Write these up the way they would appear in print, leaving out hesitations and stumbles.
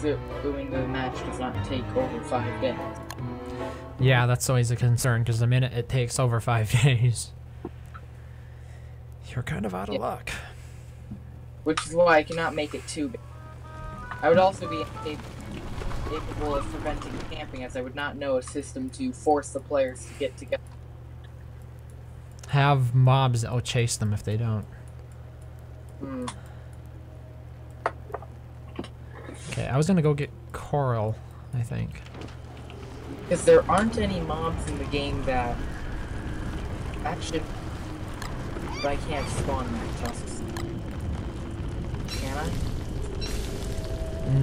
assuming the match does not take over 5 days. Yeah, that's always a concern, because the minute it takes over 5 days, you're kind of out of luck. Which is why I cannot make it too big. I would also be capable of preventing camping, as I would not know a system to force the players to get together. Have mobs that will chase them if they don't. Hmm. Okay, I was gonna go get coral, I think. Because there aren't any mobs in the game that... Actually... But I can't spawn that tusks. Can I?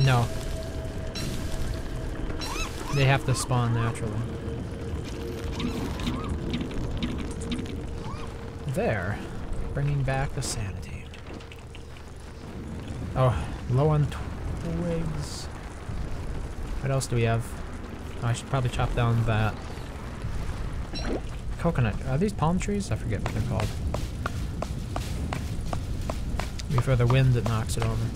No. They have to spawn naturally. There. Bringing back the sanity. Oh, low on twigs. What else do we have? Oh, I should probably chop down that coconut. Are these palm trees? I forget what they're called. Before the wind that knocks it over.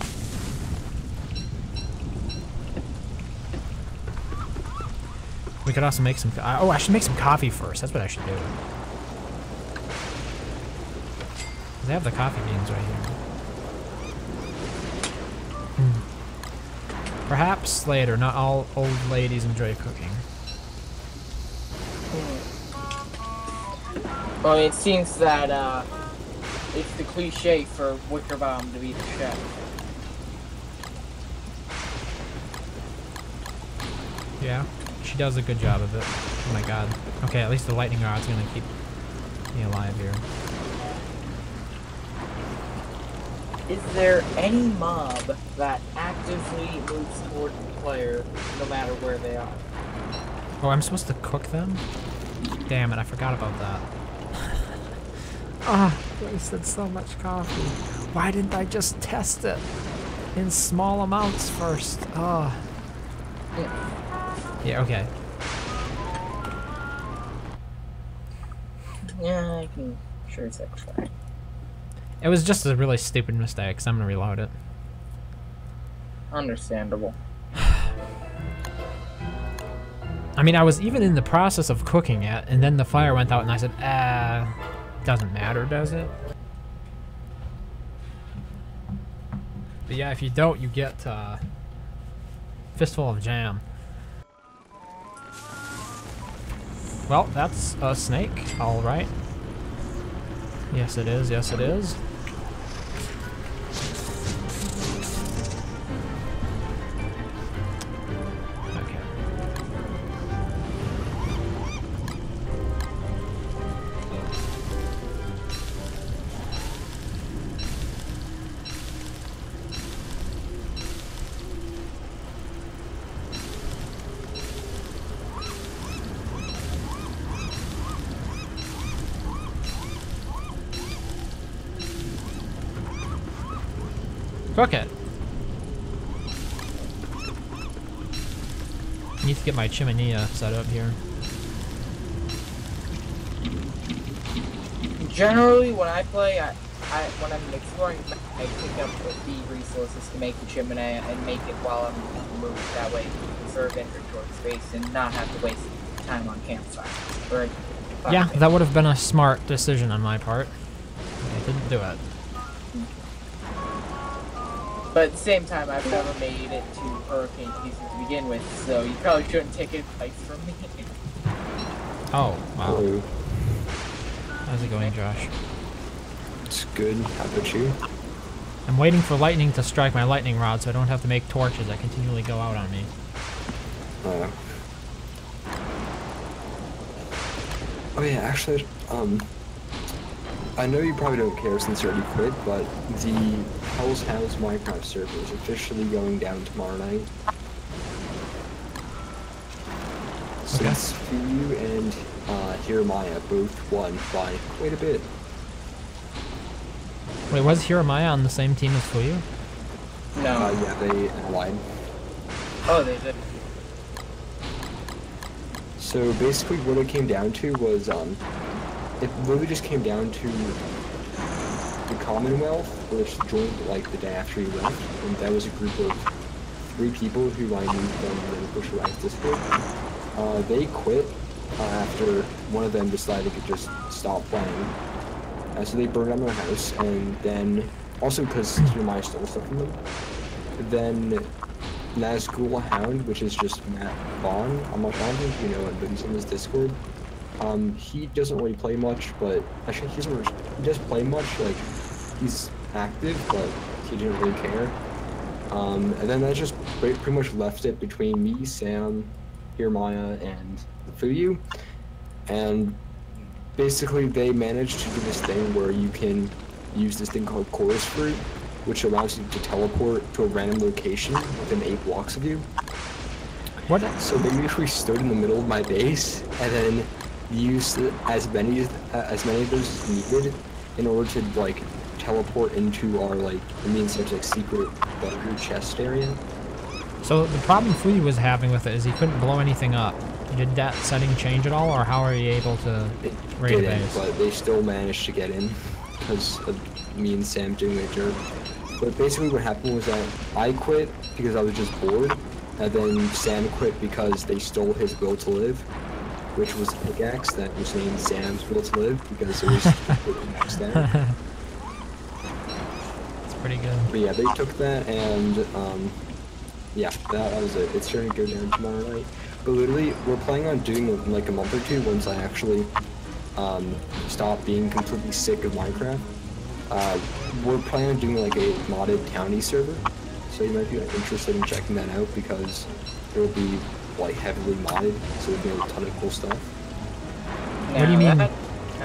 We could also make some... oh, I should make some coffee first. That's what I should do. They have the coffee beans right here. Perhaps later. Not all old ladies enjoy cooking. Well, it seems that, it's the cliche for Wickerbaum to be the chef. Yeah, she does a good job of it. Oh my god. Okay, at least the lightning rod's gonna keep me alive here. Is there any mob that actively moves toward the player no matter where they are? Oh, I'm supposed to cook them? Damn it, I forgot about that. Ah, wasted so much coffee. Why didn't I just test it in small amounts first? Oh. Yeah, okay. Yeah, I can sure as heck try. It was just a really stupid mistake, so I'm gonna reload it. Understandable. I mean, I was even in the process of cooking it, and then the fire went out, and I said, doesn't matter, does it? But yeah, if you don't, you get fistful of jam. Well, that's a snake, alright. Yes it is, yes it is. Okay. Cook it. I need to get my chimenea set up here. Generally, when I play, when I'm exploring, I pick up the resources to make the chimney and make it while I'm moving. That way, to conserve inventory space and not have to waste time on campsite. Or yeah, that would have been a smart decision on my part. I didn't do it. But at the same time, I've never made it to hurricane season to begin with, so you probably shouldn't take advice from me. Oh, wow. Hello. How's it going, Josh? It's good. How about you? I'm waiting for lightning to strike my lightning rod so I don't have to make torches that continually go out on me. Oh yeah, actually, I know you probably don't care since you already quit, but the Hell's House Minecraft server is officially going down tomorrow night. Okay. Since Fuyu and Jeremiah both won by quite a bit. Wait, was Hiramaya on the same team as Fuyu? No. Yeah, they lied. Oh, they did. So basically what it came down to was, it really just came down to the Commonwealth, which joined like the day after he left, and that was a group of 3 people who I knew from the Shipwrecked Discord. They quit after one of them decided to just stop playing. So they burned down their house, and then also because Jeremiah stole stuff from them. Then Nazgul Hound, which is just Matt Vaughn, I don't think you know him, but he's in his Discord. He doesn't really play much, but actually he does play much. Like he's active, but he didn't really care. And then that just pretty much left it between me, Sam, Jeremiah, and Fuyu. And basically they managed to do this thing where you can use this thing called Chorus Fruit, which allows you to teleport to a random location within 8 blocks of you. What? So they usually stood in the middle of my base and then used as many of those as needed in order to like teleport into our like such like secret bunker chest area. So the problem Fuyu was having with it is he couldn't blow anything up. Did that setting change at all, or how are you able to raid a base? But they still managed to get in because of me and Sam doing a jerk. But basically what happened was that I quit because I was just bored, and then Sam quit because they stole his will to live, which was a pickaxe that was named Sam's will to live because it was next there. It's pretty good. But yeah, they took that, and yeah, that was it. It's starting to go down tomorrow night. But literally, we're planning on doing like a month or two once I actually stop being completely sick of Minecraft. We're planning on doing like a modded townie server, so you might be interested in checking that out because it will be like heavily modded, so there'll be a ton of cool stuff. What do you mean,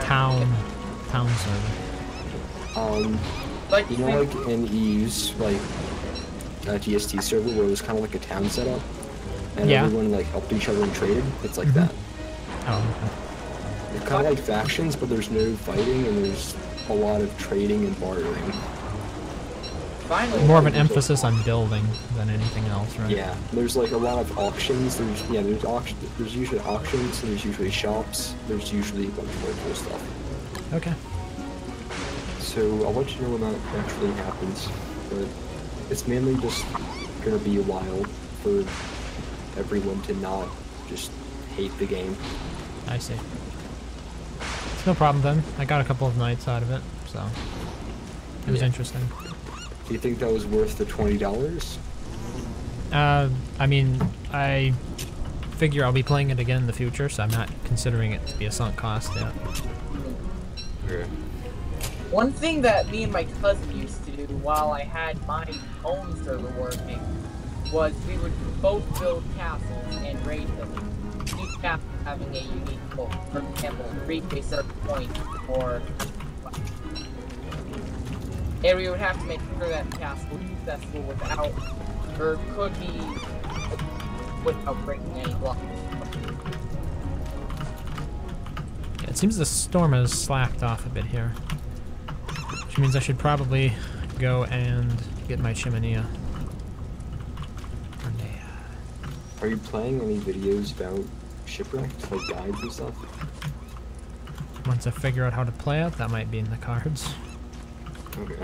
town server? Like you know, like in EU's like GST server where it was kind of like a town setup, and everyone like helped each other and traded. It's like that. Oh, okay. It's kind of like factions, but there's no fighting and there's a lot of trading and bartering. Finally, more of an emphasis on building than anything else, right? Yeah, there's like a lot of auctions. There's usually auctions. There's usually shops. There's usually a bunch of more cool stuff. Okay. So I'll let you know when that actually happens, but it's mainly just gonna be a while for everyone to not just hate the game. I see. It's no problem then. I got a couple of nights out of it, so it was interesting. Do you think that was worth the $20? I mean, I figure I'll be playing it again in the future, so I'm not considering it to be a sunk cost yet. Yeah. One thing that me and my cousin used to do while I had my own server working was we would both build castles and raid them. Each castle having a unique goal. For example, reach a certain point, or and we would have to make sure that the castle was successful without, or could be without breaking any blocks. Yeah, it seems the storm has slacked off a bit here, which means I should probably go and get my chimenea. Are you playing any videos about Shipwrecked, like guides and stuff? Once I figure out how to play it, that might be in the cards. Okay.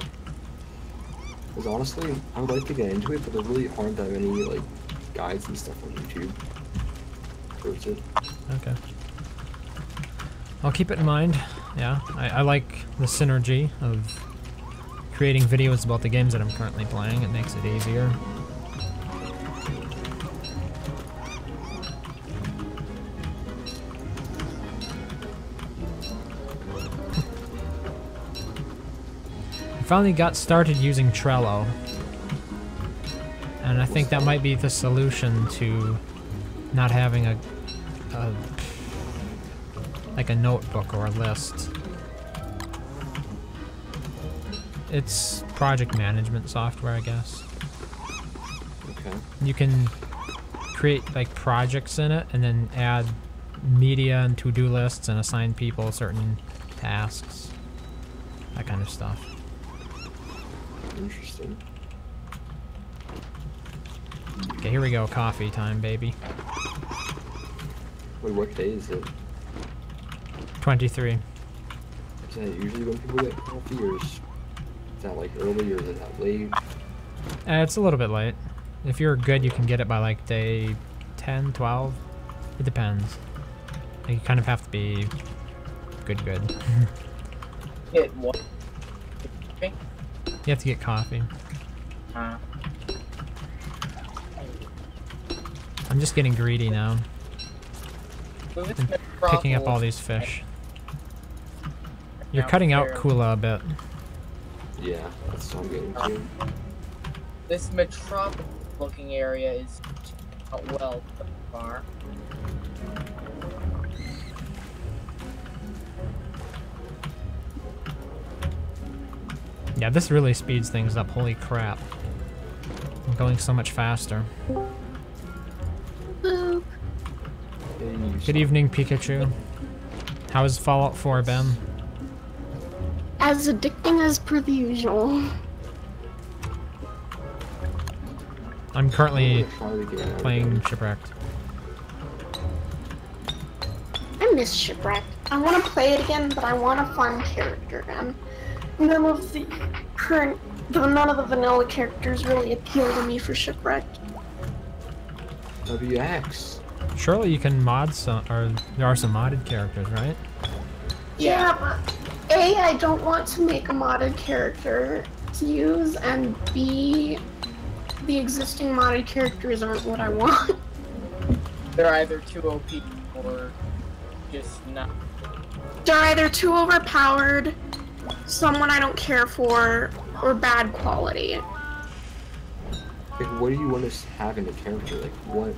Because honestly, I would like to get into it, but there really aren't that many like guides and stuff on YouTube. Towards it. Okay. I'll keep it in mind. Yeah, I like the synergy of creating videos about the games that I'm currently playing. It makes it easier. Finally got started using Trello, and I think that might be the solution to not having a like a notebook or a list. It's project management software, I guess. Okay. You can create like projects in it and then add media and to-do lists and assign people certain tasks, that kind of stuff. Interesting. Okay, here we go. Coffee time, baby. Wait, what day is it? 23. Is that usually when people get coffee, or is that like early, or is it that late? It's a little bit late. If you're good, you can get it by like day 10, 12. It depends. You kind of have to be good. Hit what? You have to get coffee. Uh, I'm just getting greedy now. move it I'm to picking up all Metropolis. these fish. You're Now cutting out there. Kula a bit. Yeah, that's what I'm getting to. This metropolis looking area is not well so far. Yeah, this really speeds things up. Holy crap. I'm going so much faster. Boop. Good evening, Pikachu. How has Fallout 4 been? As addicting as per the usual. I'm currently Try to get out playing again. Shipwrecked. I miss Shipwrecked. I want to play it again, but I want a fun character again. None of the vanilla characters really appeal to me for Shipwrecked. WX. Surely you can mod some, or there are some modded characters, right? Yeah, but A, I don't want to make a modded character to use, and B, the existing modded characters aren't what I want. They're either too OP or just not. They're either too overpowered, someone I don't care for, or bad quality. Like, what do you want to have in a character? Like, what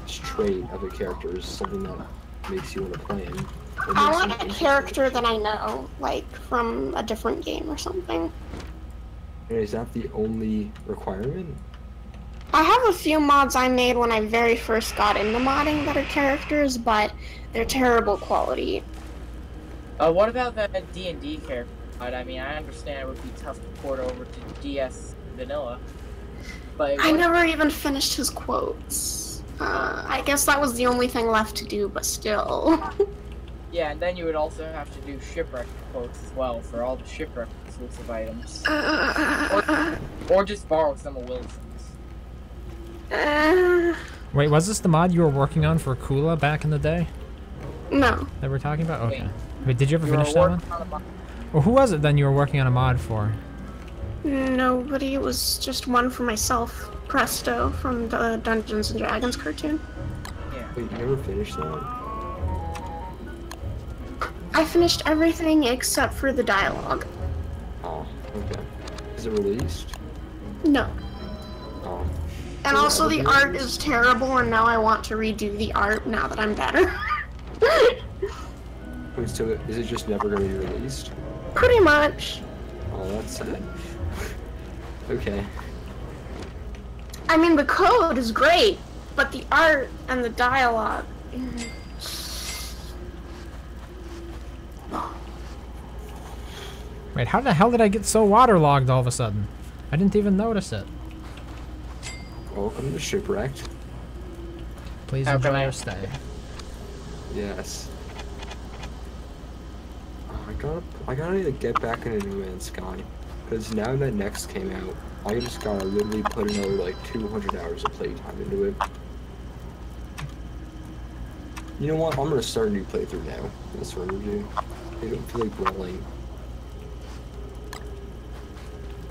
trait of a character is something that makes you want to play him? Or I makes want you a think- character that I know, like from a different game or something. And is that the only requirement? I have a few mods I made when I very first got into modding that are characters, but they're terrible quality. What about that D&D character? I mean, I understand it would be tough to port over to DS Vanilla, but I never even finished his quotes. I guess that was the only thing left to do, but still. yeah, and then you would also have to do shipwreck quotes as well for all the shipwreck exclusive items, or just borrow some of Wilson's. Wait, was this the mod you were working on for Kula back in the day No. that we're talking about? Okay. Wait. Wait, did you ever You were finish that one? working on a mod- Or who was it then you were working on a mod for? Nobody, it was just one for myself. Presto from the Dungeons and Dragons cartoon. Yeah. Wait, you never finished that? I finished everything except for the dialogue. Oh, okay. Is it released? No. Oh. And Yeah, also the it art is. is terrible, and now I want to redo the art now that I'm better. Wait, so is it just never going to be released? Pretty much. Oh, that's sad. Okay. I mean, the code is great, but the art and the dialogue. Wait, how the hell did I get so waterlogged all of a sudden? I didn't even notice it. Welcome to Shipwrecked. Please How enjoy can I- your stay. Yes. Oh, I gotta need to get back into No Man's Sky. Because now that Next came out, I just gotta literally put another like 200 hours of playtime into it. You know what? I'm gonna start a new playthrough now. This review. I don't feel like rolling.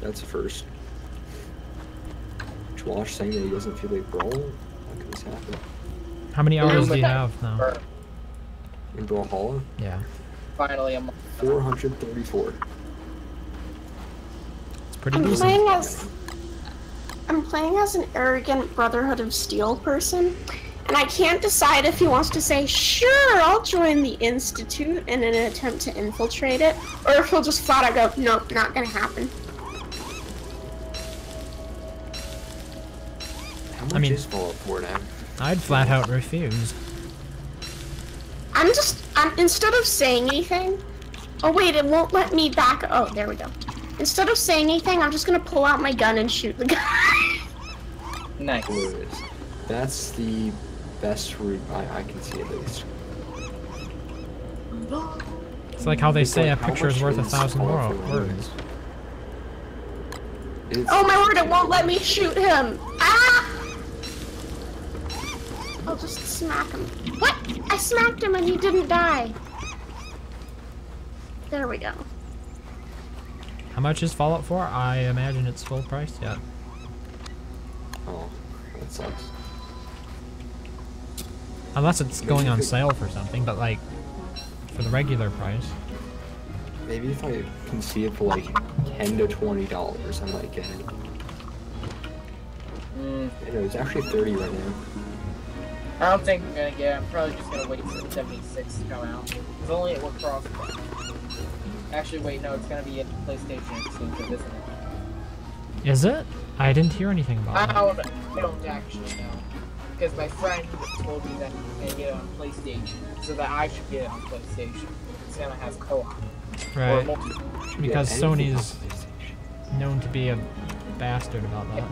That's a first. Josh saying that he doesn't feel like brawling? How can this happen? How many hours do but you that- have now? Or In Brawlhalla? Yeah. finally a mod. 434. It's pretty I'm decent. playing as an arrogant Brotherhood of Steel person, and I can't decide if he wants to say, sure, I'll join the Institute in an attempt to infiltrate it, or if he'll just flat out go, nope, not gonna happen. How much I mean- is Fallout 4 now? I'd flat out refuse. Instead of saying anything, oh wait, it won't let me back, oh, there we go. Instead of saying anything, I'm just gonna pull out my gun and shoot the guy. Nice. Glorious. That's the best route I can see at least. It's like how they It's say like, a how picture is much worth is 1,000 Fallout 4 words. It's- Oh my word, it won't let me shoot him! Ah! I'll just smack him. What? I smacked him and he didn't die. There we go. How much is Fallout 4? I imagine it's full price yet. Oh, that sucks. Unless it's going on sale for something, but like, for the regular price. Maybe if I can see it for like $10 to $20, I might get it. You know, it's actually 30 right now. I don't think I'm gonna get it. I'm probably just gonna wait for 76 to come out. It's only at what crossplay. Actually, wait, no, it's gonna be a PlayStation exclusive, isn't it? Is it? I didn't hear anything about I that. don't actually know. Because my friend told me that he's gonna get it on PlayStation, so that I should get it on PlayStation. It's gonna have co-op. Or Right. Because Yeah, anything Sony's on PlayStation. known to be a bastard about that.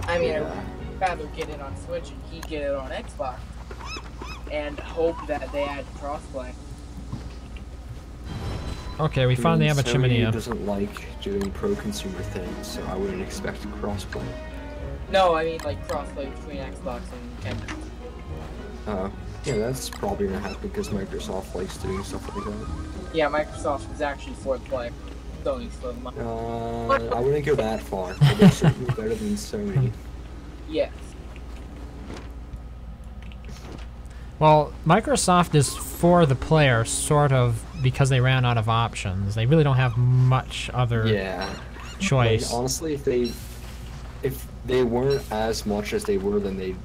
I mean, Yeah. I'd rather get it on Switch and he get it on Xbox. And hope that they add crossplay. Okay, we finally have a Sony chimney. doesn't like doing pro-consumer things, so I wouldn't expect crossplay. No, I mean like crossplay between Xbox and Nintendo. Yeah, that's probably gonna happen because Microsoft likes doing stuff like that. Yeah, Microsoft is actually fourth player. Sony's for the money. I wouldn't go that far, but they're certainly better than Sony. Yes. Well, Microsoft is for the player, sort of, because they ran out of options. They really don't have much other Yeah. choice. Like, honestly, if they weren't as much as they were, then they'd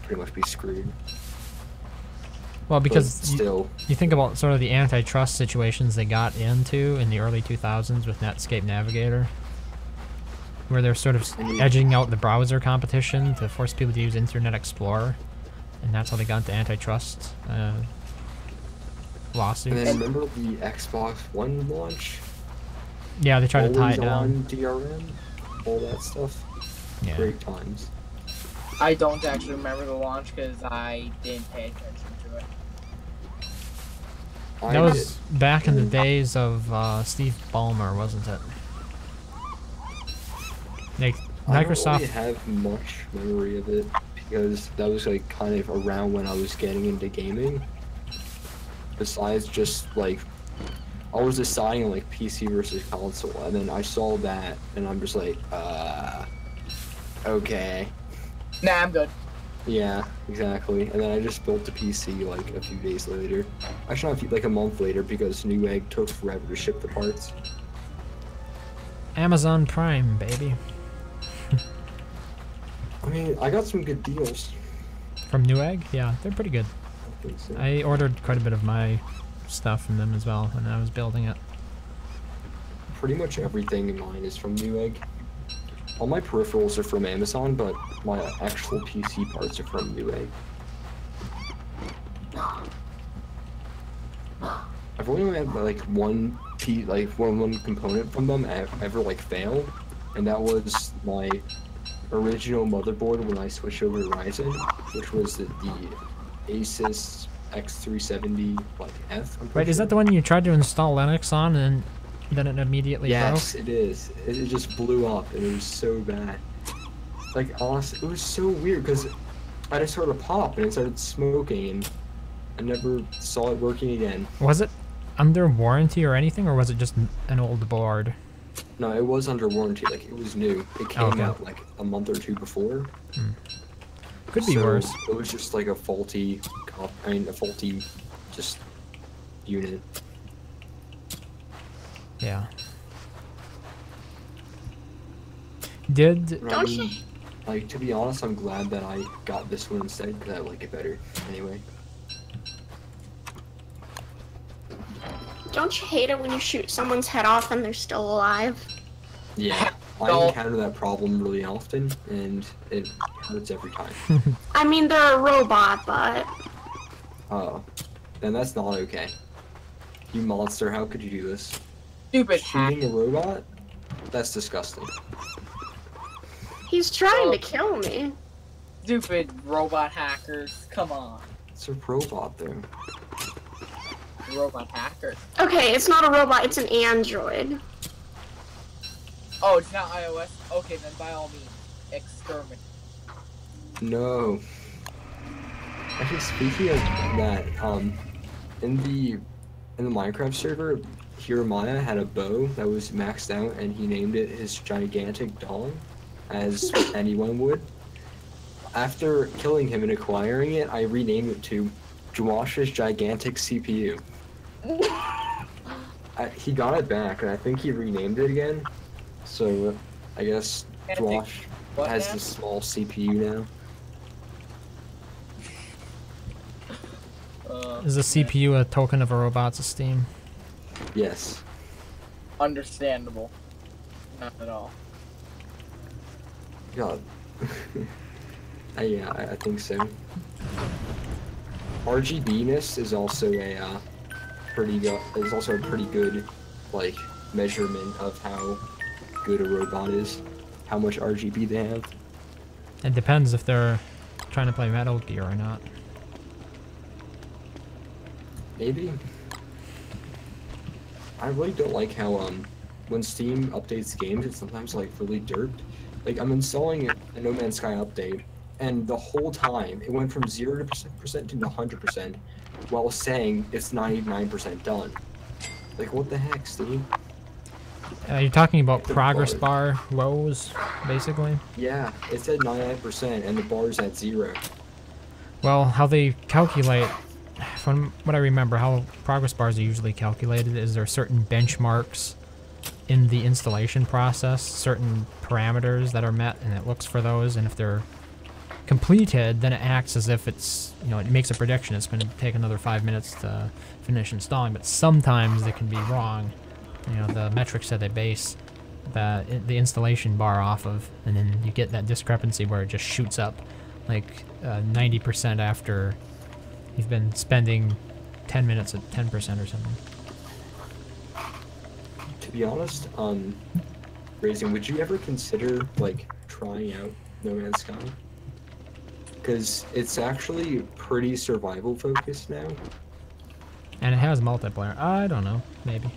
pretty much be screwed. Well, because But still, you think about sort of the antitrust situations they got into in the early 2000s with Netscape Navigator, where they're sort of edging out the browser competition to force people to use Internet Explorer, and that's how they got into antitrust lawsuits. and then remember the Xbox One launch? Yeah, they tried to tie it Always down. on DRM, all that stuff. Yeah. Great times. I don't actually remember the launch because I didn't pay attention to it. I That did. was back in the days of Steve Ballmer, wasn't it? Like, I don't Microsoft. really have much memory of it because that was like kind of around when I was getting into gaming. Besides just like, I was deciding on like PC versus console, and then I saw that, and I'm just like, okay. Nah, I'm good. Yeah, exactly. And then I just built the PC like a few days later. Actually, not like a month later because Newegg took forever to ship the parts. Amazon Prime, baby. I mean, I got some good deals. From Newegg? Yeah, they're pretty good. I think so. I ordered quite a bit of my stuff from them as well when I was building it. Pretty much everything in mine is from Newegg. All my peripherals are from Amazon, but my actual PC parts are from Newegg. I've only had like one component from them ever like fail, and that was my original motherboard when I switched over to Ryzen, which was the Asus X370 like F. Wait, is that the one you tried to install Linux on and then it immediately Yes, broke? it is. It just blew up, and it was so bad. Like, honestly, it was so weird, because I just heard a pop, and it started smoking, and I never saw it working again. Was it under warranty or anything, or was it just an old board? No, it was under warranty, like, it was new. It came Okay. out, like, a month or two before. Could be So, worse. It was just, like, a faulty just unit. Yeah. Did I Don't mean, you- like, to be honest, I'm glad that I got this one instead, because I like it better, anyway. Don't you hate it when you shoot someone's head off and they're still alive? Yeah, I No. encounter that problem really often, and it hurts every time. I mean, they're a robot, but Oh, then that's not okay. You monster, how could you do this? Stupid hack. Shooting a robot? That's disgusting. he's trying to kill me. Stupid robot hackers. Come on. It's a robot, though. Robot hackers. Okay, it's not a robot, it's an android. Oh, it's not iOS? Okay, then by all means, exterminate. No. Actually, speaking of that, in the Minecraft server, Jeremiah had a bow that was maxed out, and he named it his gigantic dong, as anyone would. After killing him and acquiring it, I renamed it to Josh's gigantic CPU. He got it back, and I think he renamed it again. So, I guess Josh has now? the small CPU now. Is a CPU a token of a robot's esteem? Yes. Understandable. Not at all. God. Yeah, I think so. RGBness is also a pretty good like measurement of how good a robot is, how much RGB they have. It depends if they're trying to play Metal Gear or not. Maybe. I really don't like how when Steam updates games, it's sometimes like really derped. Like I'm installing a No Man's Sky update, and the whole time it went from 0% to 100%, while saying it's 99% done. Like what the heck, Steam? You're talking about progress bar woes, basically? Yeah, it said 99% and the bar's at 0. Well, how they calculate, from what I remember, how progress bars are usually calculated is there are certain benchmarks in the installation process, certain parameters that are met, and it looks for those, and if they're completed, then it acts as if it's, you know, it makes a prediction. It's going to take another 5 minutes to finish installing, but sometimes it can be wrong. You know, the metrics that they base the installation bar off of, and then you get that discrepancy where it just shoots up like 90% after you've been spending 10 minutes at 10% or something. To be honest, Raisin, would you ever consider like trying out No Man's Sky? Because it's actually pretty survival focused now. And it has multiplayer. I don't know, maybe.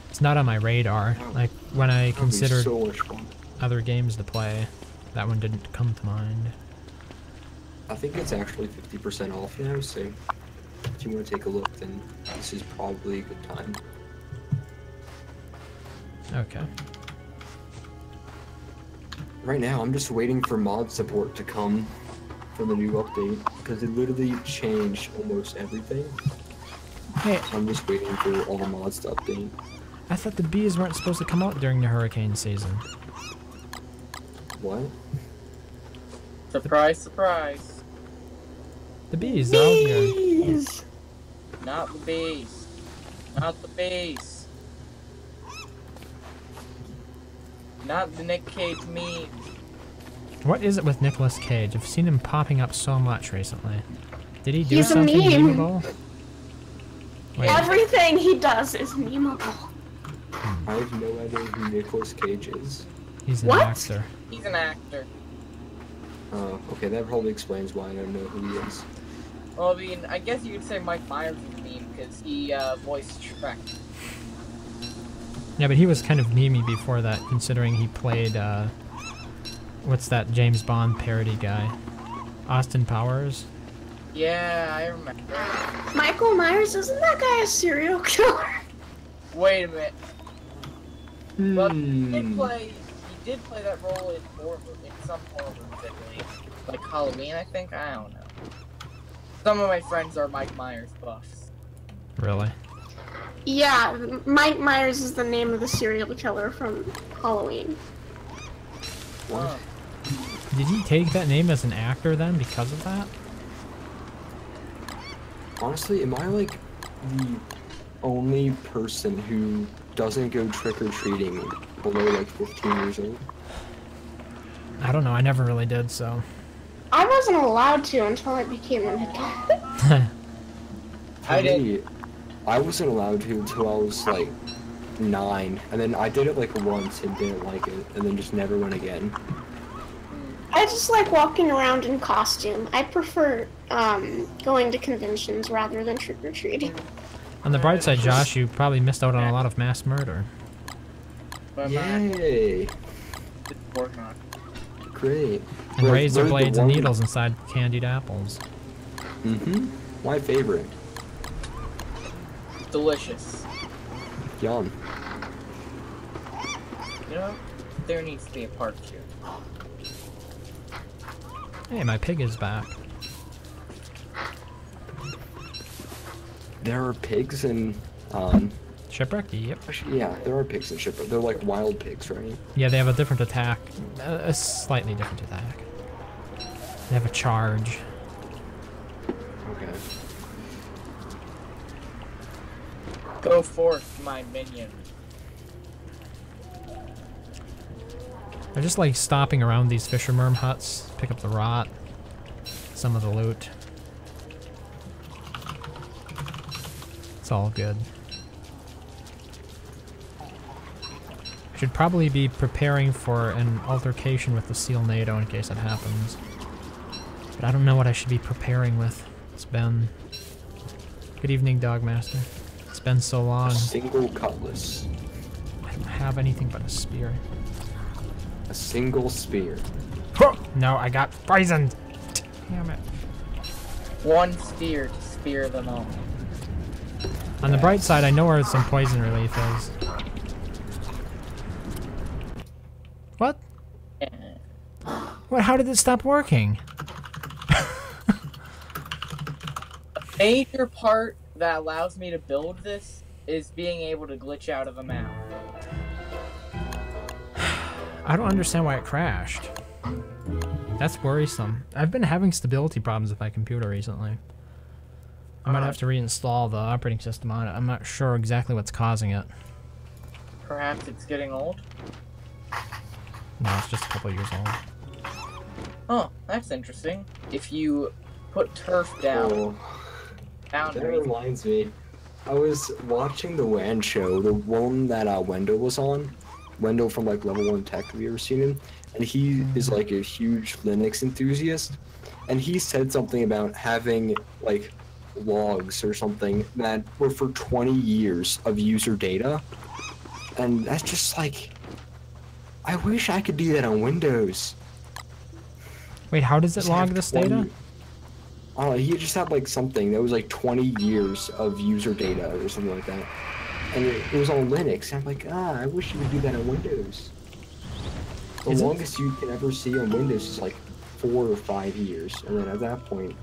It's not on my radar. Like when I considered so much fun. other games to play, that one didn't come to mind. I think it's actually 50% off now, so if you want to take a look, then this is probably a good time. Okay. Right now, I'm just waiting for mod support to come for the new update, because it literally changed almost everything. Hey, I'm just waiting for all the mods to update. I thought the bees weren't supposed to come out during the hurricane season. What? Surprise, surprise. The bees, they're out here. Bees! Not the bees. Not the bees. Not the Nick Cage meme. What is it with Nicolas Cage? I've seen him popping up so much recently. Did he do He's a something meme. memeable? Wait, Everything he does is memeable. I have no idea who Nicolas Cage is. he's an What? actor. He's an actor. Oh, okay, that probably explains why I don't know who he is. Well, I mean, I guess you could say Mike Myers is a meme because he voiced Shrek. Yeah, but he was kind of memey before that, considering he played, what's that James Bond parody guy? Austin Powers? Yeah, I remember. Michael Myers, isn't that guy a serial killer? Wait a minute. Well, he Hmm. did play that role in some horror movies, I believe. Like Halloween, I think? I don't know. Some of my friends are Mike Myers buffs. Really? Yeah, Mike Myers is the name of the serial killer from Halloween. Huh. Did he take that name as an actor then because of that? Honestly, am I like the only person who doesn't go trick-or-treating below like 15 years old? I don't know, I never really did, so. I wasn't allowed to until I became an adult. I did. I wasn't allowed to until I was like 9, and then I did it like once and didn't like it, and then just never went again. I just like walking around in costume. I prefer going to conventions rather than trick-or-treating. On the bright side, Josh, you probably missed out on a lot of mass murder. But Yay! working on it. Great. And Like, razor literally the blades and one- needles inside candied apples. Mm-hmm. My favorite. Delicious. Yum. You know, there needs to be a part 2. Hey, my pig is back. There are pigs in, Shipwrecked? Yep. actually, yeah, there are pigs in Shipwrecked. They're like wild pigs, right? Yeah, they have a different attack. A slightly different attack. They have a charge. Okay. Go forth, my minion. I just like stopping around these fisherman huts, pick up the rot, some of the loot. It's all good. I should probably be preparing for an altercation with the Seal NATO in case it happens. But I don't know what I should be preparing with. It's been... Good evening, Dogmaster. It's been so long. A single cutlass. I don't have anything but a spear. A single spear. No, I got poisoned! Damn it. One spear to spear them all. On the bright side, I know where some poison relief is. What? What? How did it stop working? A major part that allows me to build this is being able to glitch out of a map. I don't understand why it crashed. That's worrisome. I've been having stability problems with my computer recently. I might have to reinstall the operating system on it. I'm not sure exactly what's causing it. Perhaps it's getting old? No, it's just a couple years old. Oh, that's interesting. If you put turf down, That reminds me. I was watching the WAN show, the one that Wendell was on. Wendell from like Level 1 Tech, have you ever seen him? And he is like a huge Linux enthusiast. And he said something about having like logs or something that were for 20 years of user data. And that's just like, I wish I could do that on Windows. Wait, how does it Just log have this 20 data? I don't know, he just had like something that was like 20 years of user data or something like that. And it was on Linux. And I'm like, I wish you could do that on Windows. The longest you can ever see on Windows is like 4 or 5 years. And then at that point,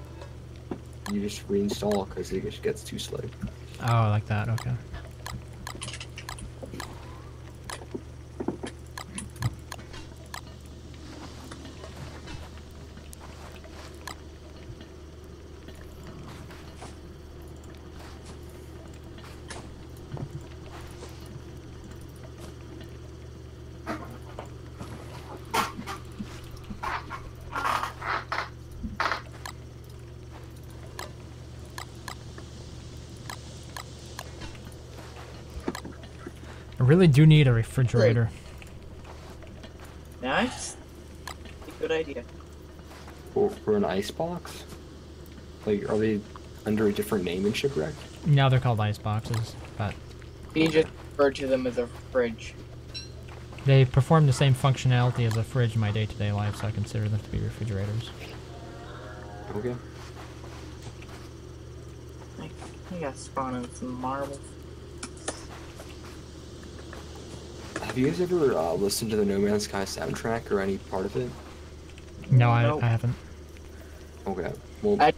you just reinstall because it just gets too slow. Oh, like that, okay. I really do need a refrigerator. nice. Good idea. For an icebox? Like, are they under a different name in Shipwrecked? Now they're called ice boxes, but You just refer to them as a fridge. they perform the same functionality as a fridge in my day-to-day life, so I consider them to be refrigerators. Okay. I got spawn in some marbles. Have you guys ever listened to the No Man's Sky soundtrack or any part of it? No, Nope. I haven't. Okay. Well, I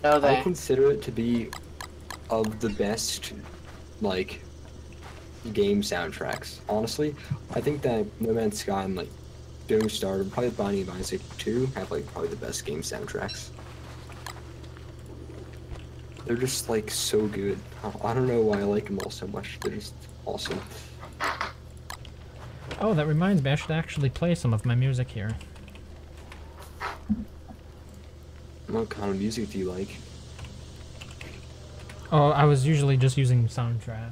know I that. consider it to be of the best, like, game soundtracks. Honestly, I think that No Man's Sky and like Don't Starve and probably Binding of Isaac 2 have like probably the best game soundtracks. They're just like so good. I don't know why I like them all so much. They're just awesome. Oh, that reminds me, I should actually play some of my music here. What kind of music do you like? Oh, I was usually just using soundtracks.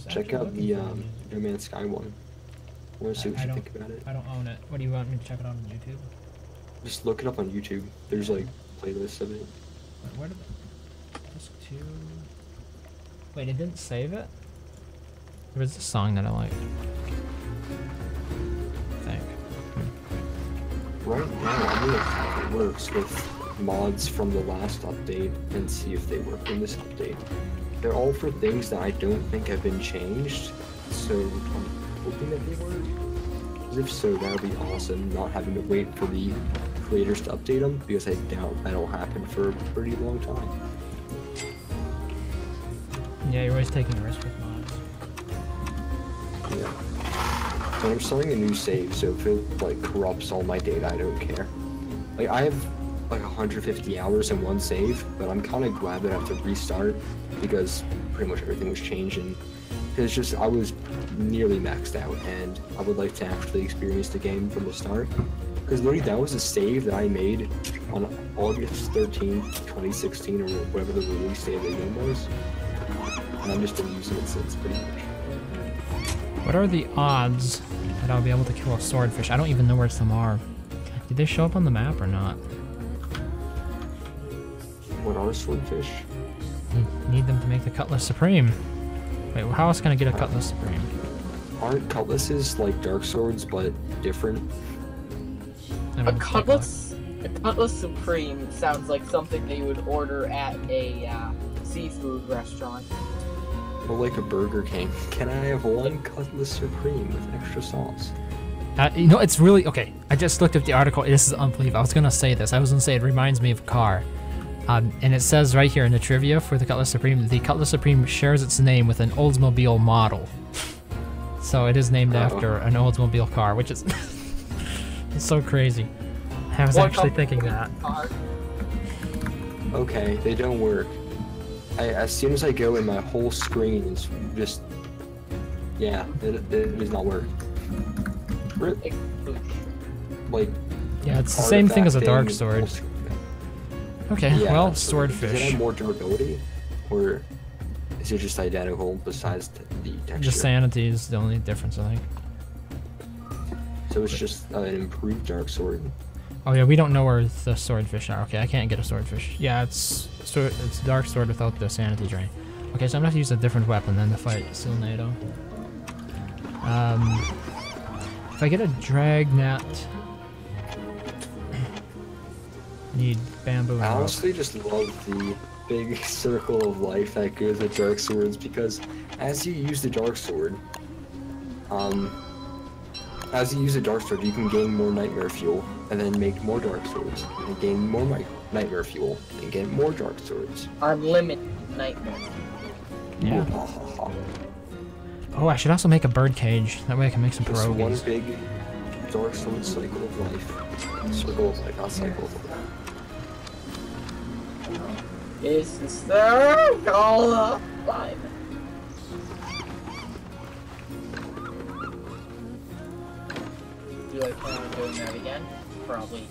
Check actually out looking the for music. No Man's Sky one. I want to see what I you don't- think about it. I don't own it. What do you want me to check it out on YouTube? Just look it up on YouTube. There's like playlists of it. Wait, where did disc 2? Wait, it didn't save it? There was a song that I liked. I think. Right now, I don't know if it works with mods from the last update and see if they work in this update. They're all for things that I don't think have been changed, so I'm hoping that they work. Because if so, that would be awesome, not having to wait for the creators to update them, because I doubt that'll happen for a pretty long time. Yeah, you're always taking a risk with mods. Yeah. So I'm starting a new save, so if it like corrupts all my data, I don't care. Like I have like 150 hours in one save, but I'm kind of glad that I have to restart because pretty much everything was changing. It's just I was nearly maxed out, and I would like to actually experience the game from the start. Because literally that was a save that I made on August 13th, 2016, or whatever the release date of the game was. And I've just been using it since, pretty much. What are the odds that I'll be able to kill a swordfish? I don't even know where some are. Did they show up on the map or not? What are swordfish? You need them to make the Cutlass Supreme. Wait, how else can I get a Cutlass Supreme? Aren't cutlasses like dark swords, but different? A Cutlass Supreme sounds like something they would order at a seafood restaurant. Or like a Burger King. Can I have one Cutlass Supreme with extra sauce? You know, it's really... Okay, I just looked at the article. This is unbelievable. I was going to say this. I was going to say it reminds me of a car. And it says right here in the trivia for the Cutlass Supreme, the Cutlass Supreme shares its name with an Oldsmobile model. So it is named after an Oldsmobile car, which is... it's so crazy. I was actually thinking that. Okay, they don't work. As soon as I go in, my whole screen is just... Yeah, it does not work. Like... Yeah, it's the same thing as a dark sword. Okay, yeah, well, so swordfish. Does it have more durability? Or is it just identical besides the texture? Just sanity is the only difference, I think. So it's just an improved dark sword. Oh yeah, we don't know where the swordfish are. Okay, I can't get a swordfish. Yeah, it's dark sword without the sanity drain. Okay, so I'm gonna have to use a different weapon then to fight Silnado. If I get a dragnet, need bamboo and I rope. honestly just love the big circle of life that goes with dark swords, because as you use the dark sword, you can gain more nightmare fuel, and then make more dark swords, and gain more nightmare fuel, and get more dark swords. Unlimited nightmare. Yeah. Oh, I should also make a bird cage. That way I can make some Just one pierogies. big dark sword cycle of life. Circle of life, not cycle of life. Is the circle of life. Do I plan on doing that again? Probably.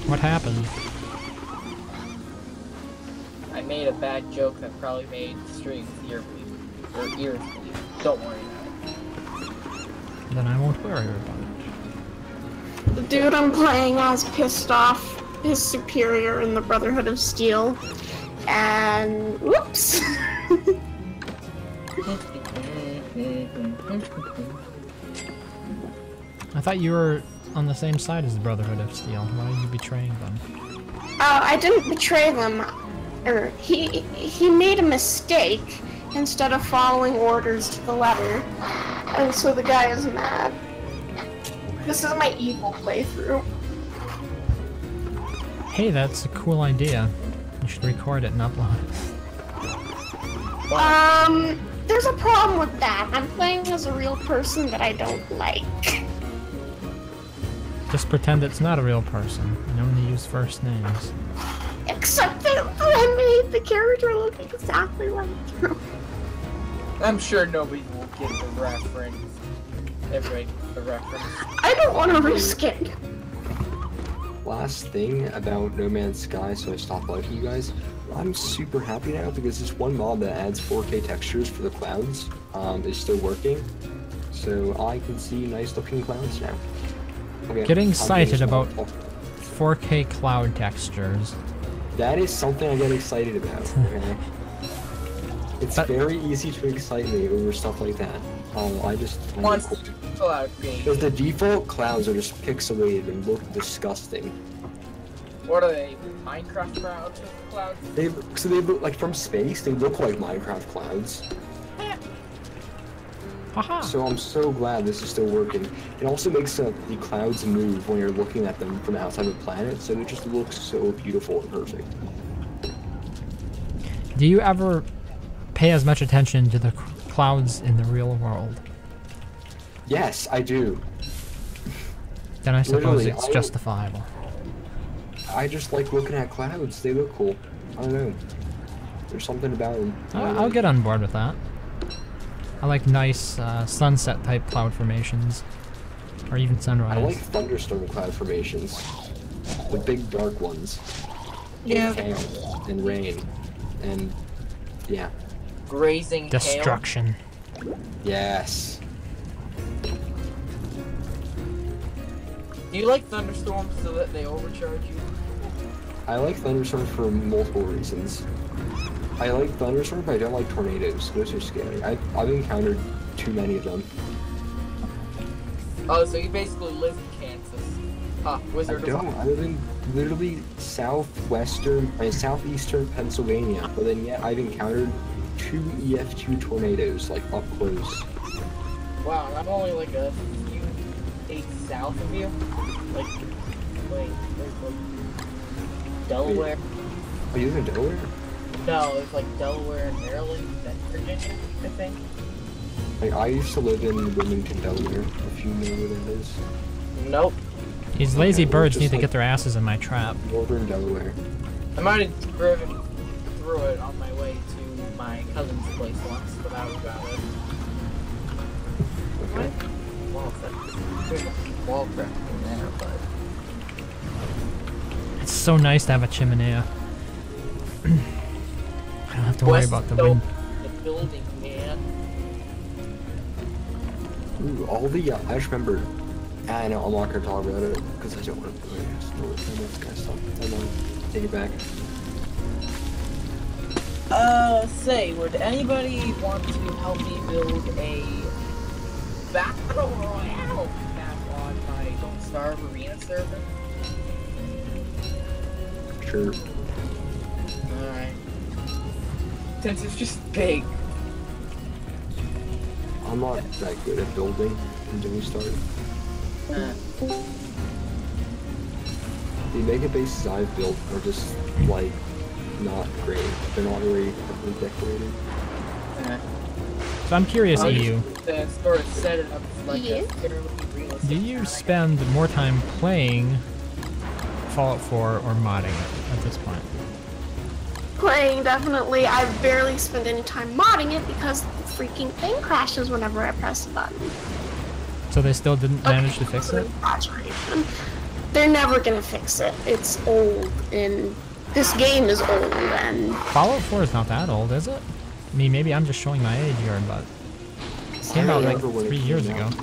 What happened? I made a bad joke that probably made streams ears bleed. Don't worry about it. Then I won't worry about it. The dude I'm playing as pissed off his superior in the Brotherhood of Steel, and whoops. I thought you were on the same side as the Brotherhood of Steel. Why are you betraying them? I didn't betray them. He made a mistake instead of following orders to the letter, and so the guy is mad. This is my evil playthrough. Hey, that's a cool idea. You should record it and upload it. There's a problem with that. I'm playing as a real person that I don't like. Just pretend it's not a real person and only use first names. Except that I made the character look exactly like you. I'm sure nobody will get the reference. Everybody gets the reference. I don't want to risk it. Last thing about No Man's Sky, so I stopped liking you guys. I'm super happy now because this one mod that adds 4K textures for the clouds is still working. So I can see nice looking clouds now. Okay, Getting excited about 4K cloud textures. That is something I get excited about. Okay? It's very easy to excite me over stuff like that. Because the default clouds are just pixelated and look disgusting. What are they? Minecraft clouds? They look like from space. They look like Minecraft clouds. Haha. So I'm so glad this is still working. It also makes the clouds move when you're looking at them from outside the planet, so it just looks so beautiful and perfect. Do you ever pay as much attention to the clouds in the real world? Yes, I do. Then I suppose Literally, it's justifiable. I just like looking at clouds. They look cool. I don't know. There's something about them. I'll get on board with that. I like nice sunset type cloud formations, or even sunrise. I like thunderstorm cloud formations, the big dark ones. Yeah. And hail and rain, and yeah. Grazing Destruction. Yes. Do you like thunderstorms so that they overcharge you? I like thunderstorms for multiple reasons. I like thunderstorms, but I don't like tornadoes. Those are scary. I've encountered too many of them. Oh, so you basically live in Kansas. Ha, Wizard I don't. I live in literally southeastern Pennsylvania, but then yet I've encountered 2 EF2 tornadoes, like up close. Wow, I'm only like a few states south of you. Like, wait, Delaware? Oh, you live in Delaware? No, it's like Delaware and Maryland, then Virginia, I think. Like, I used to live in Wilmington, Delaware, if you know where that is. Nope. These lazy Okay, birds just need to like- get their asses in my trap. Northern Delaware. I might have driven through it on my way to my cousin's place once, but that was about it. Okay. There's a wall crack in there, but... It's so nice to have a chimney. I don't have to worry about the wind. The building, man. Ooh, all the, I just remember, I know, I'm not gonna talk about it, because I don't want to, this kind of stuff. I know, take it back. Say, would anybody want to help me build a battle royale map on my Don't Starve Arena server? Sure. Alright. Since it's just big. I'm not that good at building in Don't Starve. The mega bases I've built are just, like, not great. They're not very heavily decorated. So I'm curious, I'll EU. just, sort of set it up like Yeah. a fairly realistic Do you map. spend more time playing Fallout 4 or modding it at this point? Playing, definitely. I barely spend any time modding it because the freaking thing crashes whenever I press a button. So they still didn't manage to fix it? Exaggeration. They're never gonna fix it. It's old, and this game is old, and Fallout 4 is not that old, is it? I mean, maybe I'm just showing my age here, but it came out like remember when it 3 came years ago. out.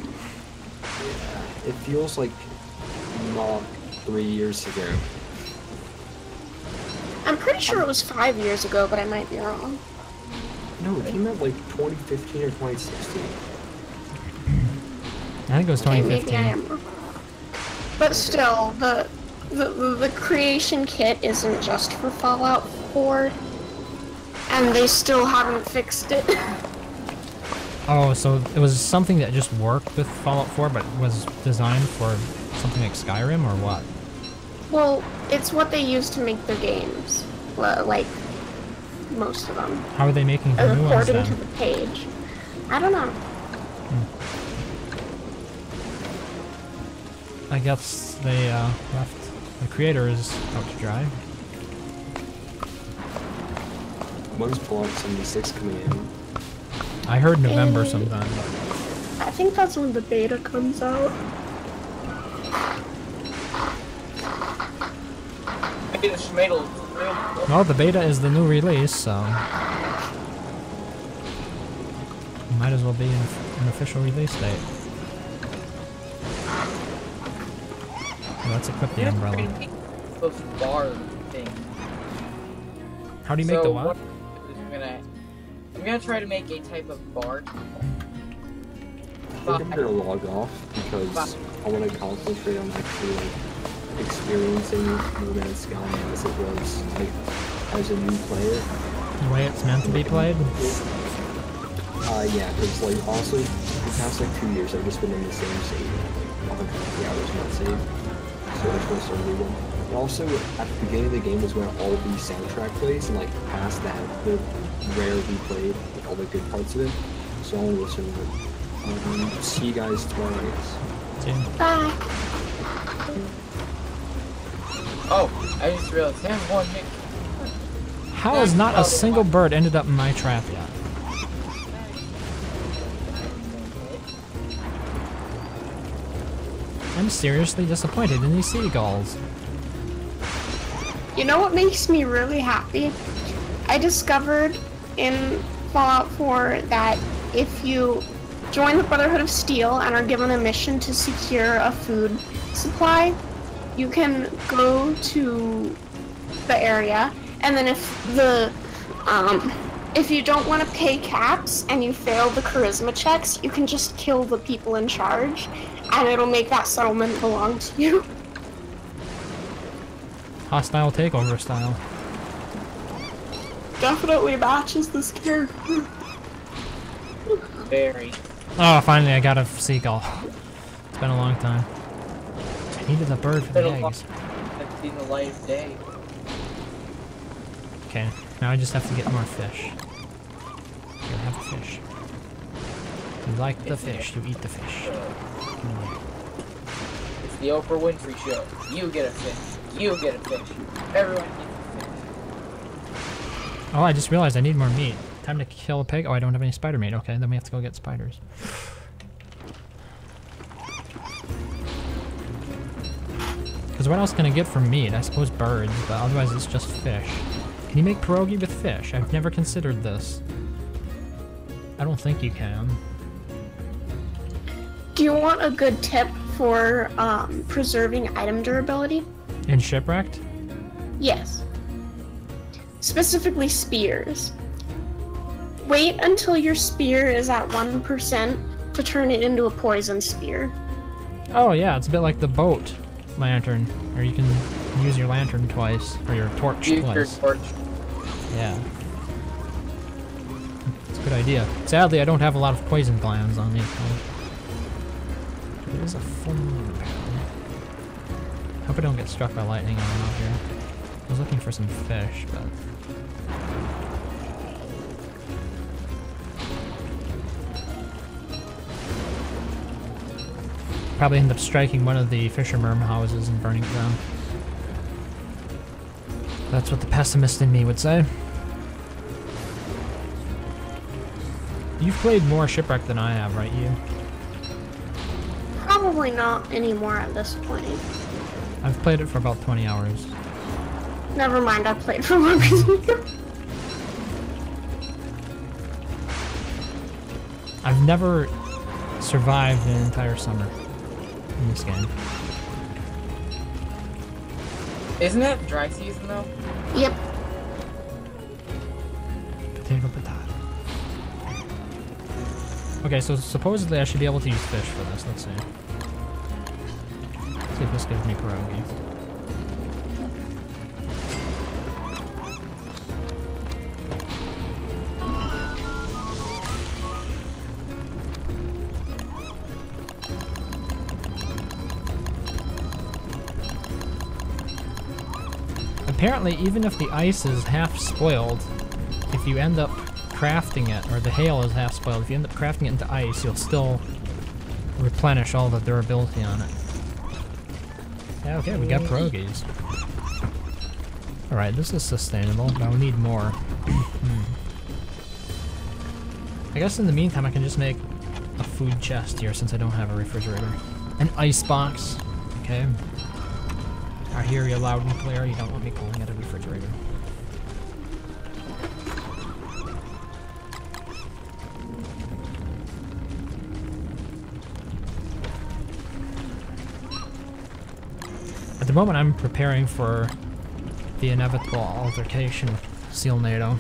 It feels like not 3 years ago. I'm pretty sure it was 5 years ago, but I might be wrong. No, it came out like 2015 or 2016. I think it was Okay, maybe I 2015. am wrong. But still, the creation kit isn't just for Fallout 4, and they still haven't fixed it. Oh, so it was something that just worked with Fallout 4, but was designed for something like Skyrim, or what? Well, it's what they use to make their games, like most of them, How are they making the new ones according to then? the page. I don't know. I guess they left the creators out to dry. When's Fallout 76 coming in? I heard November Hey. sometime, but I think that's when the beta comes out. Maybe the Schmadel is real. well, the beta is the new release, so might as well be an official release date. Well, let's equip the umbrella. Those bar thing. How do you make the what? I'm gonna try to make a type of bar. I think I'm gonna log off because I want to concentrate on actually like experiencing No Man's Sky as it was, like, as a new player. The way it's meant to be played? Yeah, because, like, honestly, the past, like, 2 years, I've just been in the same save. 150 hours not saved. So that's most early one. And also, at the beginning of the game was where all the soundtrack plays, and, like, past that, the rarely played, like, all the good parts of it. So I'll listen to it. See you guys tomorrow, I guess. See you. Bye. Oh, I just realized I have one hit. How has not a single bird ended up in my trap yet? I'm seriously disappointed in these seagulls. You know what makes me really happy? I discovered in Fallout 4 that if you join the Brotherhood of Steel and are given a mission to secure a food supply, you can go to the area, and then if you don't want to pay caps and you fail the charisma checks, you can just kill the people in charge, and it'll make that settlement belong to you. Hostile takeover style. Definitely matches this character. Very. Oh, finally I got a seagull. It's been a long time. I needed a bird for the eggs. I've seen the light of day. Okay, now I just have to get more fish. You have a fish. You like the fish, you eat the fish. It's the Oprah Winfrey Show. You get a fish. You get a fish. Everyone gets a fish. Oh, I just realized I need more meat. Time to kill a pig. Oh, I don't have any spider meat. Okay, then we have to go get spiders. Because what else can I get from meat? I suppose birds, but otherwise it's just fish. Can you make pierogi with fish? I've never considered this. I don't think you can. Do you want a good tip for preserving item durability? In Shipwrecked? Yes. Specifically spears. Wait until your spear is at 1% to turn it into a poison spear. Oh yeah, it's a bit like the boat lantern, or you can use your lantern twice, or your torch Use twice. your torch. Yeah. It's a good idea. Sadly, I don't have a lot of poison glands on me. There is a full moon, apparently. Hope I don't get struck by lightning while I'm out here. I was looking for some fish, but... probably end up striking one of the fishermen houses and burning it down. That's what the pessimist in me would say. You've played more Shipwrecked than I have, right, you? Probably not anymore at this point. I've played it for about 20 hours. Never mind, I played for longer than you. I've never survived an entire summer in this game. Isn't it dry season though? Yep. Potato, potato. Okay, so supposedly I should be able to use fish for this. Let's see. See if this gives me pierogi. Apparently, even if the ice is half spoiled, if you end up crafting it, or the hail is half spoiled, if you end up crafting it into ice, you'll still replenish all the durability on it. Yeah, okay, we got pierogies. Alright, this is sustainable, but I'll need more. I guess in the meantime I can just make a food chest here since I don't have a refrigerator. An ice box. Okay. I hear you loud and clear, you don't want me pulling at a refrigerator. At the moment I'm preparing for the inevitable altercation with Seal NATO.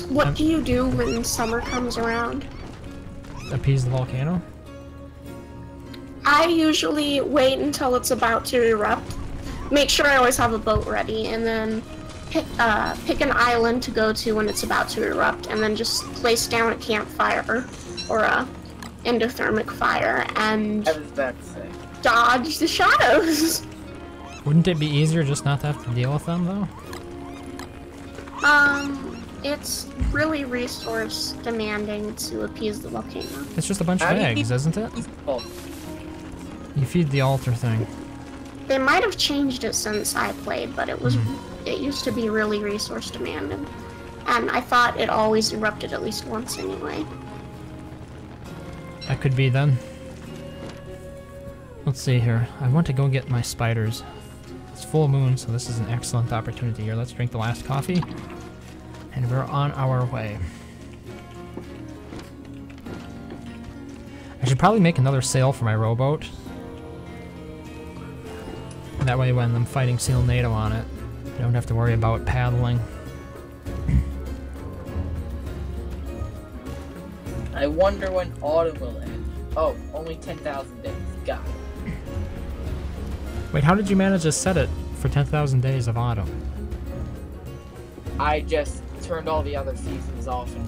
What do you do when summer comes around? Appease the volcano? I usually wait until it's about to erupt. Make sure I always have a boat ready, and then pick an island to go to when it's about to erupt, and then just place down a campfire or a endothermic fire and I was about to say. dodge the shadows. Wouldn't it be easier just not to have to deal with them, though? It's really resource demanding to appease the volcano. It's just a bunch of How do you eggs, keep- isn't it? Oh, You feed the altar thing. They might have changed it since I played, but it was it used to be really resource demanding. And I thought it always erupted at least once anyway. That could be then. Let's see here. I want to go get my spiders. It's full moon, so this is an excellent opportunity here. Let's drink the last coffee. And we're on our way. I should probably make another sail for my rowboat. That way when I'm fighting Seal NATO on it, I don't have to worry about paddling. I wonder when autumn will end. Oh, only 10,000 days. Got it. Wait, how did you manage to set it for 10,000 days of autumn? I just turned all the other seasons off and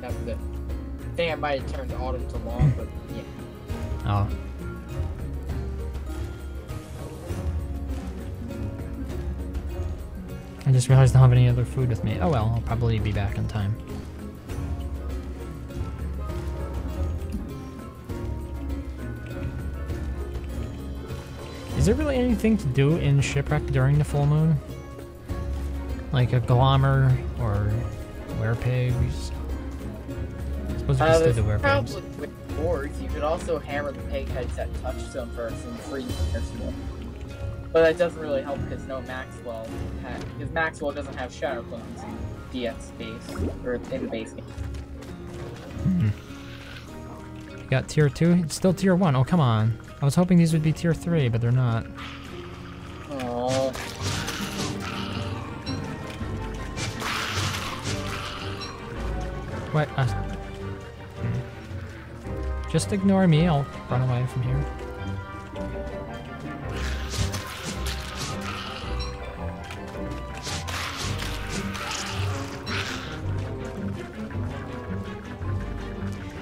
that was it. I think I might have turned autumn to long, but yeah. Oh. I just realized I don't have any other food with me. Oh well, I'll probably be back in time. Is there really anything to do in Shipwrecked during the full moon? Like a glommer or werepigs? I suppose we can still do werepigs. Probably with boards, you could also hammer the peg heads at touchstone first and freeze their sword. But that doesn't really help because because Maxwell doesn't have shadow clones in DX base or in the base game. You got tier 2? It's still tier 1. Oh, come on. I was hoping these would be tier 3, but they're not. Oh. What? Just ignore me. I'll run away from here.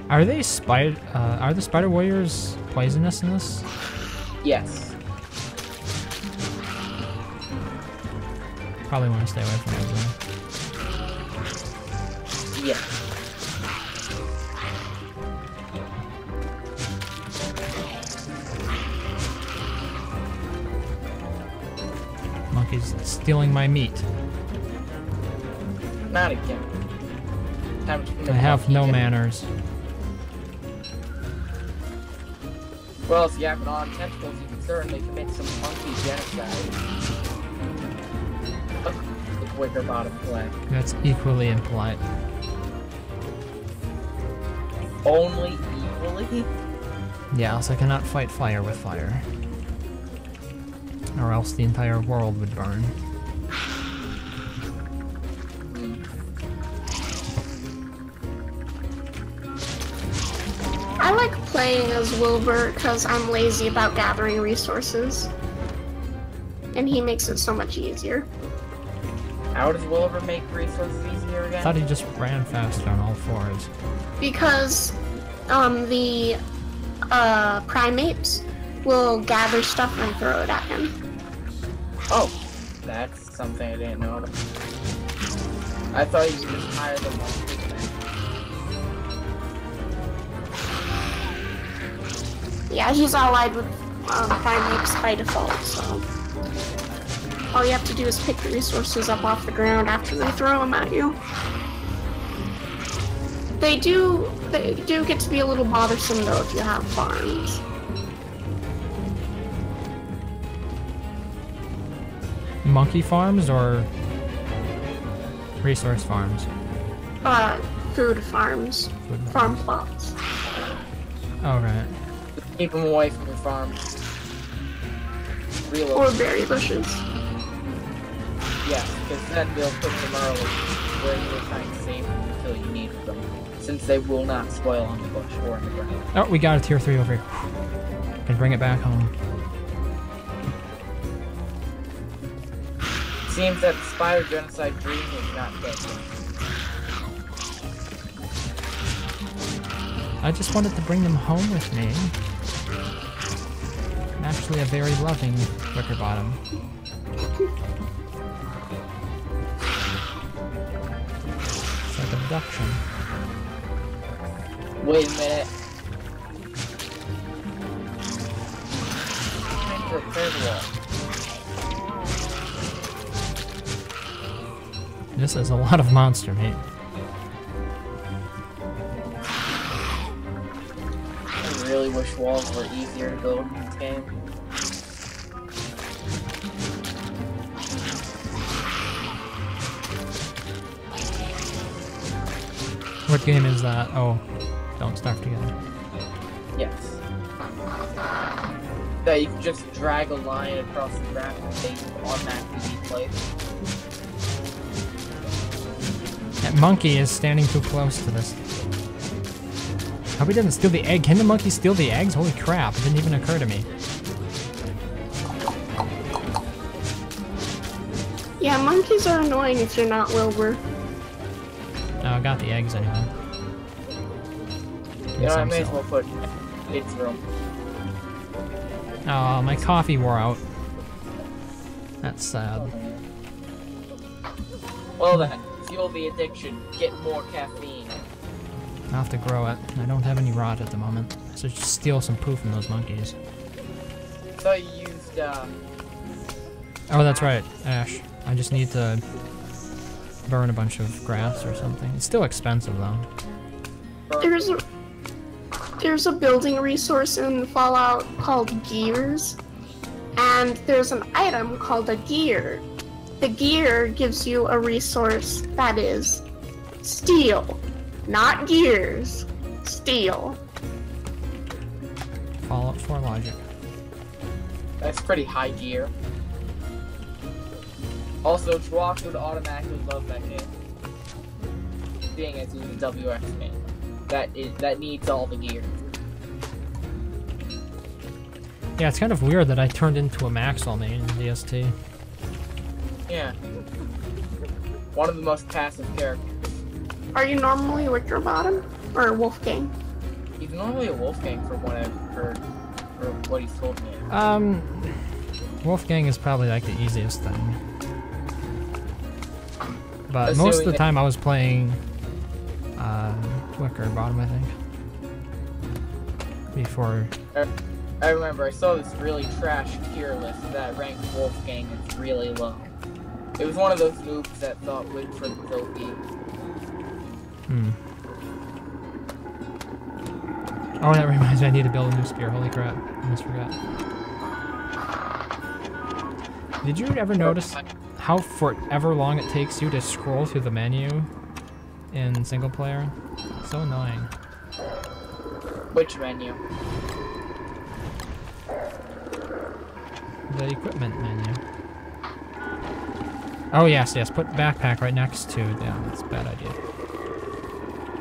Are they are the spider warriors poisonous in this? Yes. Probably want to stay away from them. Yeah. Monkey's stealing my meat. Not again. Time to commit I have monkey no again. manners. Well, if you have it on tentacles, you can certainly commit some monkey genocide. The quicker bottom play. That's equally impolite. Only equally? Yeah, else I cannot fight fire with fire. Or else the entire world would burn. I like playing as Wilbur because I'm lazy about gathering resources. And he makes it so much easier. How does Wilbur make resources easier I again? thought he just ran faster on all fours. Because the primates will gather stuff and throw it at him. Oh, that's something I didn't know about. I thought you could just hire the monkeys. Yeah, he's allied with primates by default, so all you have to do is pick the resources up off the ground after they throw them at you. They do get to be a little bothersome though if you have farms. Monkey farms or resource farms? Food farms. Food Farm plots. Oh, right. Keep them away from your farm. Or Reload. berry bushes. Yes, because then they'll put them early, where you will find safe until you need them, since they will not spoil on the bush or on the ground. Oh, we got a tier 3 over here. can bring it back home. Seems that the spider genocide dream is not dead. I just wanted to bring them home with me. I'm actually a very loving Wickerbottom. It's like abduction. Wait a minute. Time to repair the wall. This is a lot of monster meat. I really wish walls were easier to build in this game. What game is that? Oh, Don't Starve Together. Yes. That you can just drag a line across the graph and they automatically be placed. That monkey is standing too close to this. Hope he doesn't steal the egg. Can the monkey steal the eggs? Holy crap, it didn't even occur to me. Yeah, monkeys are annoying if you're not Wilbur. Oh, I got the eggs anyway. You know, I may as well put kids' room. Oh, my coffee wore out. That's sad. Well then, fuel the addiction. Get more caffeine. I'll have to grow it. I don't have any rot at the moment. So just steal some poo from those monkeys. So you used, Oh, that's right, ash. I just need to burn a bunch of grass or something. It's still expensive though. There's a building resource in Fallout called gears, and there's an item called a gear. The gear gives you a resource that is steel, not gears, steel. Fallout 4 logic. That's pretty high gear. Also, Schwartz would automatically love that game. Being as he's a WX game. That needs all the gear. Yeah, it's kind of weird that I turned into a Maxwell main in DST. Yeah. One of the most passive characters. Are you normally Wickerbottom or Wolfgang? He's normally a Wolfgang from what I've heard, or what he's told me. Wolfgang is probably like the easiest thing. But Assuming most of the that- time I was playing Wickerbottom, I think. Before. I remember I saw this really trash tier list that ranked Wolfgang as really low. It was one of those noobs that thought Winfred was OP. Oh, that reminds me, I need to build a new spear. Holy crap, I almost forgot. Did you ever notice how forever long it takes you to scroll through the menu in single player? So annoying. Which menu? The equipment menu. Oh yes, put backpack right next to, yeah, that's a bad idea.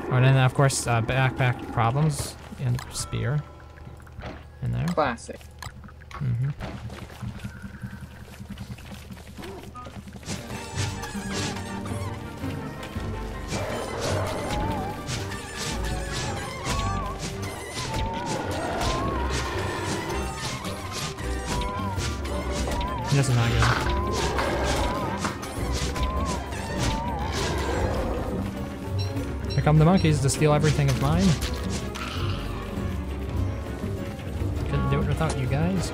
Oh, and then of course, backpack problems and spear in there. Classic. This is not good. Here come the monkeys to steal everything of mine. Couldn't do it without you guys.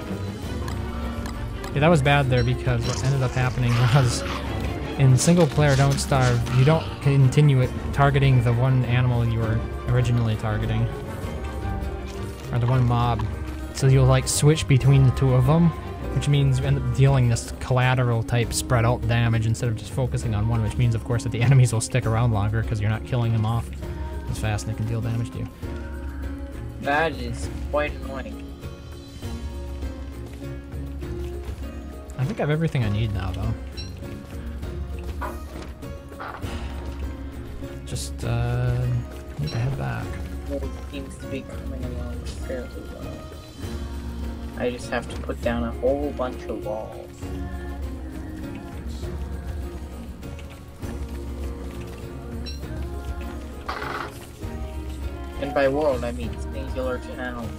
Yeah, that was bad there because what ended up happening was in single player Don't Starve, you don't continue targeting the one animal you were originally targeting. Or the one mob. So you'll like switch between the two of them, which means you end up dealing this collateral type spread out damage instead of just focusing on one, which means of course that the enemies will stick around longer because you're not killing them off as fast and they can deal damage to you. That is quite annoying. I think I have everything I need now though. Just need to head back. It seems to be coming along fairly well. I just have to put down a whole bunch of walls. And by world, I mean singular town.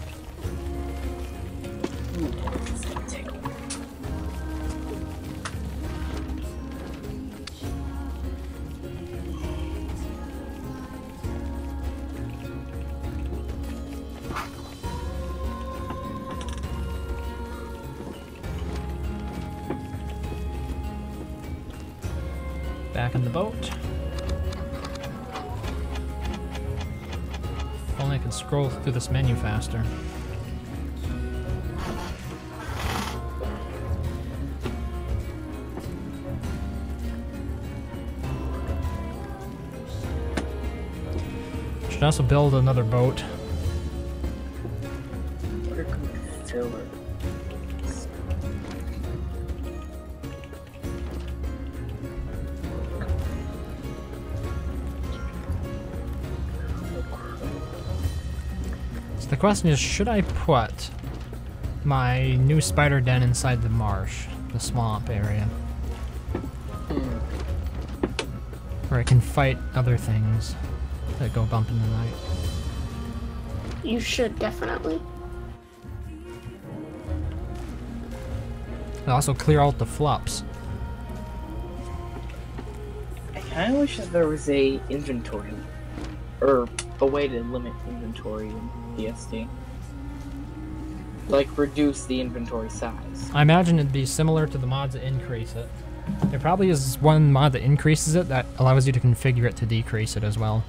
Ooh, this is gonna take a while. Back in the boat. If only I could scroll through this menu faster. Should also build another boat. Where can we fill it? The question is, should I put my new spider den inside the marsh, the swamp area? Where I can fight other things that go bump in the night. You should definitely. I'll also clear out the flops. I kind of wish that there was a inventory, or a way to limit inventory in PSD. Like, reduce the inventory size. I imagine it'd be similar to the mods that increase it. There probably is one mod that increases it that allows you to configure it to decrease it as well.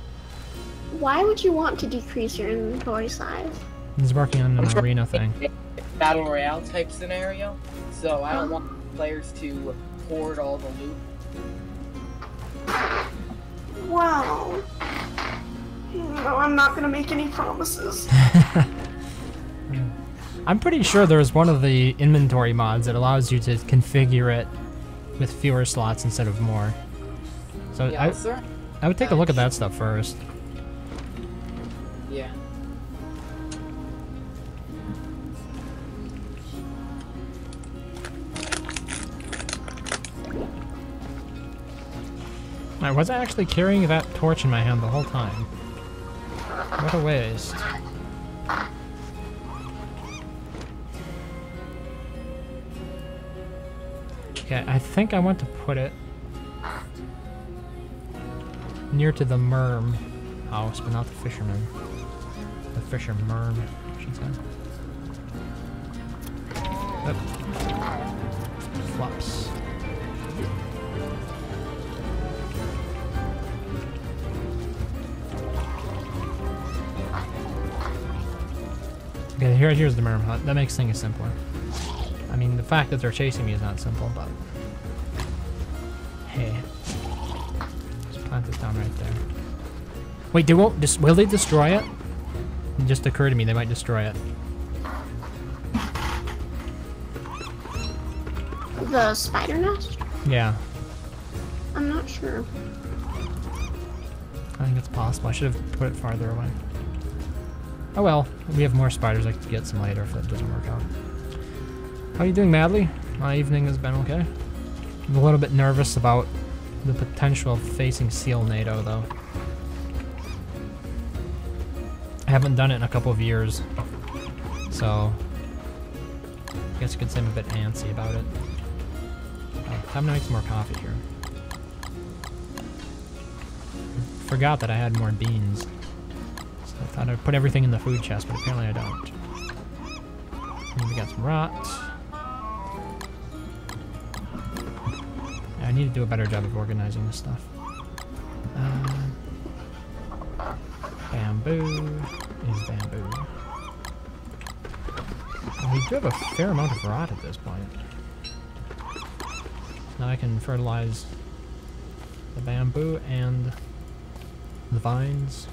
Why would you want to decrease your inventory size? He's working on an arena thing. Battle Royale type scenario, so I don't want players to hoard all the loot. Wow. No, I'm not gonna make any promises. I'm pretty sure there's one of the inventory mods that allows you to configure it with fewer slots instead of more. So Yeah, sir. I would take a look at that stuff first. Yeah. I was actually carrying that torch in my hand the whole time. What a waste. Okay, I think I want to put it near to the merm house, but not the fisherman. The fisher merm, I should say. Yep. Flops. Okay, here's the merm hut. That makes things simpler. I mean, the fact that they're chasing me is not simple, but... Hey. Just plant this down right there. Wait, will they destroy it? It just occurred to me they might destroy it. The spider nest? Yeah. I'm not sure. I think it's possible. I should have put it farther away. Oh well, we have more spiders. I could get some later if that doesn't work out. How are you doing, Madly? My evening has been okay. I'm a little bit nervous about the potential of facing Seal NATO, though. I haven't done it in a couple of years, so I guess you could say I'm a bit antsy about it. Time to make some more coffee here. Forgot that I had more beans. So I thought I'd put everything in the food chest, but apparently I don't. And we got some rot. I need to do a better job of organizing this stuff. Bamboo is bamboo. And we do have a fair amount of rot at this point. Now I can fertilize the bamboo and the vines.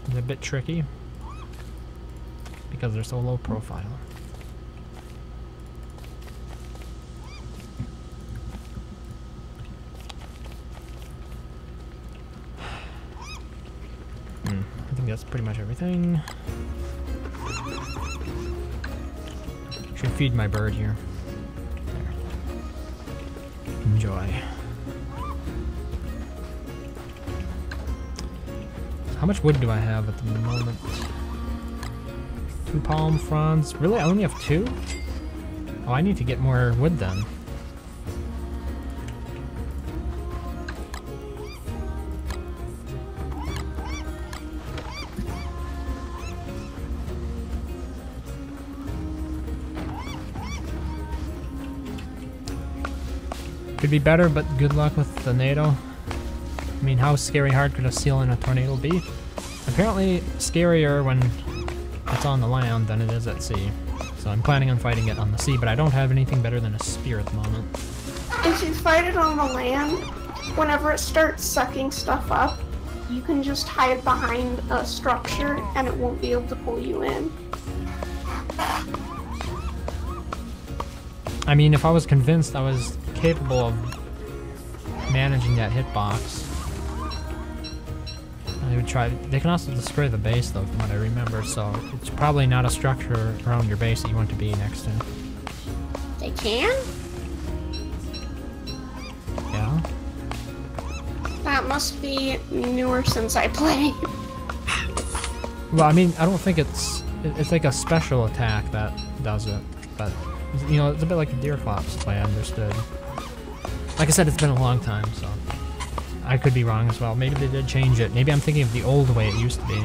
It's a bit tricky because they're so low profile. think that's pretty much everything. Should feed my bird here. There. Enjoy. How much wood do I have at the moment? 2 palm fronds. Really? I only have 2? Oh, I need to get more wood then. Could be better, but good luck with the tornado. I mean, how scary hard could a seal in a tornado be? Apparently scarier when it's on the land than it is at sea. So I'm planning on fighting it on the sea, but I don't have anything better than a spear at the moment. If you fight it on the land, whenever it starts sucking stuff up, you can just hide behind a structure and it won't be able to pull you in. I mean, if I was convinced I was capable of managing that hitbox, I would try. They can also destroy the base though, from what I remember, so it's probably not a structure around your base that you want to be next to. They can? Yeah? That must be newer since I played. Well, I mean, I don't think it's like a special attack that does it, but you know, it's a bit like the deer clops, if I understood. Like I said, it's been a long time, so I could be wrong as well. Maybe they did change it. Maybe I'm thinking of the old way it used to be.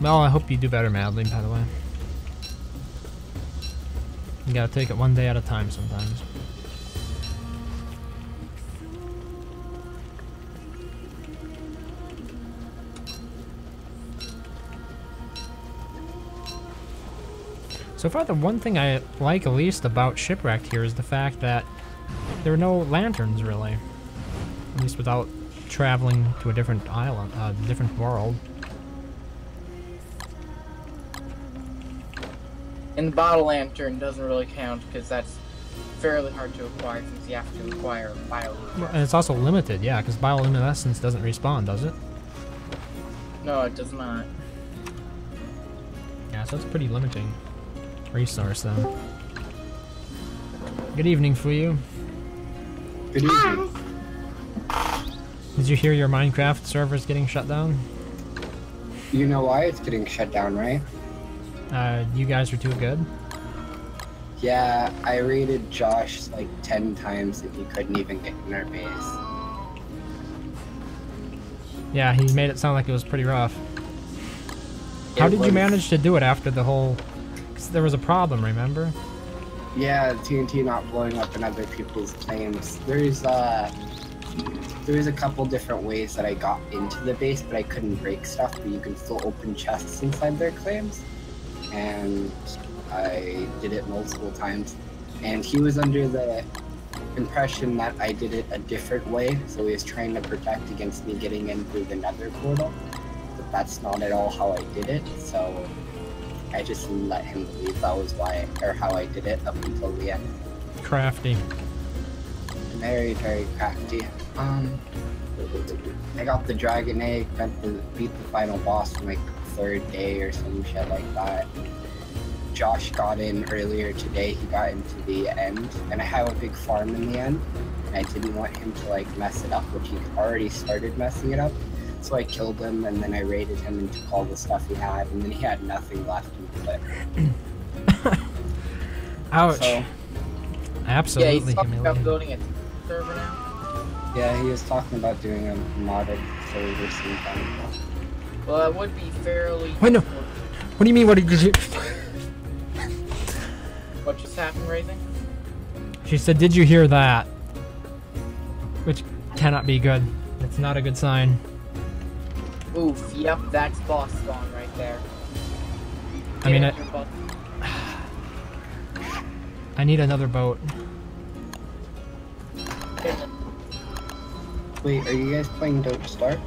Well, I hope you do better, Madeline, by the way. You gotta take it one day at a time sometimes. So far, the one thing I like at least about Shipwrecked here is the fact that there are no lanterns, really. At least without traveling to a different island, different world. And the bottle lantern doesn't really count because that's fairly hard to acquire since you have to acquire bioluminescence. Well, and it's also limited, yeah, because bioluminescence doesn't respawn, does it? No, it does not. Yeah, so it's a pretty limiting resource, then. Good evening for you. Good evening. Did you hear your Minecraft servers getting shut down? You know why it's getting shut down, right? You guys are too good? Yeah, I raided Josh like 10 times and he couldn't even get in our base. Yeah, he made it sound like it was pretty rough. How did you manage to do it after the whole... Because there was a problem, remember? Yeah, TNT not blowing up in other people's claims. There's a couple different ways that I got into the base, but I couldn't break stuff, but you can still open chests inside their claims. And I did it multiple times. And he was under the impression that I did it a different way, so he was trying to protect against me getting in through the nether portal. But that's not at all how I did it, so I just let him leave. That was why, or how I did it up until the end. Crafty. Very, very crafty. I got the dragon egg, beat the final boss in like the 3rd day or some shit like that. Josh got in earlier today, he got into the end, and I have a big farm in the end, and I didn't want him to like mess it up, which he already started messing it up. So I killed him, and then I raided him and took all the stuff he had, and then he had nothing left in the clip. Ouch. So, absolutely yeah, he's talking about humiliating. building a server now. yeah, he was talking about doing a modded server sometime. Well, that would be fairly... Wait, no. What do you mean, what did you... What just happened, Raising? She said, did you hear that? Which cannot be good. not a good sign. Oof, yep, that's boss spawn right there. I mean, Get your butt. I need another boat. Wait, are you guys playing Don't Start?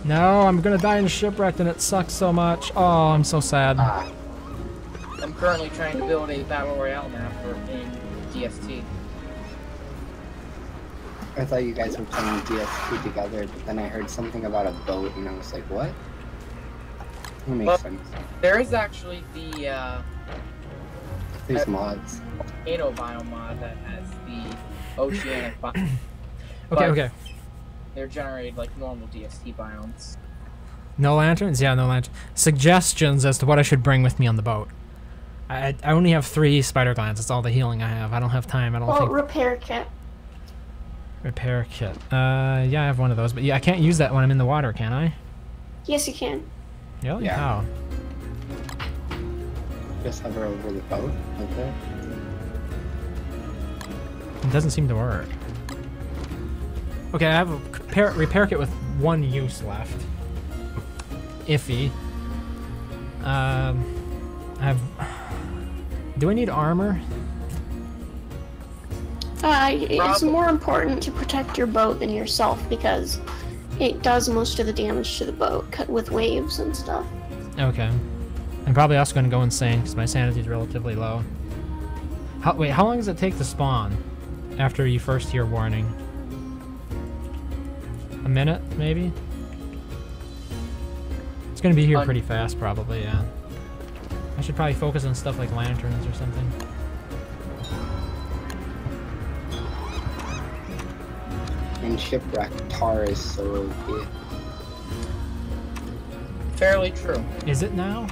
No, I'm gonna die in Shipwrecked and it sucks so much. Oh, I'm so sad. Ah, I'm currently trying to build a battle royale map in DST. I thought you guys were playing DSP together, but then I heard something about a boat, and I was like, what? That makes Well, sense. There is actually the There's mods. volcano biome mod that has the oceanic biome. Okay, okay. They're generated like normal DST biomes. No lanterns? Yeah, no lanterns. Suggestions as to what I should bring with me on the boat. I only have 3 spider glands. That's all the healing I have. I don't have time. I don't Well, think. repair kit. Repair kit. Yeah, I have one of those, but yeah, I can't use that when I'm in the water, can I? Yes, you can. Really? Yeah. How? Just hover over the boat, like that. It doesn't seem to work. Okay, I have a repair kit with 1 use left. Iffy. I have. Do I need armor? It's more important to protect your boat than yourself because it does most of the damage to the boat cut with waves and stuff. Okay. I'm probably also going to go insane because my sanity is relatively low. Wait, how long does it take to spawn after you first hear warning? A minute, maybe? It's going to be here pretty fast, probably, yeah. I should probably focus on stuff like lanterns or something. In Shipwrecked, tar is so OP. Fairly true. Is it now?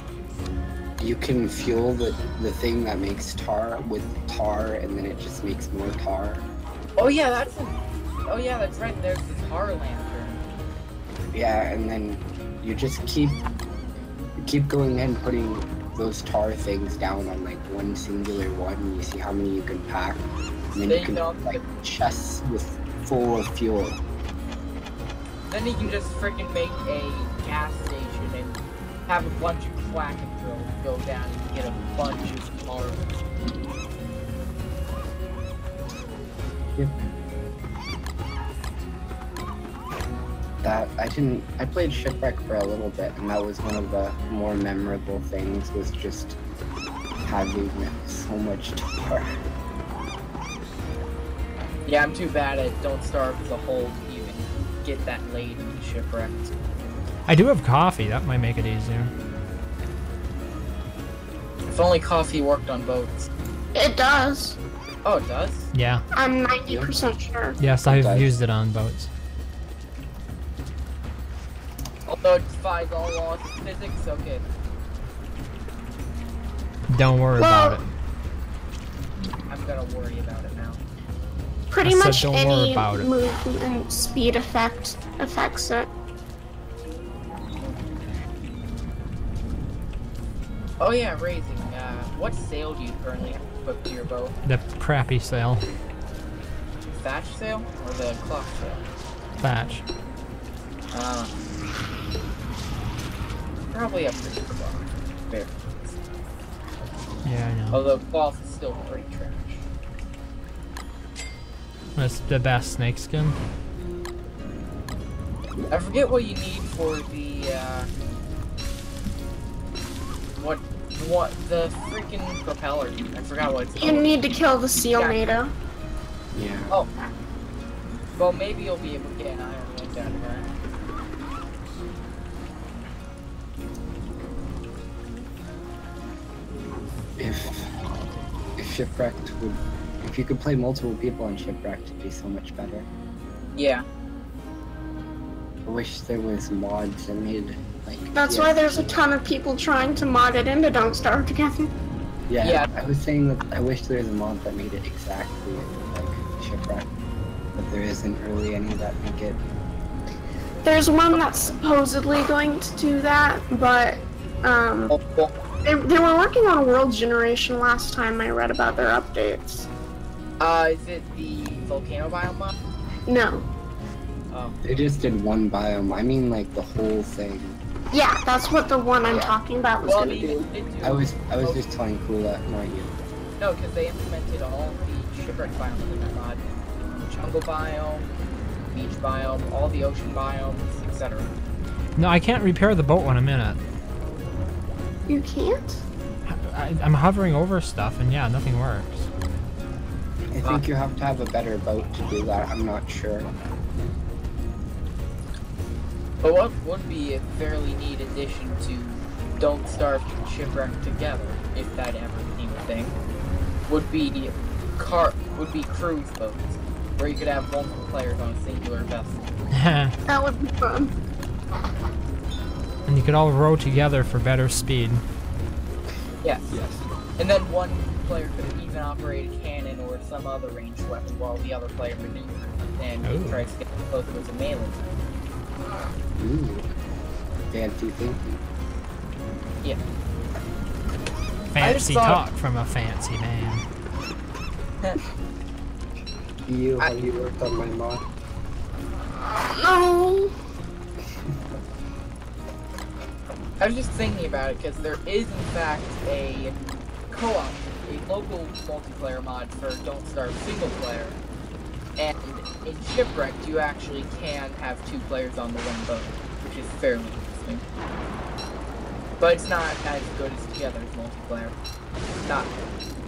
You can fuel the thing that makes tar with tar, and then it just makes more tar. Oh yeah, that's right. There's the tar lantern. Yeah, and then you just keep going and putting those tar things down on like one singular one, and you see how many you can pack, and then There you can you go. put, like chests with full of fuel. Then you can just freaking make a gas station and have a bunch of quack and go down and get a bunch of tar. Yep. I played Shipwreck for a little bit, and that was one of the more memorable things, was just having so much tar. Yeah, I'm too bad at Don't Starve the hole to even get that laid into Shipwrecked. I do have coffee. That might make it easier. If only coffee worked on boats. It does. Oh, it does? Yeah. I'm 90% sure. Yes, I've used it on boats. Although it defies all laws of physics, okay. Don't worry about it. I'm gonna worry about it now. Pretty I said much don't worry any about it. movement speed affects it. Oh yeah, raising. What sail do you currently hook to your boat? The crappy sail. Thatch sail or the cloth sail? Thatch. Probably a pretty cloth. Fair. Yeah, I know. Although cloth is still pretty trash. That's the best snakeskin. I forget what you need for the what the freaking propeller. I forgot what it's You called. need to kill the seal NATO. Yeah. Oh. Well, maybe you'll be able to get an iron link out of that. If Shipwrecked would, if you could play multiple people on Shipwrecked, it'd be so much better. Yeah. I wish there was mods that made like. That's why there's a ton of people trying to mod it into Don't Starve Together. Yeah, Yeah. I was saying that I wish there was a mod that made it exactly like Shipwreck, but there isn't really any that make it. There's one that's supposedly going to do that, but Oh, well, they were working on World Generation last time I read about their updates. is it the volcano biome mod? No. They just did one biome. I mean, like the whole thing. Yeah, that's what the one I'm Yeah. talking about was Well, gonna do. I was just telling Kula, not you. No, because they implemented all the shipwreck biomes in that mod. Jungle biome, beach biome, all the ocean biomes, etc. No, I can't repair the boat when I'm in it. You can't? I'm hovering over stuff, and yeah, nothing works. I think you have to have a better boat to do that. I'm not sure. But what would be a fairly neat addition to Don't Starve and Shipwreck together, if that ever became a thing, would be cruise boats, where you could have multiple players on a singular vessel. That would be fun. And you could all row together for better speed. Yes. Yes. And then one player could even operate a cannon or some other ranged weapon while the other player maneuvers and Ooh. tries to get close to a melee. Ooh. Fancy thinking. Yeah. Fancy thought- talk from a fancy man. Have you worked on my mod? No. I was just thinking about it because there is in fact a co-op, a local multiplayer mod for Don't Starve single player, and in Shipwrecked you actually can have 2 players on the one boat, which is fairly interesting. But it's not as good as together as multiplayer. Not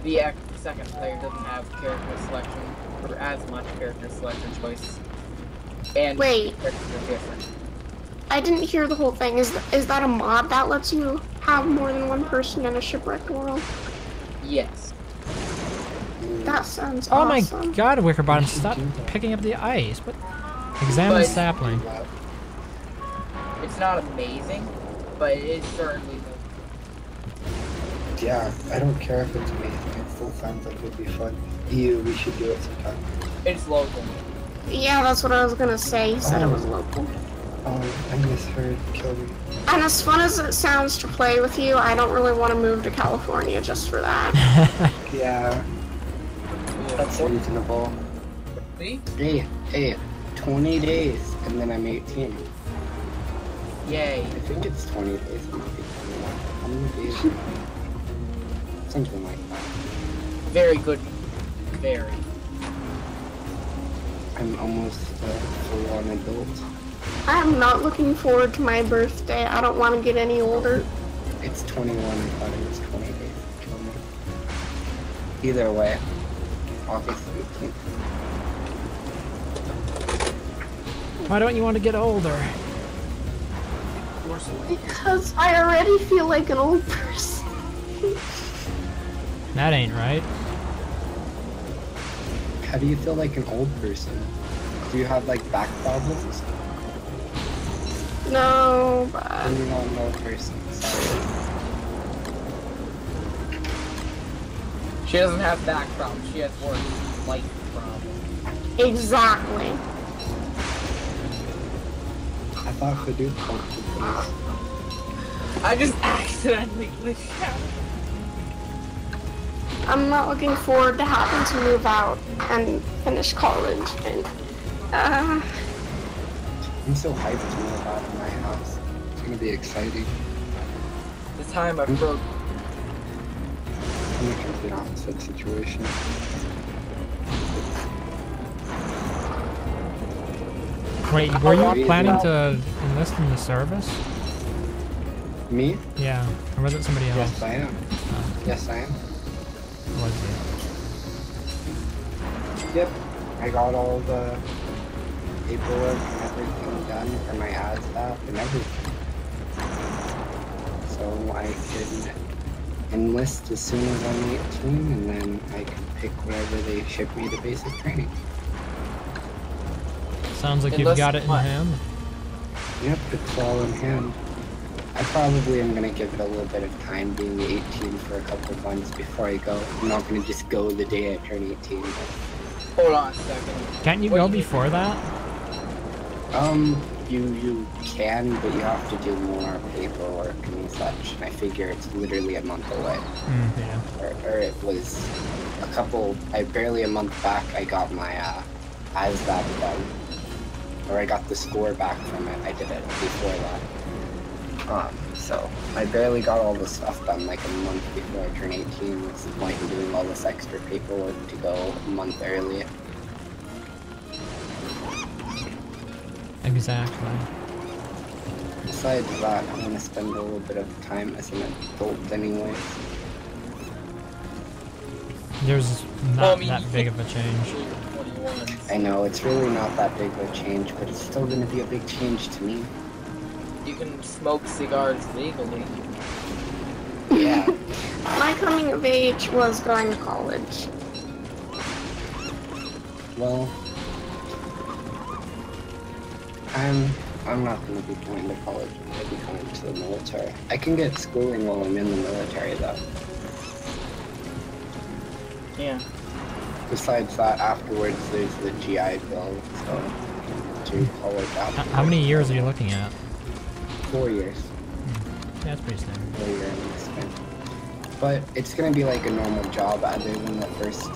the second player doesn't have character selection or as much character selection choice, and Wait. characters are different. I didn't hear the whole thing. Is that a mod that lets you have more than one person in a shipwrecked world? Yes. That sounds Oh awesome. my god, Wickerbottom, You should stop do that. picking up the ice. What? Examine But- sapling. It's not amazing, but it is certainly Yeah, I don't care if it's amazing. It still sounds like it'd be fun. We should do it sometime. it's local. Yeah, that's what I was gonna say. You said it was local. Oh, I misheard. Kill me. And as fun as it sounds to play with you, I don't really want to move to California just for that. Yeah, that's reasonable. See? Hey, 20 days, and then I'm 18. Yay. I think it's 20 days. It might be 21. How many days? Something like that. Very good. Very. I'm almost a full-on adult. I'm not looking forward to my birthday. I don't want to get any older. It's 21. I thought it was 20 days. Kill me. Either way, August 18th. Why don't you want to get older? Because I already feel like an old person. That ain't right. How do you feel like an old person? Do you have like back problems? No, but Then you're not an old person. Sorry. She doesn't have back problems, she has worse life problems. exactly. I thought Hadoop functioned for this. I just accidentally glitched out. I'm not looking forward to having to move out and finish college. And I'm so hyped to move out of my house. It's gonna be exciting. The time I broke. I'm in a complete opposite situation. Wait, were you Reason- planning to enlist in the service? Me? Yeah. Or was it somebody else? Yes, I am. Yes, I am. Was it? Yep. I got all the paperwork and everything done for my ASVAB and everything. So I can enlist as soon as I'm 18 and then I can pick wherever they ship me to basic training. Sounds like you've Enlist got it in what? hand. Yep, it's all in hand. I probably am going to give it a little bit of time being 18 for a couple of months before I go. I'm not going to just go the day I turn 18. Hold on a second. Can't you What go do you- before that? You can, but you have to do more paperwork and such. I figure it's literally a month away. Yeah. Or it was barely a month back I got my ASVAB done. or I got the score back from it. I did it before that. So I barely got all the stuff done like a month before I turned 18. What's the point in doing all this extra paperwork to go a month early? Exactly. Besides that, I want to spend a little bit of time as an adult anyways. There's not that big of a change. I know, it's really not that big of a change, but it's still going to be a big change to me. You can smoke cigars legally. Yeah. My coming of age was going to college. Well, I'm not going to be going to college. I'm going to be going to the military. I can get schooling while I'm in the military, though. Yeah. Besides that, afterwards, there's the GI Bill, so to college afterwards. How many years are you looking at? 4 years. Yeah, that's pretty standard. 4 year enlistment. But it's going to be like a normal job other than the first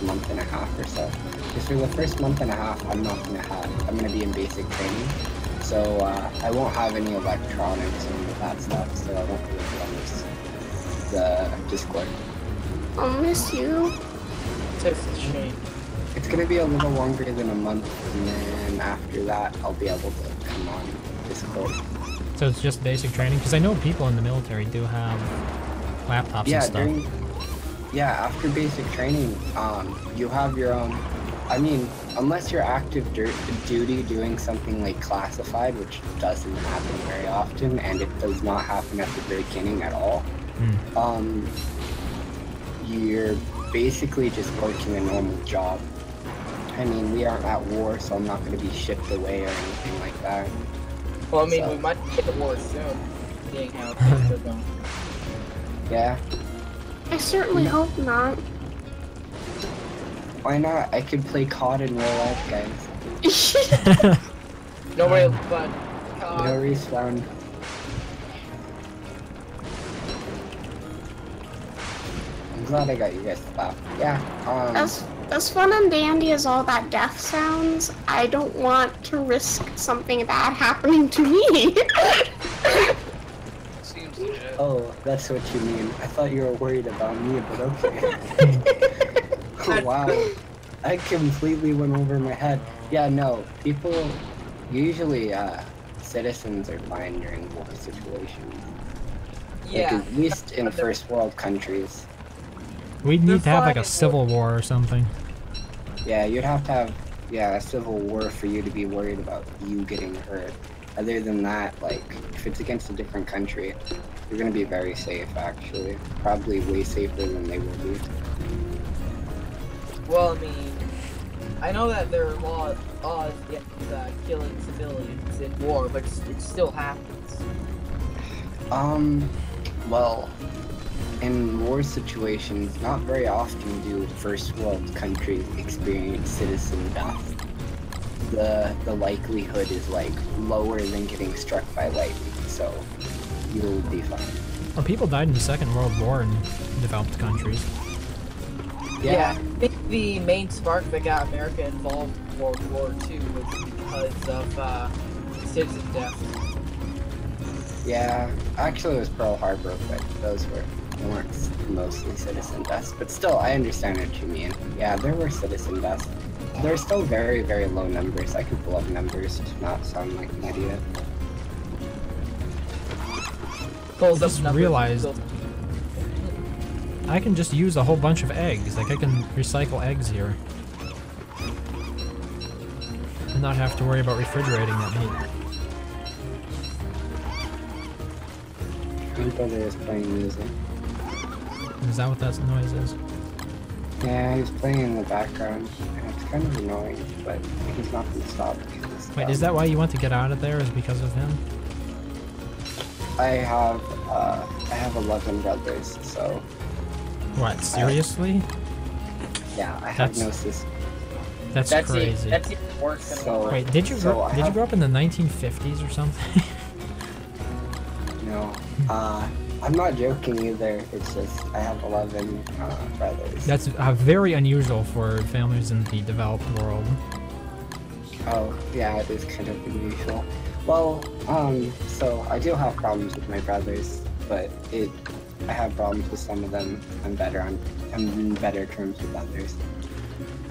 month and a half or so. Because for the first month and a half, I'm going to be in basic training. So I won't have any electronics and all that stuff, so I won't be able to use the Discord. I'll miss you. It's a shame. It's going to be a little longer than a month, and then after that, I'll be able to come on Discord. So it's just basic training? Because I know people in the military do have laptops and stuff. After basic training, you have your own. I mean, unless you're active duty doing something like classified, which doesn't happen very often, and it does not happen at the beginning at all. You're basically just working a normal job. I mean, we aren't at war, so I'm not going to be shipped away or anything like that. Well, I mean, we might get the war soon, seeing how things are going. Yeah. I certainly hope not. Why not? I could play COD in real life, guys. Nobody but No respawn. I'm glad I got you guys to laugh. Yeah, As fun and dandy as all that death sounds, I don't want to risk something bad happening to me. seems legit. Oh, that's what you mean. I thought you were worried about me, but okay. Oh, wow. I completely went over my head. Yeah, no, people, usually citizens are fine during war situations. Yeah. Like, at least in first world countries. We'd need to have like a fine. civil war or something. Yeah, you'd have to have, a civil war for you to be worried about you getting hurt. Other than that, like, if it's against a different country, you're gonna be very safe, actually. Probably way safer than they will be. Well, I mean, I know that there are laws against killing civilians in war, but it still happens. Well, in war situations, not very often do first world countries experience citizen death. The likelihood is like lower than getting struck by lightning, so you'll be fine. Well, people died in the Second World War in developed countries. Yeah, I think the main spark that got America involved in World War II was because of citizen deaths. Yeah, actually it was Pearl Harbor, but those weren't mostly citizen deaths. But still, I understand what you mean. Yeah, there were citizen deaths. They're still very, very low numbers. I can pull up numbers to not sound like an idiot. I just realized I can just use a whole bunch of eggs. Like, I can recycle eggs here. And not have to worry about refrigerating that meat. My brother is playing music. Is that what that noise is? Yeah, he's playing in the background, and it's kind of annoying, but he's not gonna stop. Wait, is that why you want to get out of there? Is because of him? I have 11 brothers, so What, seriously? yeah, I have no sister. That's crazy. That's even worse than So- war. Wait, did you grow up in the 1950s or something? No, I'm not joking either. It's just I have 11 brothers. That's very unusual for families in the developed world. Oh, yeah, it is kind of unusual. Well, so I do have problems with my brothers, but I have problems with some of them. I'm in better terms with others.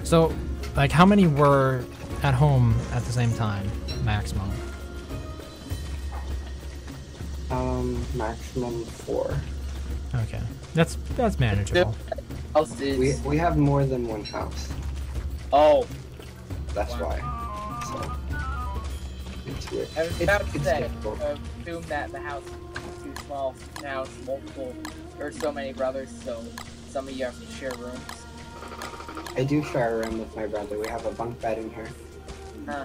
So, like, how many were at home at the same time, maximum? Maximum 4. Okay, that's manageable. Houses. We have more than one house. Oh, That's Wow. why. So it's weird. I was It's- about to it's say, difficult. assume that the house is too small. Now it's multiple. There's so many brothers, so some of you have to share rooms. I do share a room with my brother. We have a bunk bed in here. Huh.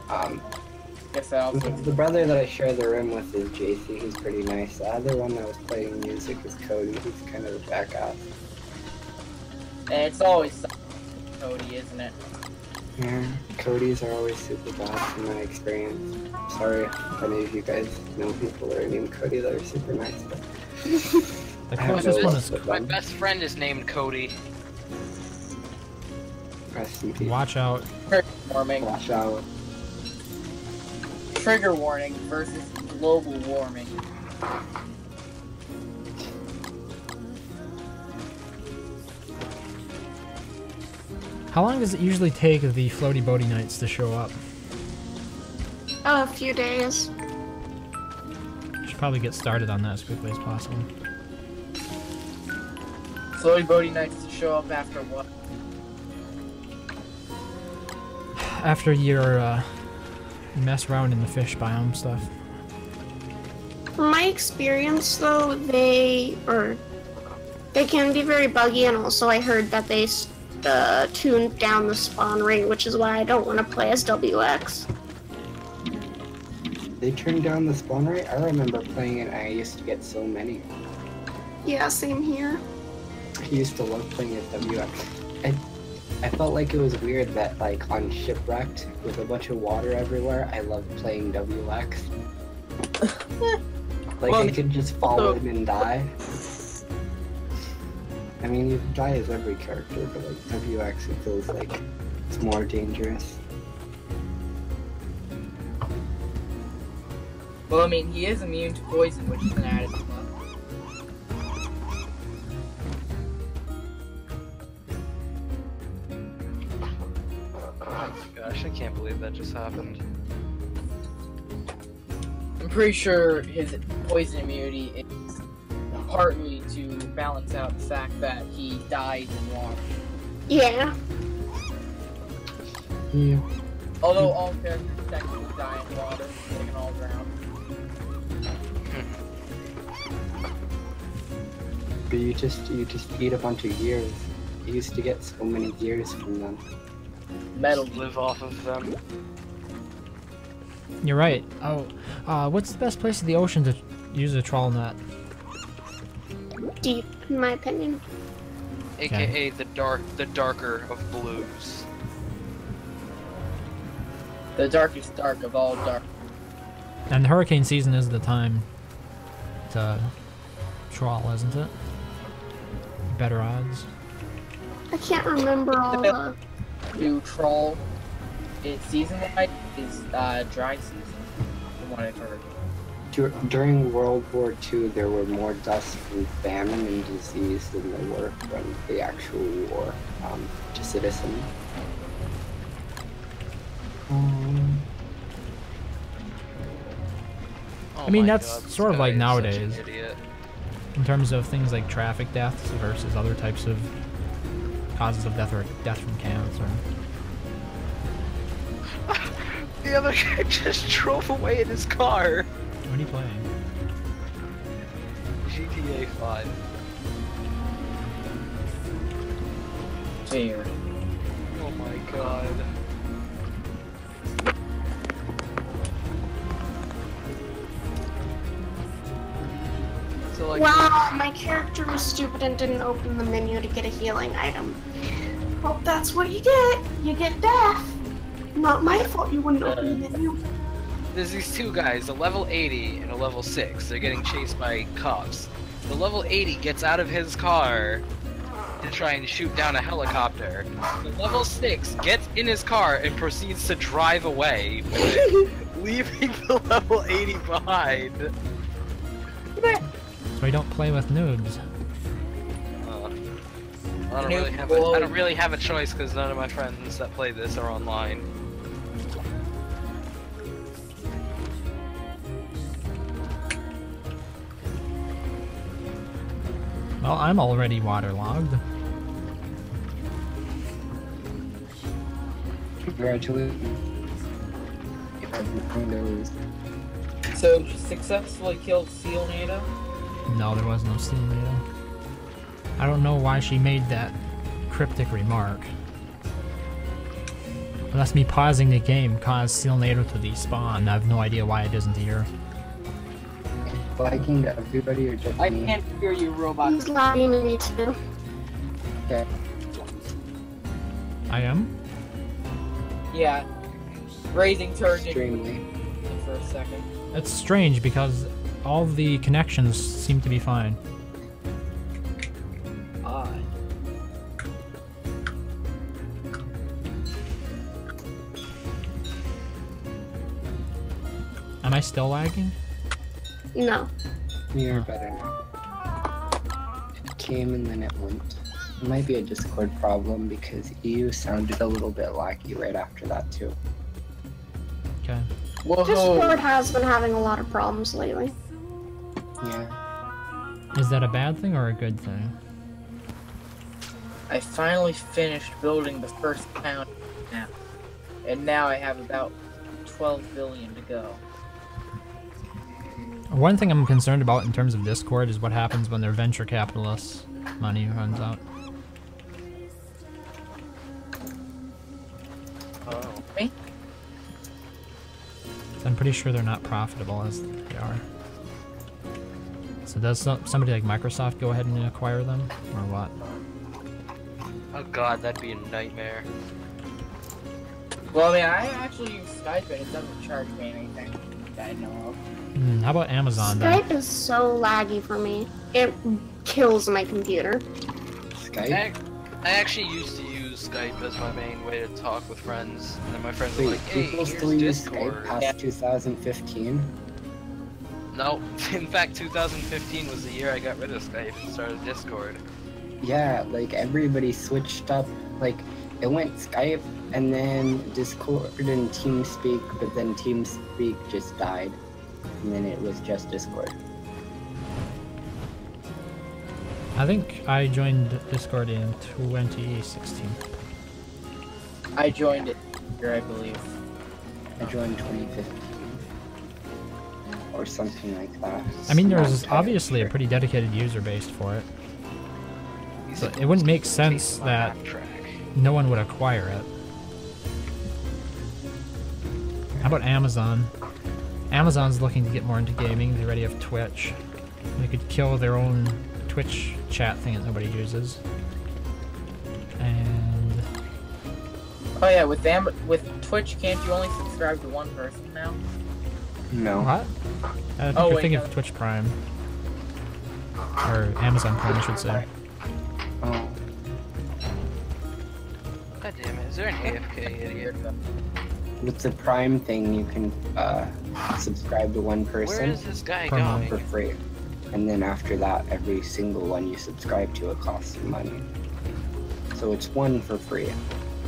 Um, Guess that also. the brother that I share the room with is JC. He's pretty nice. The other one that was playing music is Cody. He's kind of a jackass. And it's always Cody, isn't it? Yeah, Codys are always super bad from my experience. Sorry if any of you guys know people that are named Cody that are super nice, but The I have closest no one luck is with My them. best friend is named Cody. Rest in peace. watch out. Trigger warming. Watch out. Trigger warning versus global warming. How long does it usually take the floaty boaty nights to show up? A few days. Should probably get started on that as quickly as possible. Floaty boaty nights to show up after what? After your you mess around in the fish biome stuff. From my experience, though, they can be very buggy, and also I heard that they tuned down the spawn rate, which is why I don't want to play as WX. They turned down the spawn rate? I remember playing it and I used to get so many. Yeah, same here. I used to love playing as WX. I felt like it was weird that, like, on Shipwrecked, with a bunch of water everywhere, I loved playing WX. Like, Well, I could just fall in and die. I mean, you die as every character, but, like, WX, it feels like it's more dangerous. Well, I mean, he is immune to poison, which is an added plus. Oh my gosh, I can't believe that just happened. I'm pretty sure his poison immunity is partly to balance out the fact that he died in water. Yeah. Yeah. Although all characters technically die in water, they can all drown. But you just eat a bunch of gears. You used to get so many gears from them. Metal. Live off of them. You're right. Oh, what's the best place in the ocean to use a trawl net? Deep, in my opinion. AKA the darker of blues. The darkest dark of all dark. And the hurricane season is the time to trawl, isn't it? Better odds. I can't remember all the... To troll, it's season-wise, is dry season, from what I've heard. During World War II, there were more deaths from famine and disease than there were from the actual war to citizens. Oh I mean, my that's God, this sort of guy like is such an nowadays. idiot. In terms of things like traffic deaths versus other types of causes of death or death from cancer. The other guy just drove away in his car. What are you playing? GTA 5. Here. Oh my god. So like, Wow, my character was stupid and didn't open the menu to get a healing item. Well, that's what you get. You get death. Not my fault you wouldn't open the menu. there's these two guys, a level 80 and a level 6. They're getting chased by cops. The level 80 gets out of his car to try and shoot down a helicopter. The level 6 gets in his car and proceeds to drive away with it, leaving the level 80 behind. So we don't play with noobs. I don't really have a choice because none of my friends that play this are online. Well, I'm already waterlogged. Congratulations. So, successfully killed Seal NATO? No, there was no Seal NATO. I don't know why she made that cryptic remark. Unless me pausing the game caused Seal NATO to despawn. I have no idea why it isn't here. Lagging to everybody or just I me? can't hear you, robot. He's lagging to me too. Okay. I am? Yeah. Raising turret Extremely. for a second. It's strange because all the connections seem to be fine. Odd. Am I still lagging? No. You're better now. It came and then it went. It might be a Discord problem because you sounded a little bit laggy right after that too. Okay. Whoa. Discord has been having a lot of problems lately. Yeah. Is that a bad thing or a good thing? I finally finished building the first town now. And now I have about 12 billion to go. One thing I'm concerned about in terms of Discord is what happens when their venture capitalists' money runs out. Oh. Me? I'm pretty sure they're not profitable as they are. So does somebody like Microsoft go ahead and acquire them, or what? Oh god, that'd be a nightmare. Well, I mean, I actually use Skype and it doesn't charge me anything that I know of. How about Amazon then? Skype is so laggy for me. It kills my computer. Skype? I actually used to use Skype as my main way to talk with friends, and then my friends were Wait, like, hey, people here's still use Discord. Skype past 2015? No, in fact 2015 was the year I got rid of Skype and started Discord. Yeah, like everybody switched up. Like it went Skype and then Discord and TeamSpeak, but then TeamSpeak just died. And then it was just Discord. I think I joined Discord in 2016. I joined it here, I believe. I joined 2015. Or something like that. I mean, there's Not entirely obviously a sure. pretty dedicated user base for it. These So people it wouldn't make chasing sense my that backtrack. no one would acquire it. How about Amazon? Amazon's looking to get more into gaming. They already have Twitch. They could kill their own Twitch chat thing that nobody uses. And Oh yeah, with Twitch, can't you only subscribe to one person now? No. what? I think Oh, you're wait, thinking no. of Twitch Prime. Or Amazon Prime, I should say. Oh. God damn it, is there an AFK idiot? With the Prime thing, you can subscribe to one Where person is this guy Per month. for going? free. And then after that, every single one you subscribe to, it costs you money. So it's one for free.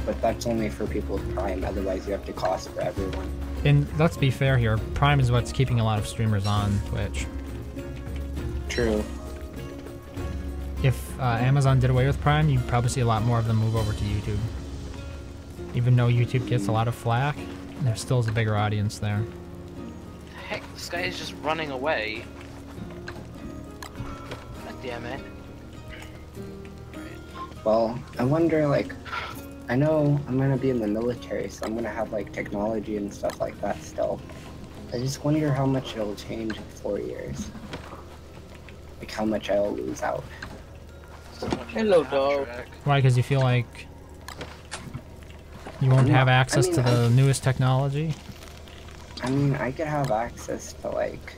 But that's only for people with Prime, otherwise you have to cost for everyone. And let's be fair here, Prime is what's keeping a lot of streamers on Twitch. True. If Amazon did away with Prime, you'd probably see a lot more of them move over to YouTube. Even though YouTube gets a lot of flack, there still is a bigger audience there. Heck, this guy is just running away. God damn it. Well, I wonder, like, I know I'm gonna be in the military, so I'm gonna have, like, technology and stuff like that still. I just wonder how much it'll change in 4 years. Like, how much I'll lose out. So much Hello, backtrack. dog. Why? Because you feel like you won't have access to the newest technology? I mean, I could have access to, like,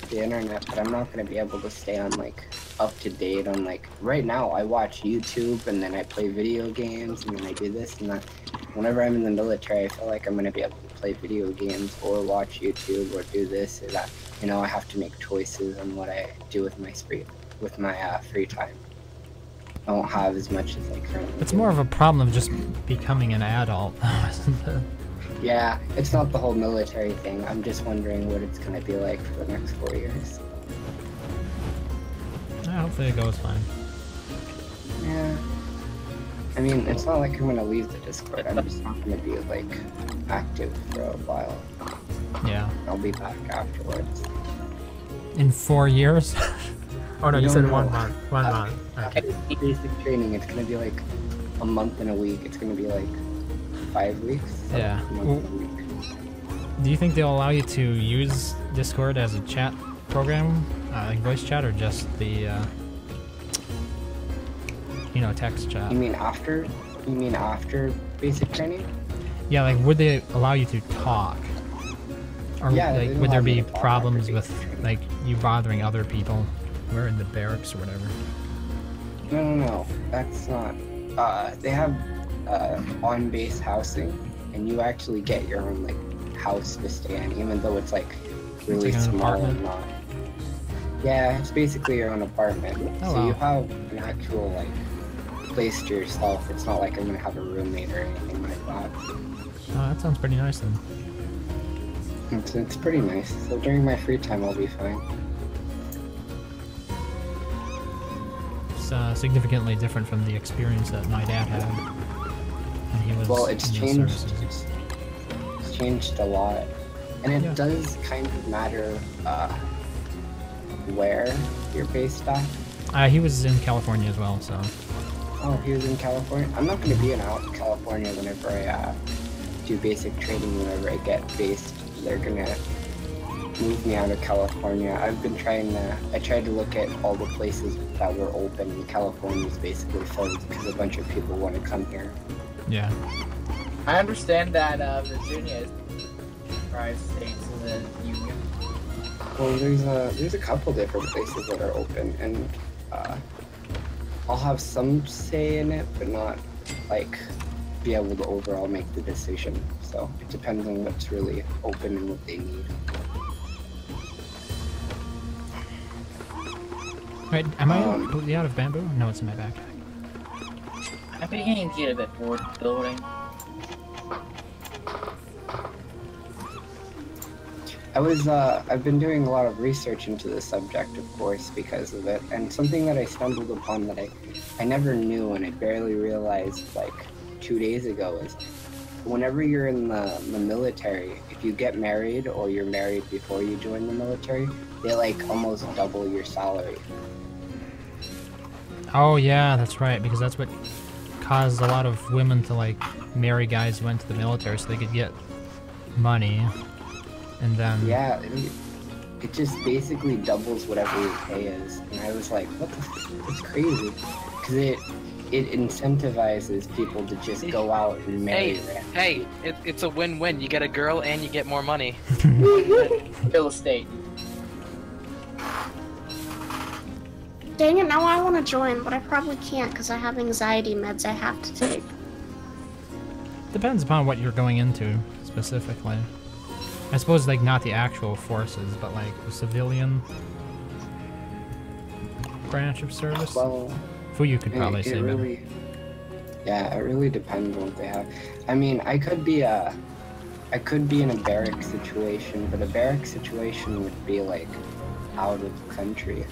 the internet, but I'm not gonna be able to stay on, like, up to date on, like, right now I watch YouTube and then I play video games and then I do this and that. whenever I'm in the military, I feel like I'm gonna be able to play video games or watch YouTube or do this or that. You know, I have to make choices on what I do with my free time. I won't have as much as I currently It's do. more of a problem of just becoming an adult, isn't it? Yeah, it's not the whole military thing. I'm just wondering what it's gonna be like for the next 4 years. Yeah, hopefully it goes fine. Yeah. I mean, it's not like I'm gonna leave the Discord. I'm just not gonna be like active for a while. Yeah. I'll be back afterwards. In 4 years? Oh no, you No, said no. 1 month. 1 month. Okay. Basic training, it's gonna be like a month and a week. It's gonna be like 5 weeks. So Yeah. a month and a week. Do you think they'll allow you to use Discord as a chat program, like voice chat, or just the, you know, text chat? You mean after basic training? Yeah, like would they allow you to talk? Or Yeah, like they would there allow me be to talk problems after with basic training. like you bothering other people who are in the barracks or whatever? No. That's not. They have on-base housing, and you actually get your own like house to stay in, even though it's like really like an small and apartment? not. Yeah, it's basically your own apartment. Oh, So you wow. have an actual like place to yourself. It's not like I'm gonna have a roommate or anything like that. Oh, that sounds pretty nice then. It's pretty nice. So during my free time, I'll be fine. It's significantly different from the experience that my dad had when he was Well, it's in the changed. services. It's changed a lot, and it Yeah. does kind of matter where you're based at. He was in California as well, so Oh, he was in California. I'm not going to be in California whenever I do basic training. Whenever I get based, they're gonna move me out of California. I tried to look at all the places that were open, and California is basically filled because a bunch of people want to come here. yeah. I understand that Virginia is five states in the union. Well, there's a couple different places that are open, and I'll have some say in it, but not like be able to overall make the decision. So it depends on what's really open and what they need. Wait, am I Um, completely out of bamboo? No, it's in my backpack. I'm beginning to get a bit bored of building. I've been doing a lot of research into the subject, of course, because of it, and something that I stumbled upon that I never knew and I barely realized like 2 days ago is whenever you're in the military, if you get married or you're married before you join the military, they like almost double your salary. Oh yeah, that's right, because that's what caused a lot of women to like marry guys who went to the military so they could get money, and then Yeah, it just basically doubles whatever your pay is, and I was like, what the that's crazy, because it incentivizes people to just go out and marry random Hey, it's a win-win. You get a girl and you get more money. Real estate. Dang it, now I want to join, but I probably can't because I have anxiety meds I have to take. depends upon what you're going into specifically. I suppose like not the actual forces, but like the civilian branch of service. Well, Who you could probably say better. yeah, it really depends on what they have. I mean, I could be in a barrack situation, but a barrack situation would be like out of the country.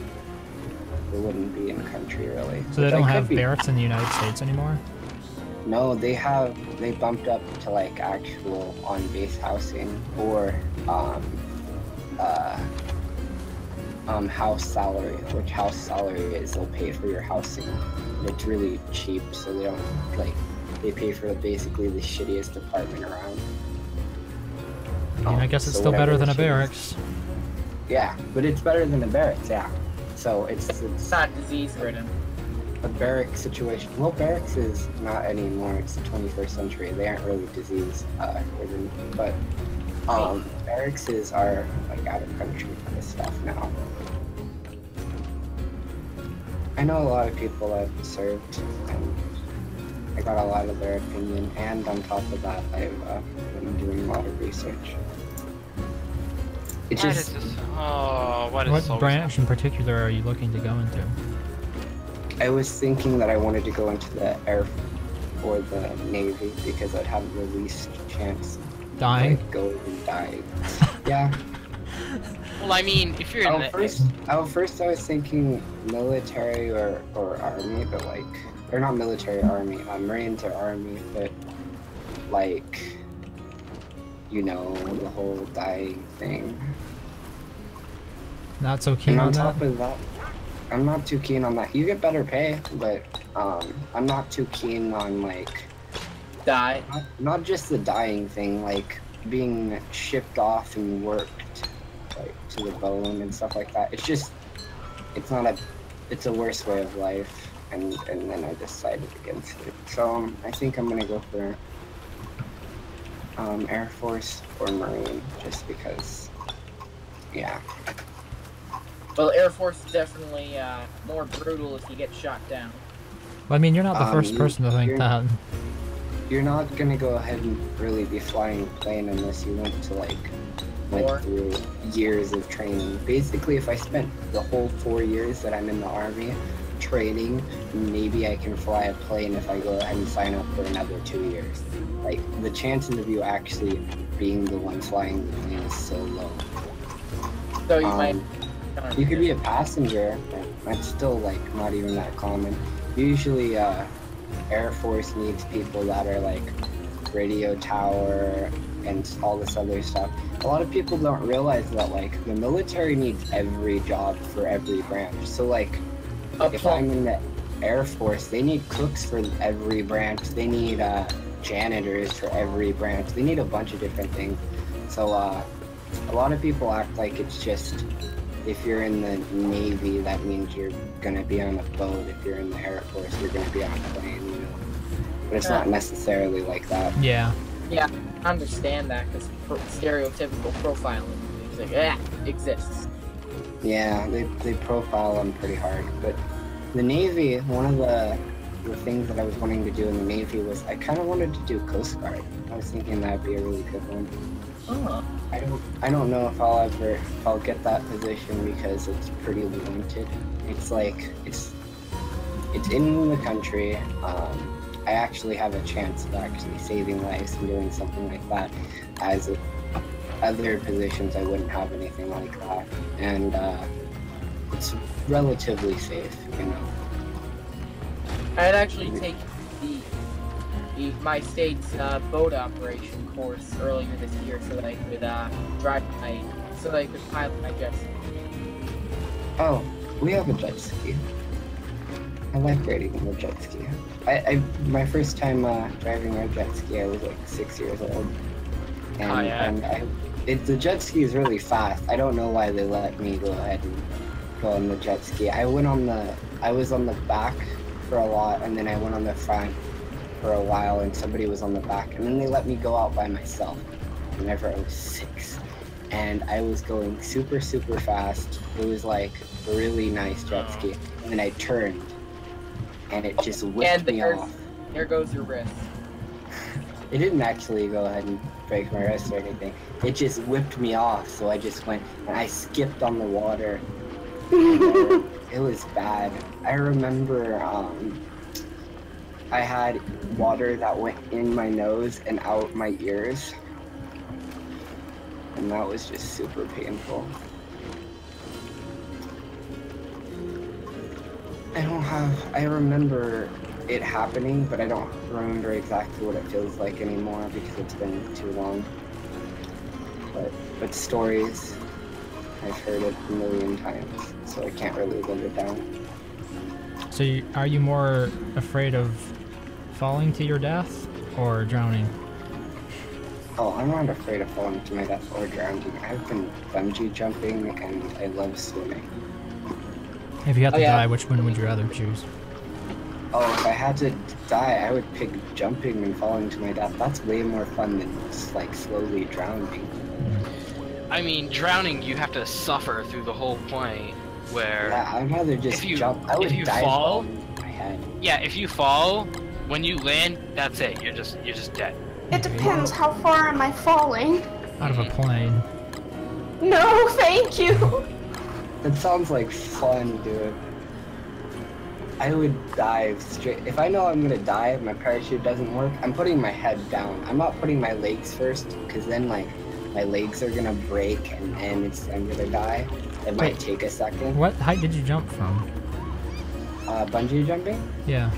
It wouldn't be in country really. So they Which don't I could have be- barracks in the United States anymore? No, they bumped up to like actual on-base housing or house salary, which house salary is they'll pay for your housing. And it's really cheap, so they don't like they pay for basically the shittiest apartment around. I mean, I guess it's So still better whatever than a the shittiest- barracks. Yeah, but it's better than a barracks, yeah. So it's It's not disease ridden. a barrack situation. Well, barracks is not anymore. It's the 21st century. They aren't really disease ridden, but barracks are like out of country kind of stuff now. I know a lot of people have served, and I got a lot of their opinion, and on top of that, I've been doing a lot of research. It Why just, does this? Oh, why does What this always branch in particular are you looking to go into? I was thinking that I wanted to go into the Air or the Navy because I'd have the least chance to Dying? like, go and die. Yeah. Well, I mean, if you're in the First I was thinking military or army, but like, or not military, army, Marines or army, but like, you know, the whole dying thing. Not so keen And on on that? top of that, I'm not too keen on that. You get better pay, but I'm not too keen on like Die. not just the dying thing, like being shipped off and worked like to the bone and stuff like that. It's just it's a worse way of life, and then I decided against it. So I think I'm gonna go for Air Force or Marine just because, yeah. Well, Air Force is definitely more brutal if you get shot down. Well, I mean, you're not the first person to think you're- that. You're not gonna go ahead and really be flying a plane unless you went Or- through years of training. Basically, if I spent the whole 4 years that I'm in the Army training, maybe I can fly a plane if I go ahead and sign up for another 2 years. Like, the chances of you actually being the one flying the plane is so low. So you might. You could be a passenger, but that's still like not even that common. Usually, Air Force needs people that are like radio tower and all this other stuff. A lot of people don't realize that like the military needs every job for every branch. So like, if I'm in the Air Force, they need cooks for every branch. They need janitors for every branch. They need a bunch of different things. So a lot of people act like it's just, if you're in the Navy, that means you're gonna be on a boat. If you're in the Air Force, you're gonna be on a plane, you know. But it's not necessarily like that. Yeah. Yeah, I understand that because stereotypical profiling is like, exists. Yeah, they profile them pretty hard. But the Navy, one of the things that I was wanting to do in the Navy was I kind of wanted to do Coast Guard. I was thinking that'd be a really good one. Oh. I don't know if I'll get that position because it's pretty limited. It's like it's in the country. I actually have a chance of actually saving lives and doing something like that. As other positions, I wouldn't have anything like that, and it's relatively safe, you know. I'd actually take my state's boat operation course earlier this year so that I could pilot my jet ski. Oh, we have a jet ski. I like riding the jet ski. My first time driving a jet ski, I was like 6 years old. And, the jet ski is really fast. I don't know why they let me go ahead and go on the jet ski. I was on the back for a lot, and then I went on the front for a while, and somebody was on the back, and then they let me go out by myself whenever I was 6. And I was going super, super fast. It was like a really nice jet ski. And then I turned, and it just whipped me off. There goes your wrist. It didn't actually go ahead and break my wrist or anything. It just whipped me off, so I just went, and I skipped on the water. It was bad. I remember I had water that went in my nose and out my ears. And that was just super painful. I remember it happening, but I don't remember exactly what it feels like anymore because it's been too long. But stories, I've heard it a million times, so I can't really live it down. So are you more afraid of falling to your death or drowning? Oh, I'm not afraid of falling to my death or drowning. I've been bungee jumping and I love swimming. If you had to die, which one would you rather choose? Oh, if I had to die, I would pick jumping and falling to my death. That's way more fun than just like slowly drowning. I mean, drowning, you have to suffer through the whole point. Where yeah, I'd rather just jump. I would if you dive fall, on my head. Yeah, if you fall, When you land, that's it. You're just dead. It depends. How far am I falling? Out of a plane. No, thank you. It sounds like fun, dude. I would dive straight. If I know I'm gonna die, my parachute doesn't work, I'm putting my head down. I'm not putting my legs first, because then like my legs are gonna break and I'm gonna die. It might take a second. What height did you jump from? Bungee jumping? Yeah.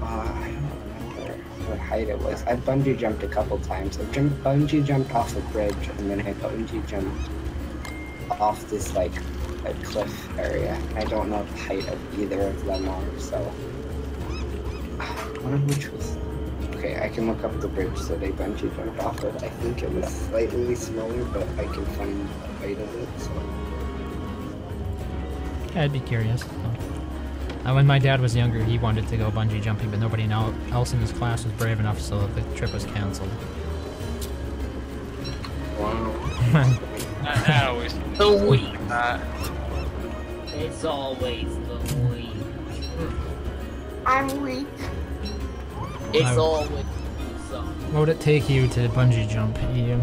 I don't remember what height it was. I've bungee jumped a couple times. I've bungee jumped off a bridge, and then I bungee jumped off this like a cliff area. I don't know the height of either of them are, so one of which was okay. I can look up the bridge that they bungee jumped off of. I think it was slightly smaller, but I can find the height of it. So Yeah, I'd be curious. When my dad was younger, he wanted to go bungee jumping, but nobody else in his class was brave enough, so the trip was canceled. wow. I always The weak. uh, It's always the weak. I'm weak. It's I- always so. What would it take you to bungee jump, Ian?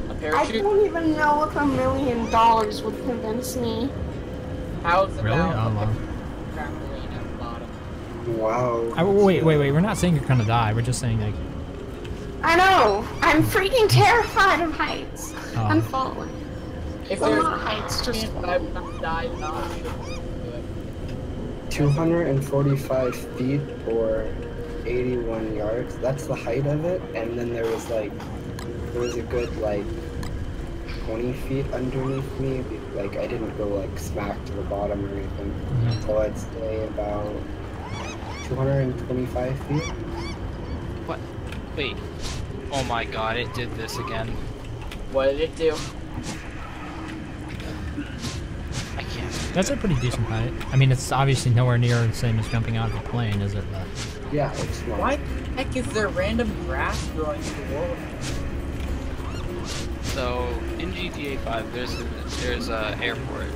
A I parachute? don't even know if $1 million would convince me. How's Really? about Oh, wow. trampoline at the bottom? Wow. Wait, we're not saying you're gonna die, we're just saying, like... I know. I'm freaking terrified of heights. Oh. I'm falling. If Well, there's not heights, just I would not die, not do it. 245 feet or 81 yards. That's the height of it. And then there was a good like 20 feet underneath me. Like I didn't go like smack to the bottom or anything. Mhm. So I'd say about 225 feet. what? Wait. Oh my god! It did this again. What did it do? I can't. That's a pretty decent height. I mean, it's obviously nowhere near the same as jumping out of a plane, is it? But Yeah, it's not. Why the heck is there random grass growing in the world? So in GTA 5, there's a airport.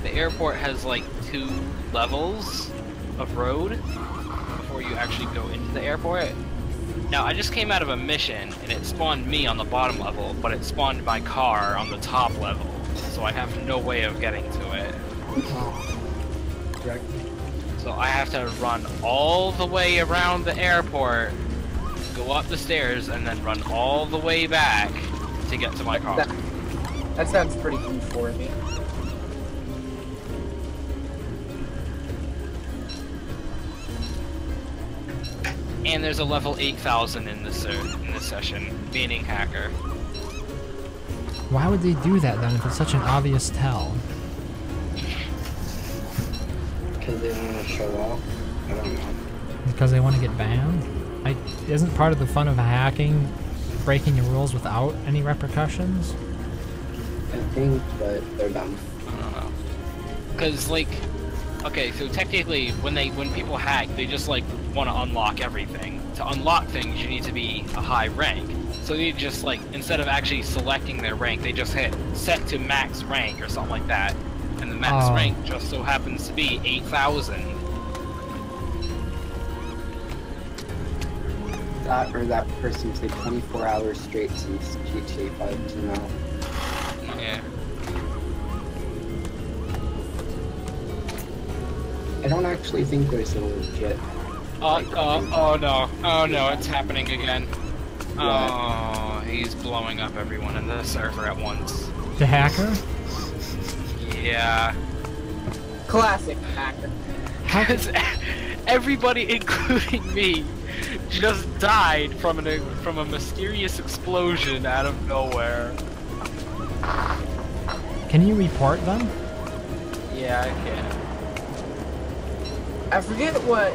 The airport has like 2 levels of road before you actually go into the airport. Now I just came out of a mission and it spawned me on the bottom level, but it spawned my car on the top level, so I have no way of getting to it. Correct. So I have to run all the way around the airport, go up the stairs, and then run all the way back to get to my car. That sounds pretty cool for me. And there's a level 8,000 in this session, meaning hacker. why would they do that then if it's such an obvious tell? Because they want to show off. I don't know. Because they want to get banned? Isn't part of the fun of hacking breaking the rules without any repercussions? I think, but they're dumb. I don't know. Cause like, okay, so technically when people hack, they just like want to unlock everything. To unlock things, you need to be a high rank. So they just like, instead of actually selecting their rank, they just hit set to max rank or something like that. And the max Oh. rank just so happens to be 8,000. That or that person played 24 hours straight since GTA 5 to now. Yeah. I don't actually think there's a legit. Oh no, it's happening again. Oh, he's blowing up everyone in the server at once. The hacker? Yeah. Classic hacker. Because everybody, including me, just died from a mysterious explosion out of nowhere. Can you report them? Yeah, I can. I forget what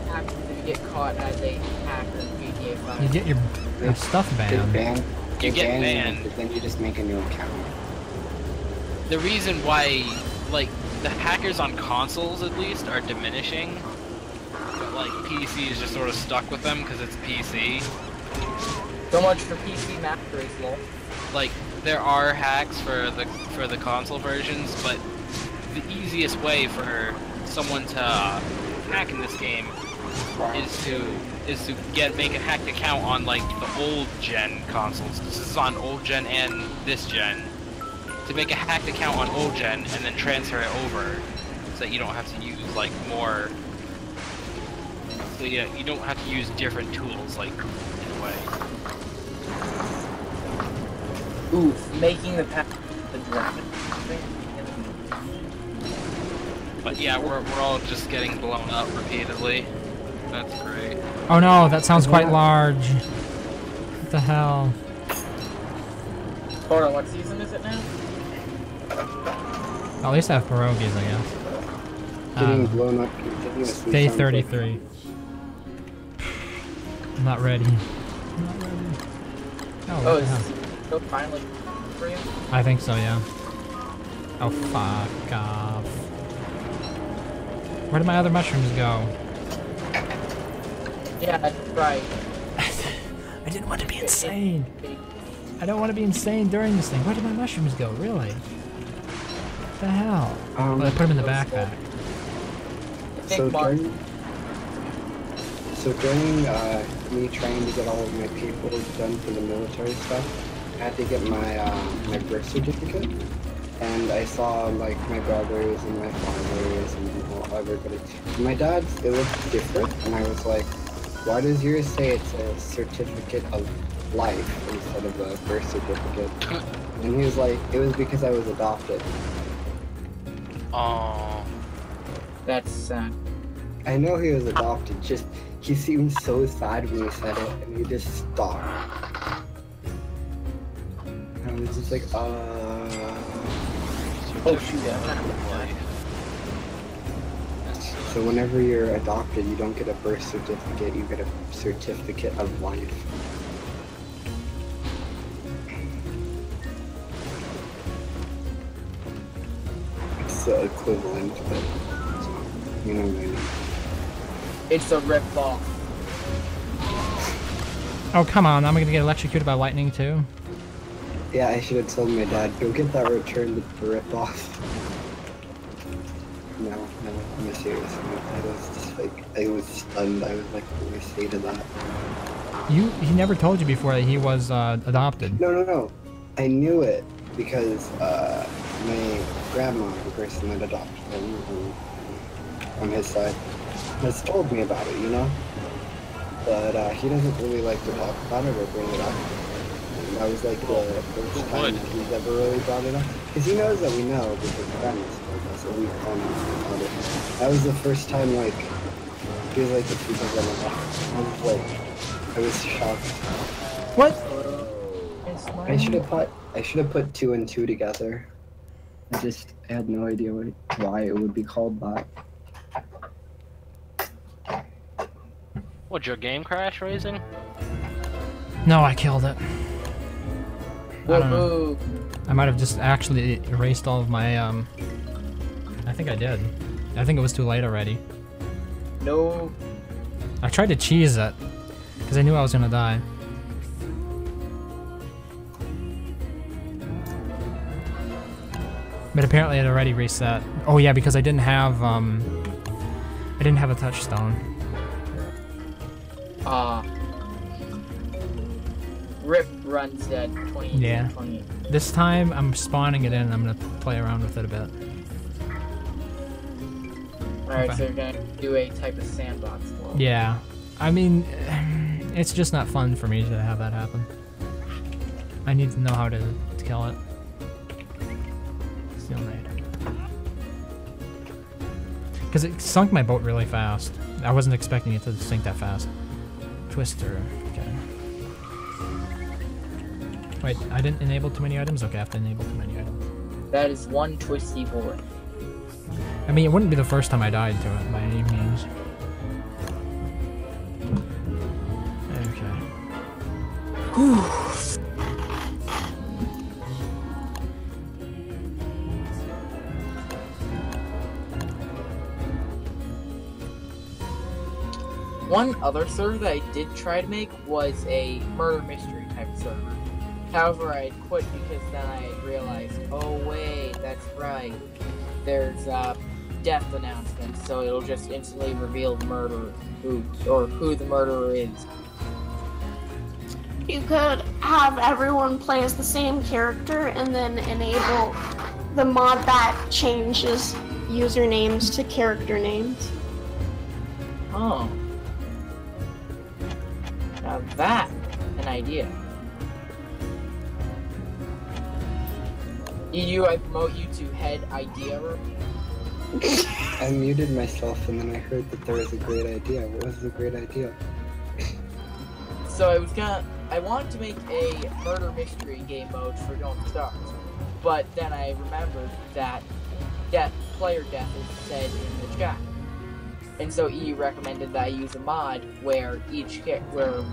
happens if you get caught as a hacker in GTA 5. You get your stuff They banned. ban. You they get ban banned. but then you just make a new account. The reason why, like, the hackers on consoles at least are diminishing, but like PC is just sort of stuck with them because it's PC. So much for PC map race, lol. Like, there are hacks for the console versions, but the easiest way for someone to hack in this game is to make a hacked account on like the old gen consoles. This is on old gen and this gen. To make a hacked account on old gen and then transfer it over, so that you don't have to use like more. So yeah, you don't have to use different tools like in a way. Ooh, making the path the dragon. But yeah, we're all just getting blown up repeatedly. That's great. Oh no, that sounds quite large. What the hell? Hold on, what season is it now? At least I have pierogies, I guess. Getting blown up continuously. Day sounds 33. I'm not ready. I'm not ready. Oh, what the hell? So finally for you? I think so, yeah. Oh, fuck off. Where did my other mushrooms go? Yeah, that's right. I didn't want to be insane. I don't want to be insane during this thing. Where did my mushrooms go? Really? What the hell? Well, I put them in the backpack. So during me trying to get all of my paperwork done for the military stuff, I had to get my my birth certificate, and I saw like my brothers and my fathers and everybody. My dad's, it looked different, and I was like, why does yours say it's a certificate of life instead of a birth certificate? And he was like, it was because I was adopted. Oh, That's sad. I know he was adopted, just he seemed so sad when he said it, and he just stopped. And I was just like, Oh shoot, yeah. So whenever you're adopted, you don't get a birth certificate, you get a certificate of life. It's the equivalent, but you know what I mean. It's a rip-off. Oh, come on. I'm gonna get electrocuted by lightning, too. Yeah, I should have told my dad, go get that returned to rip off. No, I'm serious. I was just like, I was stunned. I was like, what do I say to that? He never told you before that he was adopted. No. I knew it because my grandma, the person that adopted him on his side, has told me about it, you know? But he doesn't really like to talk about it or bring it up. And that was like the first time he's ever really brought it up. Because he knows that we know because the grandma's told us, so we've told him about it. That was the first time, like, he was like, the people that I was like, I was shocked. What? I should have put 2 and 2 together. I had no idea why it would be called that. What, your game crash, Raising? No, I killed it. I don't know. I might have just actually erased all of my, I think I did. I think it was too late already. No. I tried to cheese it, because I knew I was gonna die. But apparently it already reset. Oh yeah, because I didn't have a touchstone. Rip runs at 20. Yeah. 20. This time I'm spawning it in and I'm gonna play around with it a bit. Alright, Okay. so you're gonna do a type of sandbox world. Yeah. I mean, it's just not fun for me to have that happen. I need to know how to kill it. Steel nade. Because it sunk my boat really fast. I wasn't expecting it to sink that fast. Twister. Okay. Wait, I didn't enable too many items? Okay, I have to enable too many items. That is one twisty board. I mean, it wouldn't be the first time I died to it by any means. Okay. Whew. One other server that I did try to make was a murder mystery type server. However, I quit because then I realized, oh wait, that's right. There's death announcement, so it'll just instantly reveal the murderer, who the murderer is. You could have everyone play as the same character and then enable the mod that changes usernames to character names. Oh. Now that's an idea. EU, I promote you to head idea room. I muted myself and then I heard that there was a great idea. What was the great idea? So I wanted to make a murder mystery game mode for Don't Stars, but then I remembered that player death is said in the chat, and so EU recommended that I use a mod where where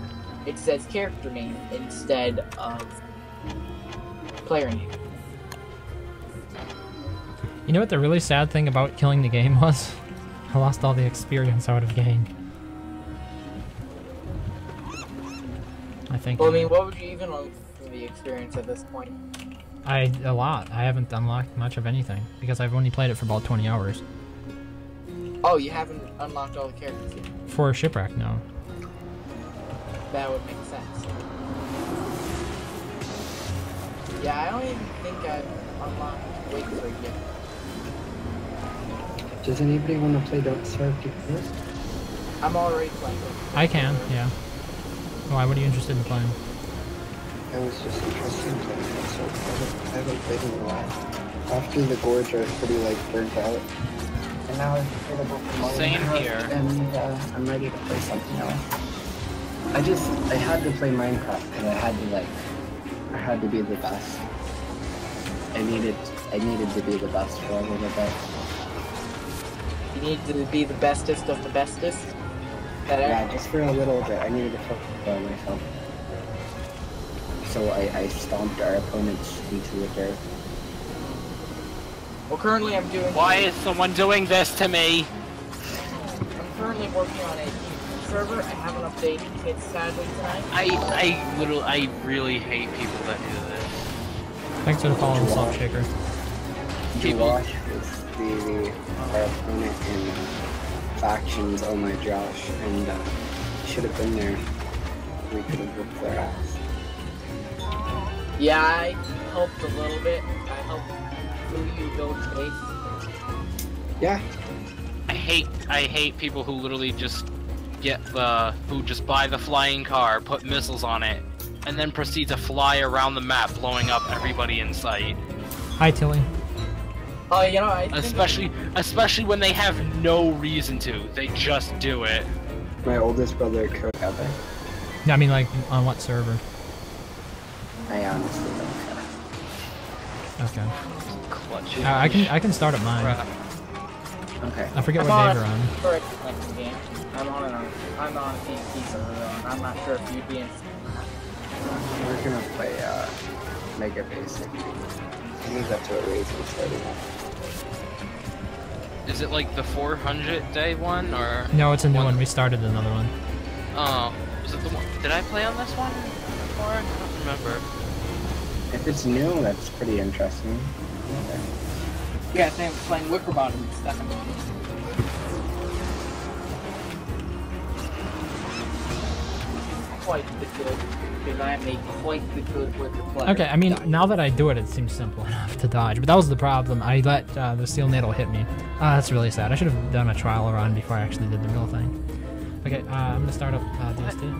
it says character name instead of player name. You know what the really sad thing about killing the game was? I lost all the experience I would have gained. I think. Well, I mean, what would you even want from the experience at this point? A lot. I haven't unlocked much of anything because I've only played it for about 20 hours. Oh, you haven't unlocked all the characters yet? For Shipwrecked, no. That would make sense. Yeah, I don't even think I've unlocked Wakeford yet. Does anybody want to play Don't Starve first? I'm already playing it. I can, yeah. Why? What are you interested in playing? I was just interested in playing Don't Starve. I haven't played in a while. After the Gorge, I was pretty burnt out. And now I've played about tomorrow. Same here. And I'm ready to play something else. I had to play Minecraft because I had to be the best. I needed to be the best for a little bit. You need to be the bestest of the bestest? Yeah, just for a little bit. I needed to focus on myself. So I stomped our opponents into the dirt. Well, currently I'm doing... Why is someone doing this to me? I'm currently working on a server. I haven't updated it sadly tonight. I really hate people that do this. Thanks for the follow, Salt Shaker. Josh is our opponent in factions. Oh my Josh, and should have been there. We could have whooped their ass. Yeah, I helped a little bit. I helped you build base. Yeah. I hate people who literally just who just buy the flying car, put missiles on it, and then proceed to fly around the map, blowing up everybody in sight. Hi, Tilly. Oh, you know, I think... Especially when they have no reason to. They just do it. My oldest brother could ever. Yeah, I mean, like, on what server? I honestly don't care. Okay. Clutch. I can start at mine. Crap. Okay. I forget what day we're on. I'm on a PvP server, and I'm not sure if you'd be in. We're gonna play Mega Basic. I think that's what Ray's starting off. Is it like the 400 day one, or? No, it's a new one. We started another one. Oh, was it the one? Did I play on this one before? I don't remember. If it's new, that's pretty interesting. Okay. Yeah, I think I'm playing Wicker Bottom and stuff. Quite the good, because I am a quite the good Wicker player. Okay, I mean, now that I do it, it seems simple enough to dodge. But that was the problem. I let the Steel Needle hit me. That's really sad. I should have done a trial run before I actually did the real thing. Okay, I'm gonna start up DST.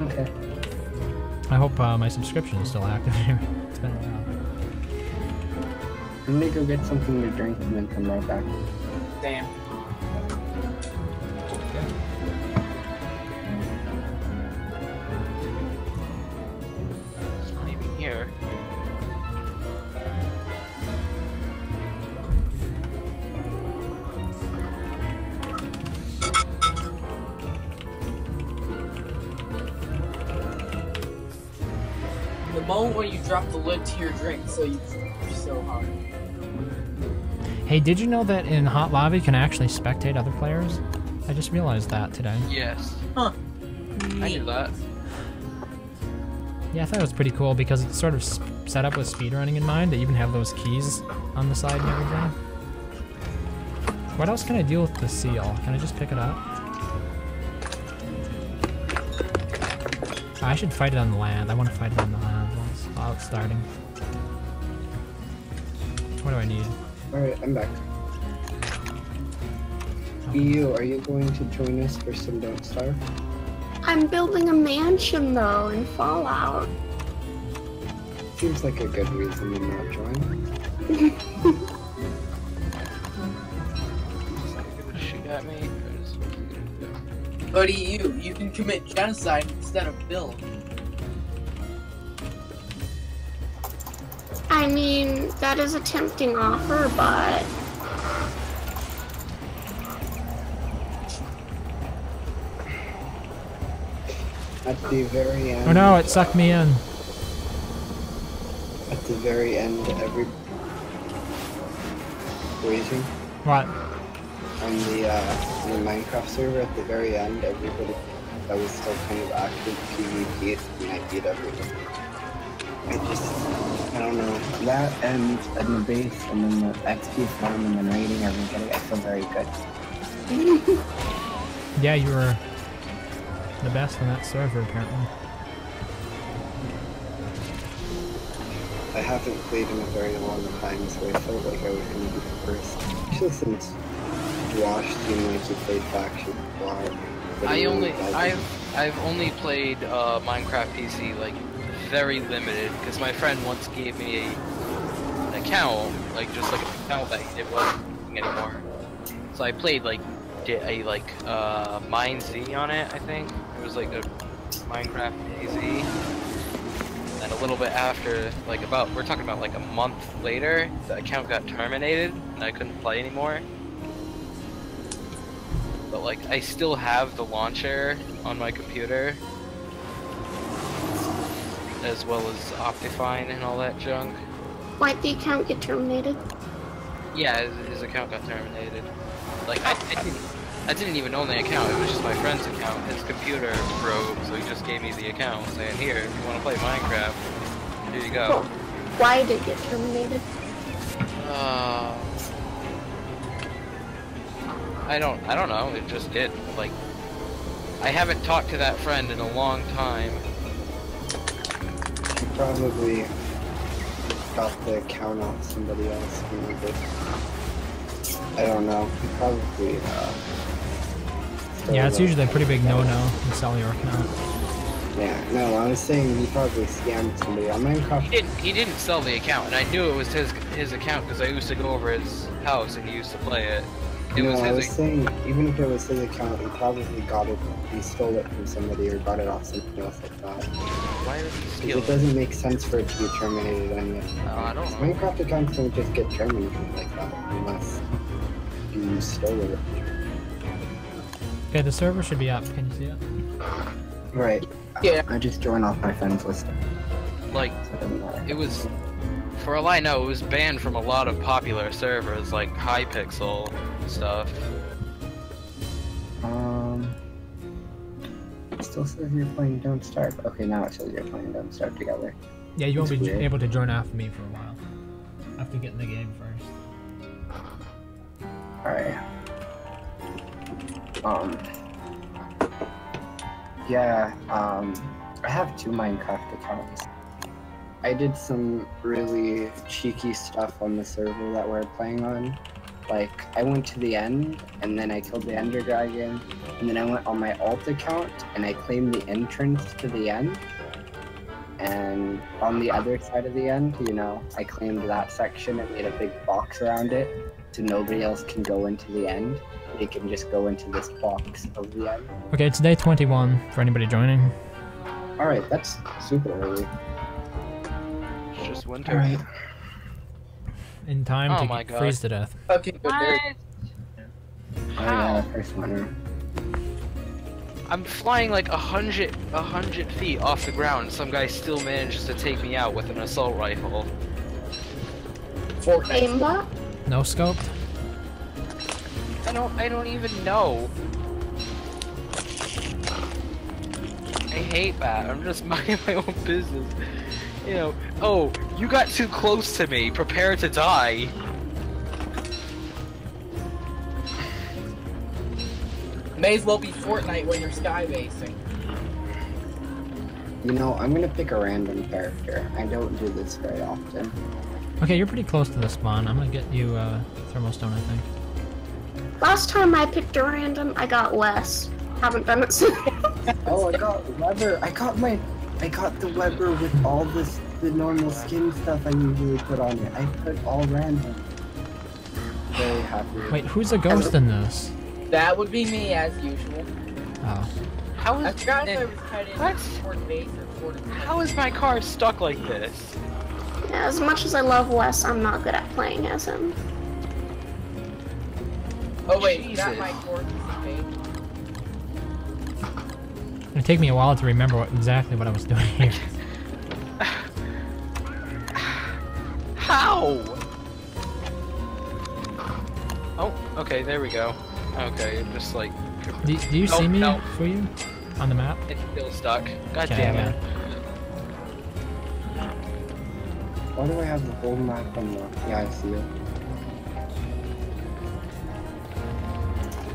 Okay. I hope my subscription is still active here. It's been a while. I'm gonna go get something to drink and then come right back. Damn. It's not even here. The moment when you drop the lid to your drink, so you so hard. Hey, did you know that in Hot Lava you can actually spectate other players? I just realized that today. Yes. Huh. I knew that. Yeah, I thought it was pretty cool because it's sort of set up with speedrunning in mind. They even have those keys on the side and everything. What else can I deal with the seal? Can I just pick it up? I should fight it on the land. I want to fight it on the land while it's starting. What do I need? Alright, I'm back. EU, are you going to join us for some Don't Starve? I'm building a mansion though in Fallout. Seems like a good reason to not join. Shoot at me. But you can commit genocide instead of build. I mean, that is a tempting offer, but At the very end. Oh no, it sucked me in. At the very end, waiting What? on the Minecraft server. At the very end, everybody that was still kind of active PvP, and I beat everyone. I don't know. That and the base, and then the XP farm, and then raiding everybody. I feel very good. Yeah, you were the best on that server, apparently. I haven't played in a very long time, so I felt like I was going to be the first. Especially since Josh seemed like he played faction a lot. I've only played Minecraft PC like very limited because my friend once gave me an account, like just like an account that it wasn't using anymore. So I played like Mine Z on it. I think it was like a Minecraft DayZ. And a little bit after, like we're talking about like a month later, the account got terminated and I couldn't play anymore. But like I still have the launcher on my computer, as well as Optifine and all that junk. why'd the account get terminated? Yeah, his account got terminated. Like I didn't even own the account. It was just my friend's account. His computer broke, so he just gave me the account, saying, "Here, if you want to play Minecraft, here you go." Well, why did it get terminated? I don't know. It just did. Like, I haven't talked to that friend in a long time. He probably got the account off somebody else. Maybe. I don't know. He probably. Yeah, it's usually a pretty big no-no to sell your account. Yeah, no, I was saying he probably scammed somebody on Minecraft. He didn't sell the account, and I knew it was his account because I used to go over his house and he used to play it. I was saying, even if it was his account, he probably got it, he stole it from somebody or got it off something else like that. Why would he steal It doesn't make sense for it to be terminated anyway. I don't know. Minecraft accounts don't just get terminated like that unless you stole it. Okay, the server should be up. Can you see it? Right. Yeah. I just joined off my friends list. Like, it was, for all I know, it was banned from a lot of popular servers like Hypixel stuff. It still says you're playing Don't Starve. Okay, now it says you're playing Don't Starve together. Yeah, you won't That's be weird. able to join after me for a while. I have to get in the game first. Alright. Yeah, I have 2 Minecraft accounts. I did some really cheeky stuff on the server that we're playing on. Like, I went to the end, and then I killed the Ender Dragon, and then I went on my alt account, and I claimed the entrance to the end. And on the other side of the end, you know, I claimed that section and made a big box around it, so nobody else can go into the end. They can just go into this box of the end. Okay, it's day 21 for anybody joining. Alright, that's super early. It's just winter. Alright. In time Oh to my God. freeze to death. Okay, good. There. Oh yeah, first winner. I'm flying like 100 feet off the ground. Some guy still manages to take me out with an assault rifle. Fortnite. Aimbot? No scope? I don't even know. I hate that. I'm just minding my own business. You know, oh, you got too close to me. Prepare to die. May as well be Fortnite when you're skybasing. You know, I'm gonna pick a random character. I don't do this very often. Okay, you're pretty close to the spawn. I'm gonna get you thermostone, I think. Last time I picked a random, I got Wes. Haven't done it since. Oh, I got Weber. I got the Weber with all the normal skin stuff I usually put on it. I put all random. Very happy. Wait, who's a ghost in this? That would be me as usual. Oh. How I is forgot if I was heading what? toward base or toward. How is my car stuck like this? Yeah, as much as I love Wes, I'm not good at playing as him. Oh wait, is that Jesus. my corpse base? It'll take me a while to remember exactly what I was doing here. How? Oh, okay, there we go. Okay, just like Do you Oh, see me no. for you on the map? it's still stuck. God Okay, damn yeah. it. Why do I have the whole map unlocked? Yeah, I see it.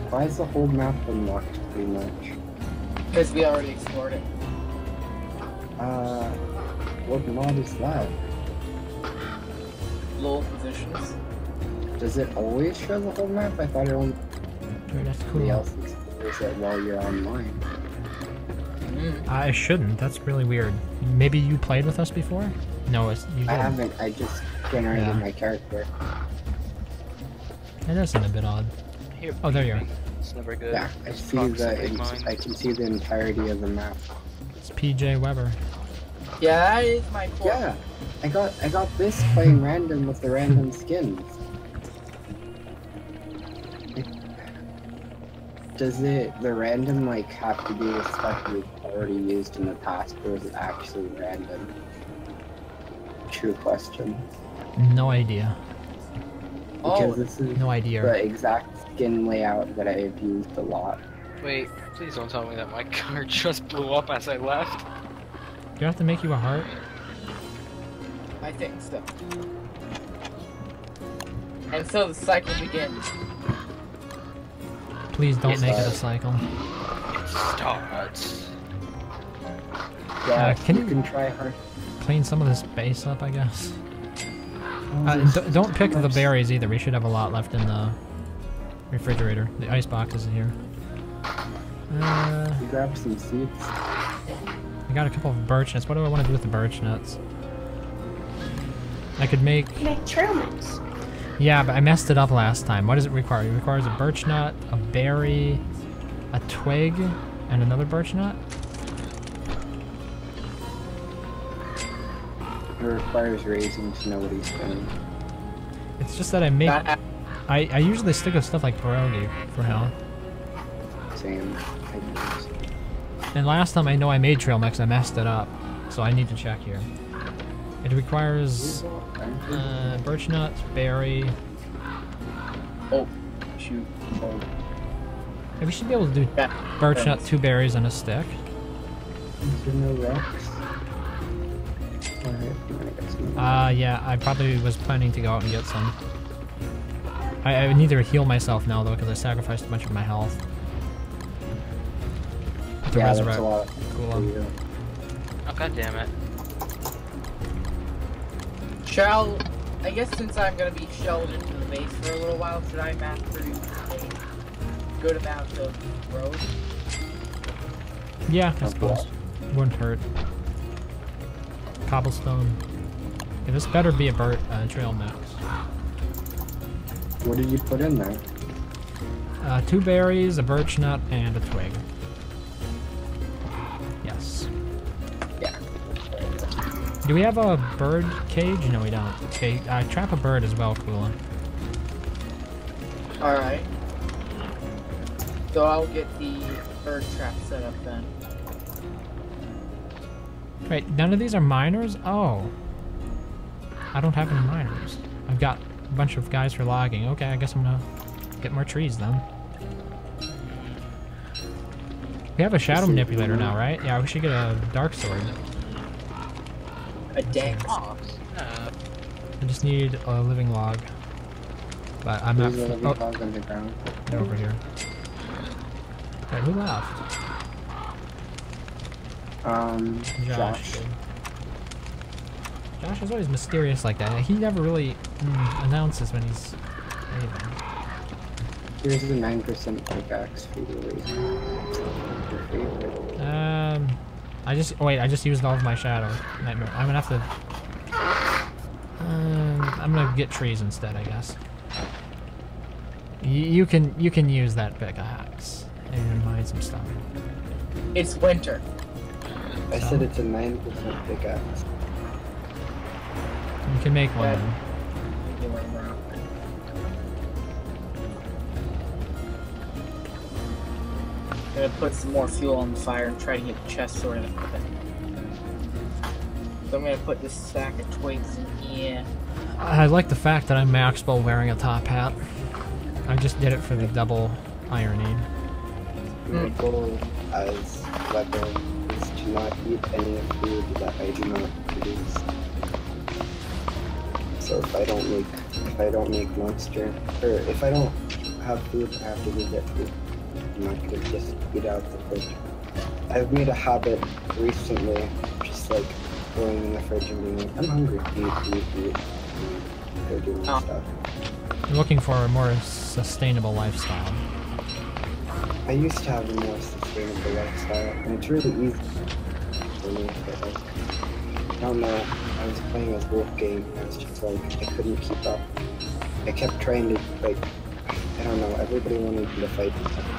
Why is the whole map unlocked pretty much? Because we already explored it. What mod is that? Low positions. Does it always show the whole map? I thought it only Wait, that's somebody cool. else explores it while you're online. I shouldn't. That's really weird. Maybe you played with us before? No, you didn't. I haven't, I just generated Yeah. my character. That does seem a bit odd. Here, Oh, there you are. It's never good. Yeah, I see Toxic mind. I can see the entirety of the map. It's PJ Weber. Yeah, that is my corpse. Yeah, I got this playing random with the random skins. Does the random like have to be with stuff you've already used in the past, or is it actually random? True question. No idea. Because Oh, this is No idea. the exact skin layout that I've used a lot. Wait, please don't tell me that my car just blew up as I left. Do I have to make you a heart? I think so. And so the cycle begins. Please don't Yes. make it a cycle. It starts. Yeah, can you you- can try hard. Clean some of this base up, I guess. There's Don't pick so the much- berries either. We should have a lot left in the refrigerator. The ice box is here. You grab some seeds. I got a couple of birch nuts. What do I want to do with the birch nuts? I could make... Make trail mix. Yeah, but I messed it up last time. What does it require? It requires a birch nut, a berry, a twig, and another birch nut? It requires raising to know what he's doing. It's just that I make... That- I usually stick with stuff like pierogi for health. Same. And last time I know I made trail mix, I messed it up. So I need to check here. It requires birch nut, berry. Oh, shoot. Oh. Yeah, we should be able to do Yeah. birch nut, 2 berries, and a stick. Is there no rocks? Alright, I'm gonna get some. Yeah, I probably was planning to go out and get some. I need to heal myself now, though, because I sacrificed a bunch of my health. To Yeah, resurrect. that's a lot Cool. for you. Oh, god damn it. Shall, I guess since I'm gonna be shelled into the base for a little while, should I master a good amount of road? Yeah, I suppose. Wouldn't hurt. Cobblestone. Yeah, this better be a trail mix. What did you put in there? 2 berries, a birch nut, and a twig. Yes. Yeah. Do we have a bird cage? No, we don't. Okay, trap a bird as well, Kula. Alright. So I'll get the bird trap set up then. Wait, none of these are miners? Oh. I don't have any miners. I've got a bunch of guys for logging. Okay, I guess I'm gonna get more trees then. We have a shadow manipulator now, right? Yeah, we should get a dark sword. A dank. Oh, I just need a living log. But I'm not... There's a living Oh, log underground. they're over here. Wait, who left? Josh. did. Josh is always mysterious like that. He never really announces when he's leaving. Here's the 9% pickaxe for you. Your favorite. I just used all of my shadow nightmare. I'm gonna have to. I'm gonna get trees instead, I guess. You can use that pickaxe and mine some stuff. It's winter. I said it's a 9% pickaxe. You can make one. Yeah. Then. Anyway, now. Gonna put some more fuel on the fire and try to get the chest sorted out. So I'm gonna put this stack of twigs in here. I like the fact that I'm maxed while wearing a top hat. I just did it for the double ironing. My goal as weapon is to not eat any food that I do not produce. So if I don't make monster, or if I don't have food, I have to go get food. I'm not gonna just eat out the fridge. I've made a habit recently, just like going in the fridge and being like, I'm hungry, eat. Go do my stuff. I'm looking for a more sustainable lifestyle. I used to have a more sustainable lifestyle, and it's really easy for me, but like, I don't know, I was playing this wolf game, and I was just like, I couldn't keep up. I kept trying to, like, I don't know, everybody wanted me to fight each other.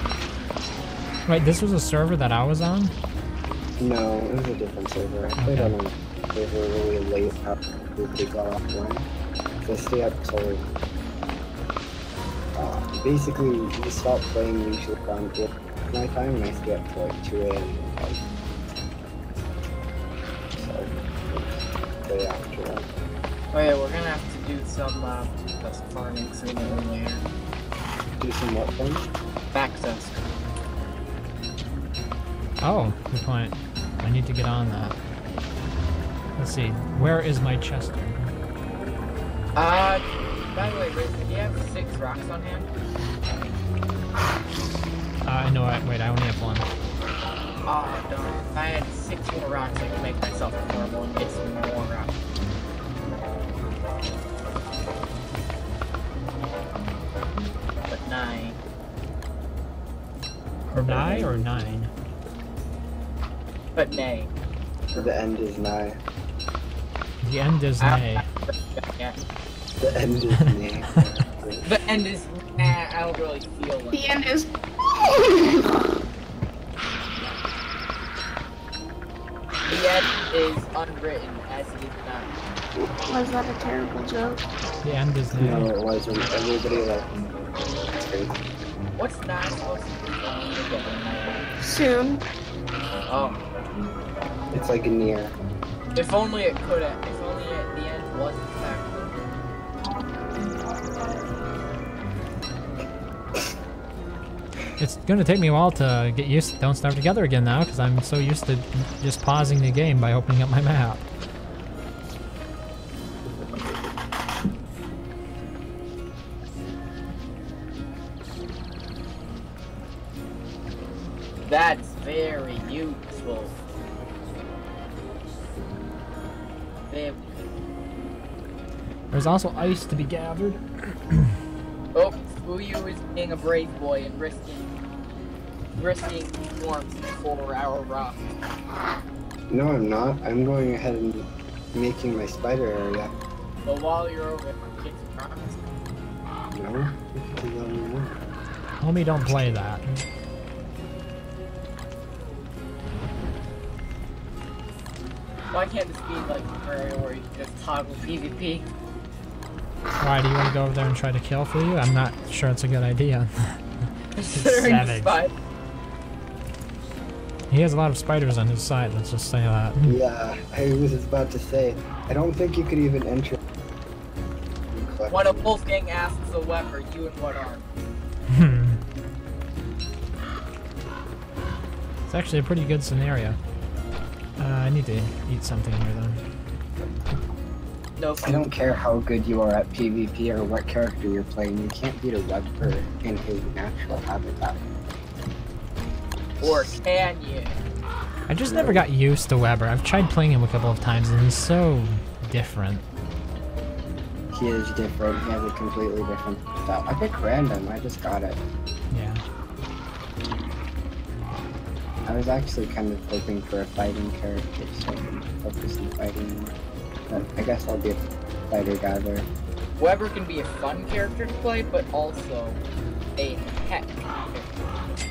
Wait, this was a server that I was on? No, it was a different server. I played on a server really late after everybody got offline, so I stay up till basically, you stop playing usually around 8 my time, and I stay up till like 2 a.m. So, day after that. Oh yeah, we're gonna have to do some farming sooner or later. Do some what then? Back tusk. Oh, good point. I need to get on that. Let's see, where is my Chester? By the way, Riz, do you have 6 rocks on hand? No, wait, I only have one. Oh, darn. If I had 6 more rocks, I could make myself a normal and get some more rocks. But 9. Or 9 or 9? But nay. The end is nigh. The end is nay. Yeah. The end is nigh. The end is I don't really feel like The end is. the end is unwritten as it is not. Was that a terrible joke? The end is nay. No, it wasn't. Everybody like it's crazy. What's 9 supposed to be for me again? Soon. Oh. It's like a near. If only it could have. If only the end was in fact. It's gonna take me a while to get used to Don't Starve Together again now, because I'm so used to just pausing the game by opening up my map. That's very useful. There's also ice to be gathered. Oh, Fuyu is being a brave boy and risking storms for our rock. No, I'm not. I'm going ahead and making my spider area. But while you're over there, get some rocks. No? Homie, don't play that. Why can't this be like an area where you just toggle PvP? Why, do you want to go over there and try to kill for you? I'm not sure it's a good idea. Considering savage. spy- He has a lot of spiders on his side, let's just say that. Yeah, I was about to say, I don't think you could even enter. When a Wolfgang asks a weapon, you and what arm? It's actually a pretty good scenario. I need to eat something here though. No, I don't care how good you are at PvP or what character you're playing, you can't beat a webber in his natural habitat. Or can you? I just never got used to Weber. I've tried playing him a couple of times and he's so different. He is different. He has a completely different style. I picked random. I just got it. Yeah. I was actually kind of hoping for a fighting character, so I can focus on fighting more. But I guess I'll be a fighter gatherer. Weber can be a fun character to play, but also a heck character.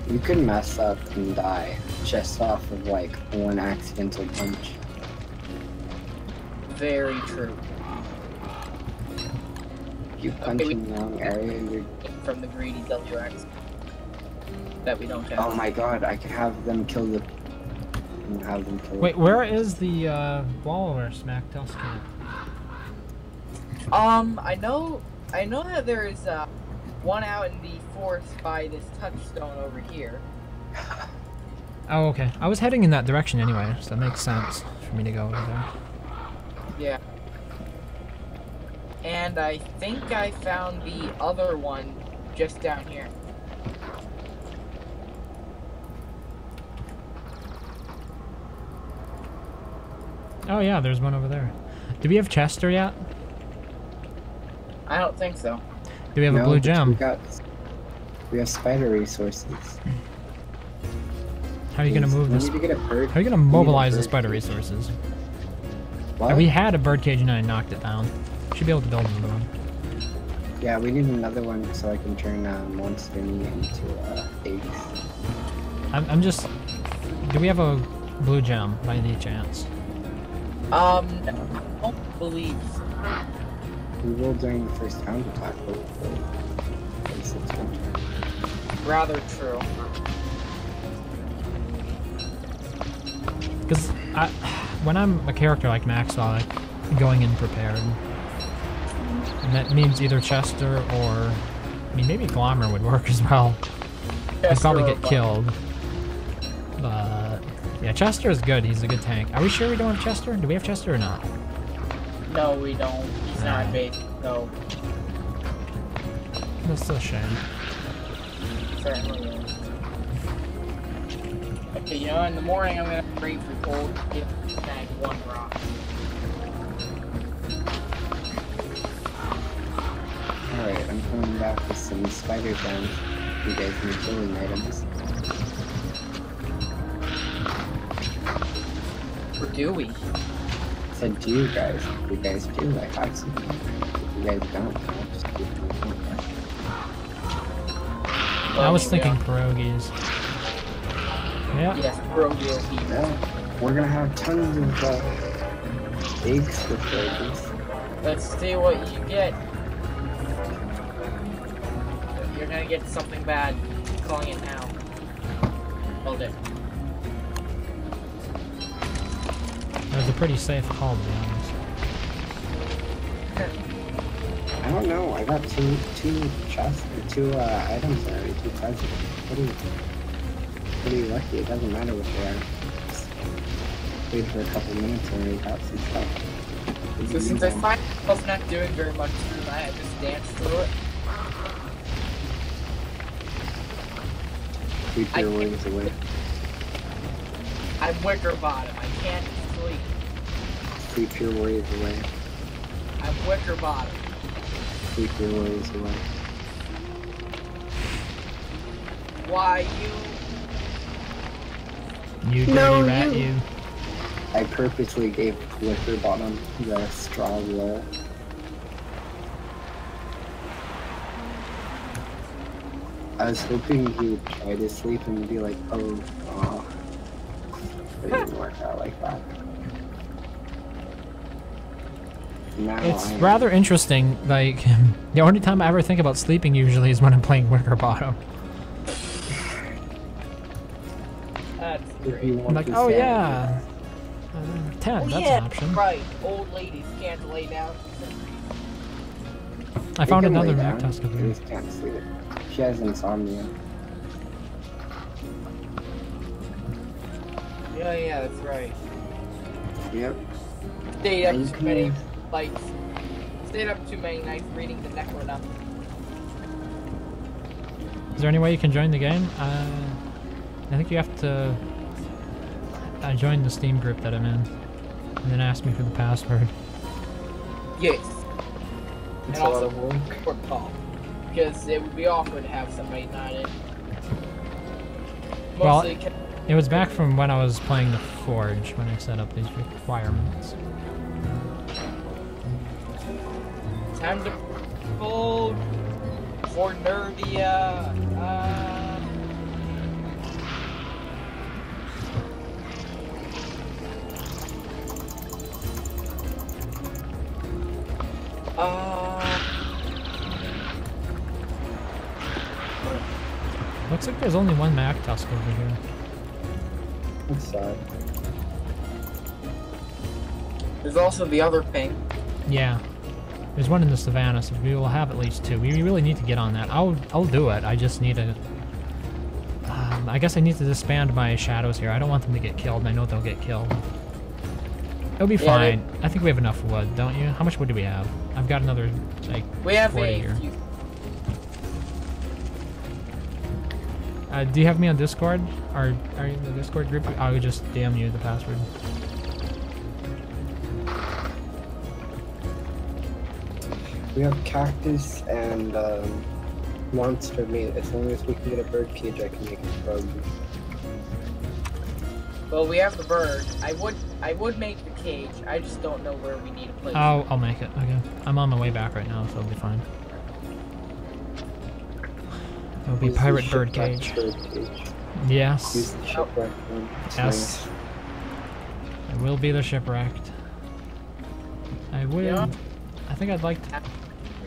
You can mess up and die just off of like one accidental punch. Very true. You punch in the wrong area and you're... From the greedy WX that we don't have. Oh my god, I could have them kill the... Have them kill Wait, where is the wall where Smack Tusk at? I know that there is one out in the forest by this touchstone over here. Oh, okay. I was heading in that direction anyway, so that makes sense for me to go over there. Yeah. And I think I found the other one just down here. Oh yeah, there's one over there. Do we have Chester yet? I don't think so. Do we have a blue gem? We have spider resources. How are you gonna move this? We need to get a bird. How are you gonna mobilize the spider resources? What? We had a birdcage and I knocked it down. Should be able to build another one. Yeah, we need another one so I can turn monster meat into eggs. I'm just... Do we have a blue gem by any chance? I don't believe so. We will during the first round attack, hopefully. Rather true. Because when I'm a character like Maxwell, I'm going in prepared. And that means either Chester or... I mean, maybe Glommer would work as well. He'd probably get killed. But... Yeah, Chester is good. He's a good tank. Are we sure we don't have Chester? Do we have Chester or not? No, we don't. He's not basic, so... That's a shame. Certainly is. Okay, you know, in the morning I'm gonna brave the cold, get snag one rock. Alright, I'm coming back with some spider guns. You guys need killing items. Or do we? I said do you guys. If you guys do, I have some. If you guys don't, I'll just keep them. I was thinking pierogies. Yeah. Yes, pierogies. Yeah, we're gonna have tons of eggs with pierogies. Let's see what you get. You're gonna get something bad. I'm calling it now. Hold it. That was a pretty safe call, to be honest. I don't know. I got two chests, two items already, two presents. Pretty lucky. It doesn't matter what they are. Just wait for a couple minutes and we got some stuff. So since I find myself not doing very much tonight, I just dance through it. Keep your wings away. I'm wicker bottom. I can't sleep. Keep your worries away. I'm wicker bottom. Keep your worries away. Why You dirty No, rat, you. you. I purposely gave Wicker Bottom the straw roll. I was hoping he would try to sleep and be like, oh, aw. But it didn't work out like that. Now It's rather interesting, like, the only time I ever think about sleeping usually is when I'm playing Wicker Bottom. That's If great. you I'm want like, to oh say- yeah, 10, Oh, that's yeah, an option. right. Old ladies can't lay down. I found You can another lay Mac down, Tusk of you you. just can't sleep. She has insomnia. Yeah, that's right. Yep. Stayed up You too can- many nights. Stayed up too many nights reading the Necronomicon. Is there any way you can join the game? I think you have to join the Steam group that I'm in, and then ask me for the password. Yes. It's And a lot also of work. for call. Because it would be awkward to have somebody not in. Well, Mostly it was back from when I was playing the Forge when I set up these requirements. time to pull for Nerdia. Looks like there's only one Mac Tusk over here. That's sad. There's also the other thing. Yeah. There's one in the savannah, so we will have at least two. We really need to get on that. I'll do it. I just need to... I guess I need to disband my shadows here. I don't want them to get killed, and I know they'll get killed. It'll be fine. I think we have enough wood, don't you? How much wood do we have? I've got another, like, we have 40 a here. few. Do you have me on Discord? Or are you in the Discord group? I would just DM you the password. We have cactus and monster meat. As long as we can get a bird cage, I can make a frog. Well, we have the bird. I would make the cage. I just don't know where we need a place. I'll make it. Okay. I'm on my way back right now, so it'll be fine. It'll be Use the pirate bird shipwrecked cage. bird cage. Use Yes. the shipwrecked one. It's Yes. nice. It will be the shipwrecked. I would. Yeah. I think I'd like to.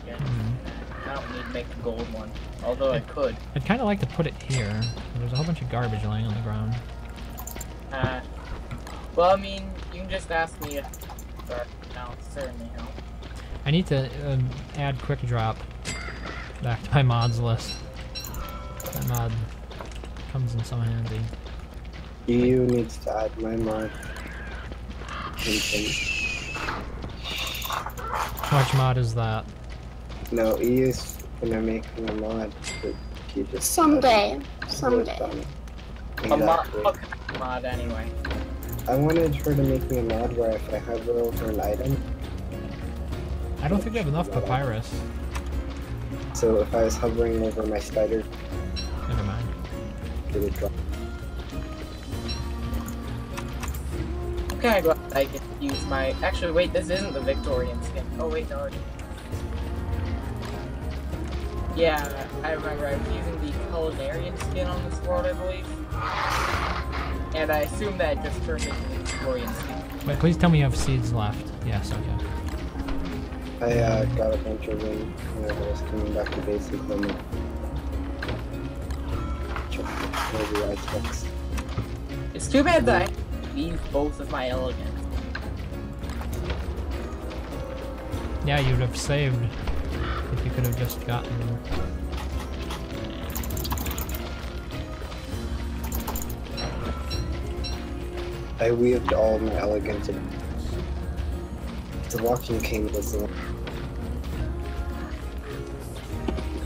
Again, I don't need to make a gold one. Although I could. I'd kind of like to put it here. There's a whole bunch of garbage laying on the ground. Well, I mean, you can just ask me if now certainly help. I need to add quick drop back to my mods list. That mod comes in so handy. EU needs to add my mod. How much mod is that? No, EU's gonna make a mod that he just Someday. added. Someday. A mod, Exactly. a mod anyway. I wanted her to make me a mod where if I hover over an item, I don't think we have enough papyrus. so if I was hovering over my spider, Never mind. it would drop. I'm kinda glad I can use my. Actually, wait, this isn't the Victorian skin. Oh, wait, no. Yeah, I remember I was using the culinarian skin on this world, I believe. And I assume that just turned into the Victorian skin. Wait, please tell me you have seeds left. Yes, okay. I got a bunch of them whenever I was coming back to base with them. Maybe ice box. It's too bad that I leave both of my elegants. Yeah, you'd have saved if you could have just gotten them. I weaved all of my elegance. The Walking King was the one.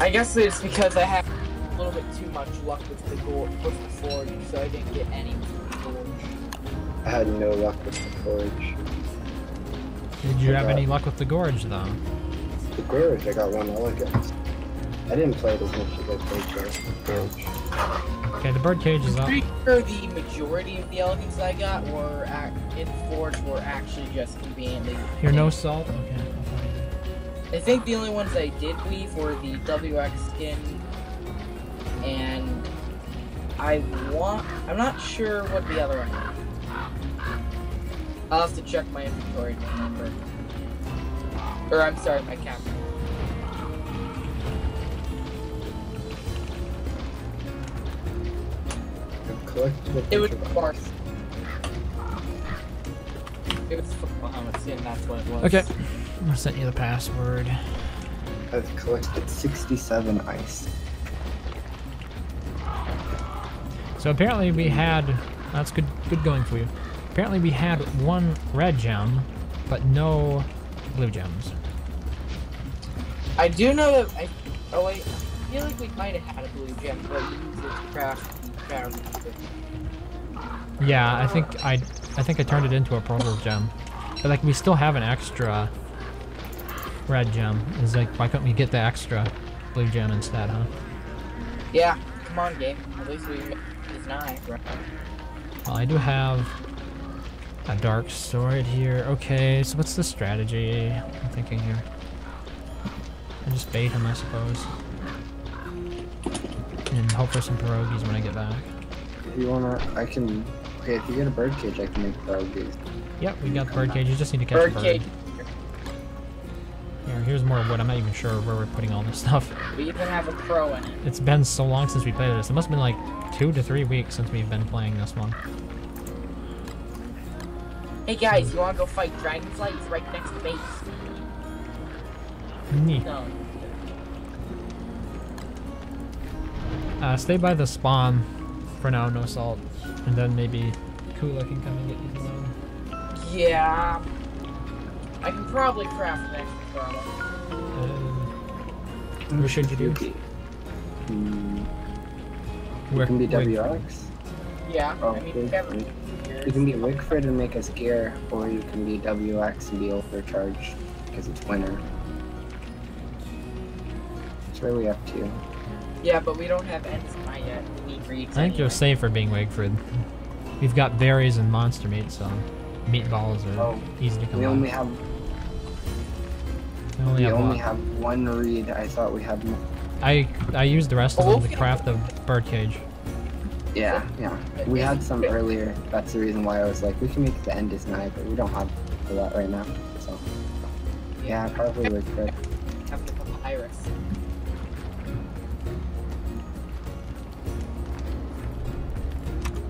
I guess it's because I had a little bit too much luck with the forge, so I didn't get any with the forge. I had no luck with the forge. Did you have any luck with the gorge, though? The gorge, I got one elegance. I didn't play it as much as I played the gorge. Okay, the bird cage is up. Pretty sure the majority of the elegants I got were in forge were actually just conveniently. You're no salt? Okay, I'll find it. I think the only ones I did weave were the WX skin, and I'm not sure what the other one is. I'll have to check my inventory to remember. Or I'm sorry, my captain. I've collected a bunch It was of Barth. It was football helmet skin, that's what it was. Okay, I'll send you the password. I've collected 67 ice. So apparently we had, that's good going for you. Apparently we had one red gem, but no blue gems. I do know that oh wait, I feel like we might have had a blue gem, but we used it to craft the Apparently. Yeah, I think I turned it into a purple gem, but like we still have an extra red gem. It's like, why couldn't we get the extra blue gem instead, huh? Yeah, come on, game. At least we made his 9, right? Well, I do have a dark sword here. Okay, so what's the strategy I'm thinking here? I just bait him, I suppose, and hope for some pierogies when I get back. If you wanna, I can. Okay, if you get a bird cage, I can make pierogies. Yep, we got the bird cage. You just need to catch a Bird bird. cage. Here's more wood. I'm not even sure where we're putting all this stuff. We even have a crow in it. It's been so long since we played this. It must have been like 2 to 3 weeks since we've been playing this one. Hey guys, you wanna go fight Dragonfly? He's right next to base. Neat. No. Stay by the spawn for now, no salt. And then maybe Kula can come and get you alone. Yeah. I can probably craft an extra thermal. Who should you do? You can be WX. Yeah, Oh, I mean, good. whatever. You can be Wickford and make us gear, or you can be WX and be overcharged because it's winter. It's really up to you. Yeah, but we don't have ends yet. We need reeds. I think you're safe for being Wigford. We've got berries and monster meat, so meatballs are easy to come We by. only have We only we have have one reed. I thought we had more. I used the rest of them to craft the birdcage. Yeah. We had some earlier. That's the reason why I was like, we can make the end is nigh, but we don't have for that right now. So yeah, probably Wickford. Have the papyrus.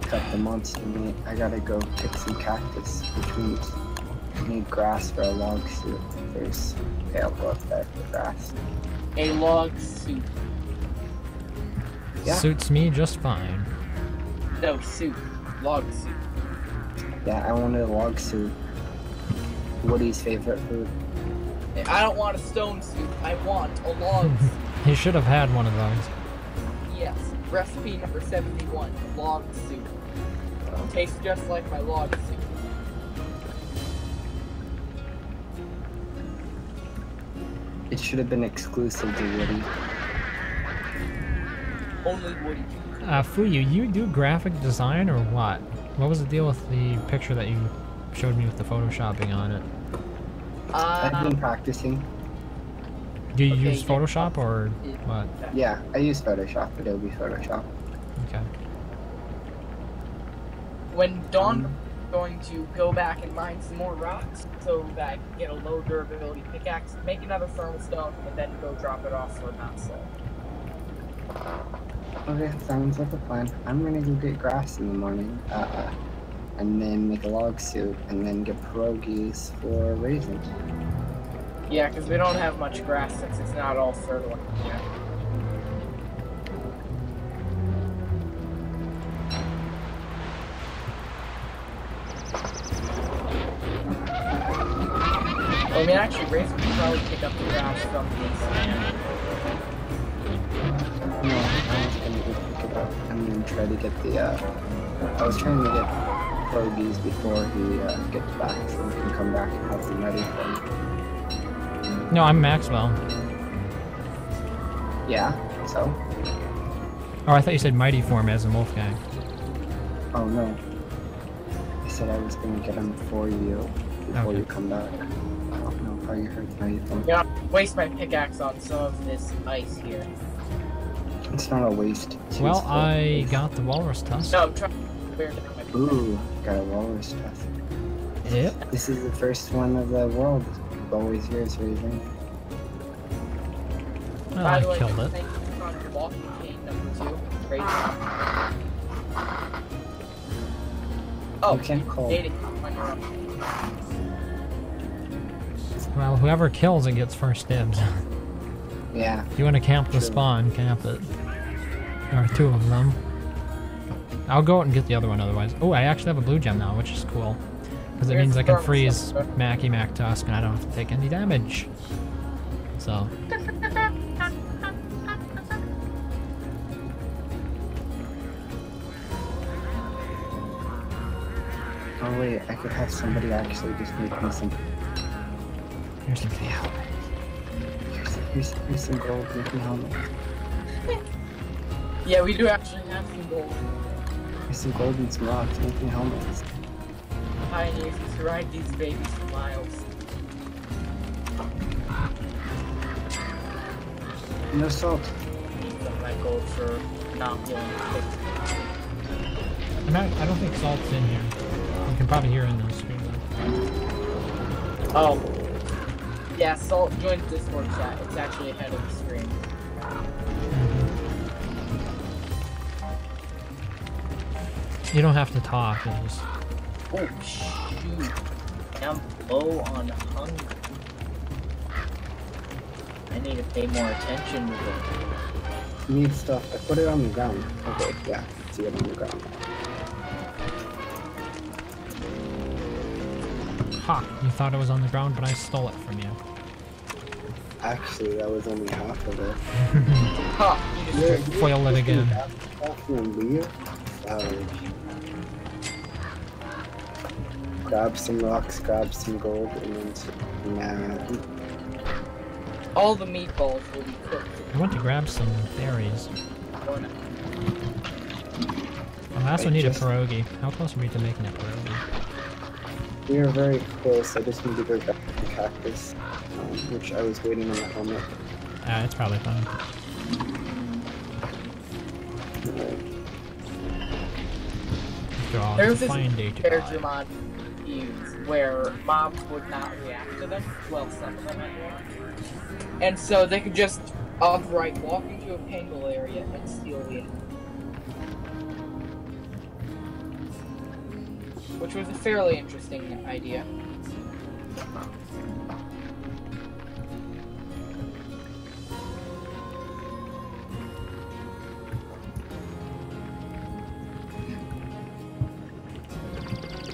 Cut the monster meat. I gotta go pick some cactus, which means I need grass for a log suit. There's okay, I'll go up there for grass. A log suit. Yeah. Suits me just fine. No, suit. Log suit. Yeah, I wanted a log suit. Woody's favorite food. I don't want a stone suit. I want a log suit. He should have had one of those. Yes. Recipe number 71. Log suit. Tastes just like my log suit. It should have been exclusive to Woody. Only Woody. Fuyu, you do graphic design or what? What was the deal with the picture that you showed me with the photoshopping on it? I've been practicing. Do you Okay, use Photoshop or what? Yeah, I use Photoshop, Adobe Photoshop. Okay. When Dawn going to go back and mine some more rocks so that I can get a low durability pickaxe, make another thermal stone, and then go drop it off for not soul. Okay, sounds like a plan. I'm gonna go get grass in the morning, and then make a log suit, and then get pierogies for raisins. Yeah, because we don't have much grass since it's not all fertile yet. Well, I mean, actually, raisins can probably pick up the grass from the sand. No, I was gonna go pick it up and then try to get the, I was trying to get pierogies before he, gets back so we can come back and have them ready for him. No, I'm Maxwell. Yeah, so? Oh, I thought you said mighty form as in Wolfgang. Oh no. I said I was gonna get them for you before Okay. you come back. I don't know how you heard my phone. Yeah, waste my pickaxe on some of this ice here. It's not a waste. It's Well, useful. I got the walrus tusk. No, I'm trying to clear down my Ooh, got a walrus tusk. Yep. This is the first one of the world. Always yours, Raven. Well, By the I way, killed it. thank you on walking cane number 2. Great. Oh, You can't call. did it on your own. Well, whoever kills it gets first dibs. Yeah. If you want to camp the True. spawn, camp it. There are 2 of them. I'll go out and get the other one otherwise. Oh, I actually have a blue gem now, which is cool. Because it Here's means I the can thermal freeze stuff. Mackie Mac Tusk and I don't have to take any damage. So. Oh wait, I could have somebody actually just make me some. Here's some cow. Here's some gold, make me helmet. Yeah, we do actually have some gold. Here's some gold and some rocks, make me helmets. Pioneers used to ride these babies for miles. No salt. Need some of that gold for not willing to fix it. I don't think salt's in here. You can probably hear it in the stream though. Oh. Yeah, Salt joined Discord chat. It's actually ahead of the stream. You don't have to talk, you just... Oh, shoot. I'm low on hunger. I need to pay more attention to it. Need stuff. I put it on the ground. Okay, yeah, see it on the ground. Ha! You thought it was on the ground, but I stole it from you. Actually, that was only half of it. Ha! You just Foil it again. Grab some rocks, grab some gold, and then some all the meatballs will be cooked. I want to grab some berries. One. I also need a pierogi. How close are we to making a pierogi? We are very close. I just need to go grab the cactus, which I was waiting on the helmet. It's probably fine. After all, There's it's a this fine day to character die. mod use where mobs would not react to them. Well, some of them anyway. And so they could just outright walk into a Pangle area and steal the item. Which was a fairly interesting idea.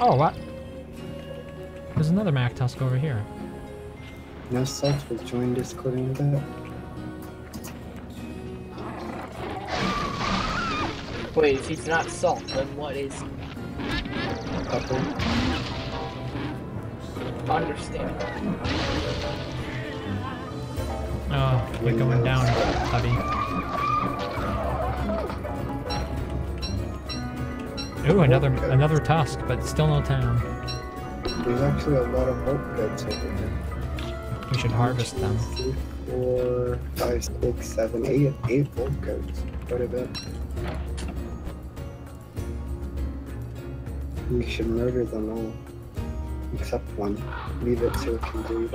Oh, what? There's another Mac Tusk over here. No salt was joined Discord in that. Wait, if he's not Salt, then what is he? Pepper. Understandable. Oh, we're going down, hubby. Ooh, another Tusk, but still no town. There's actually a lot of bulk goods over here. We should harvest them. 3, 4, 5, 6, 7, 8 bulk goods. Quite a bit. We should murder them all. Except one. Leave it so it can breathe.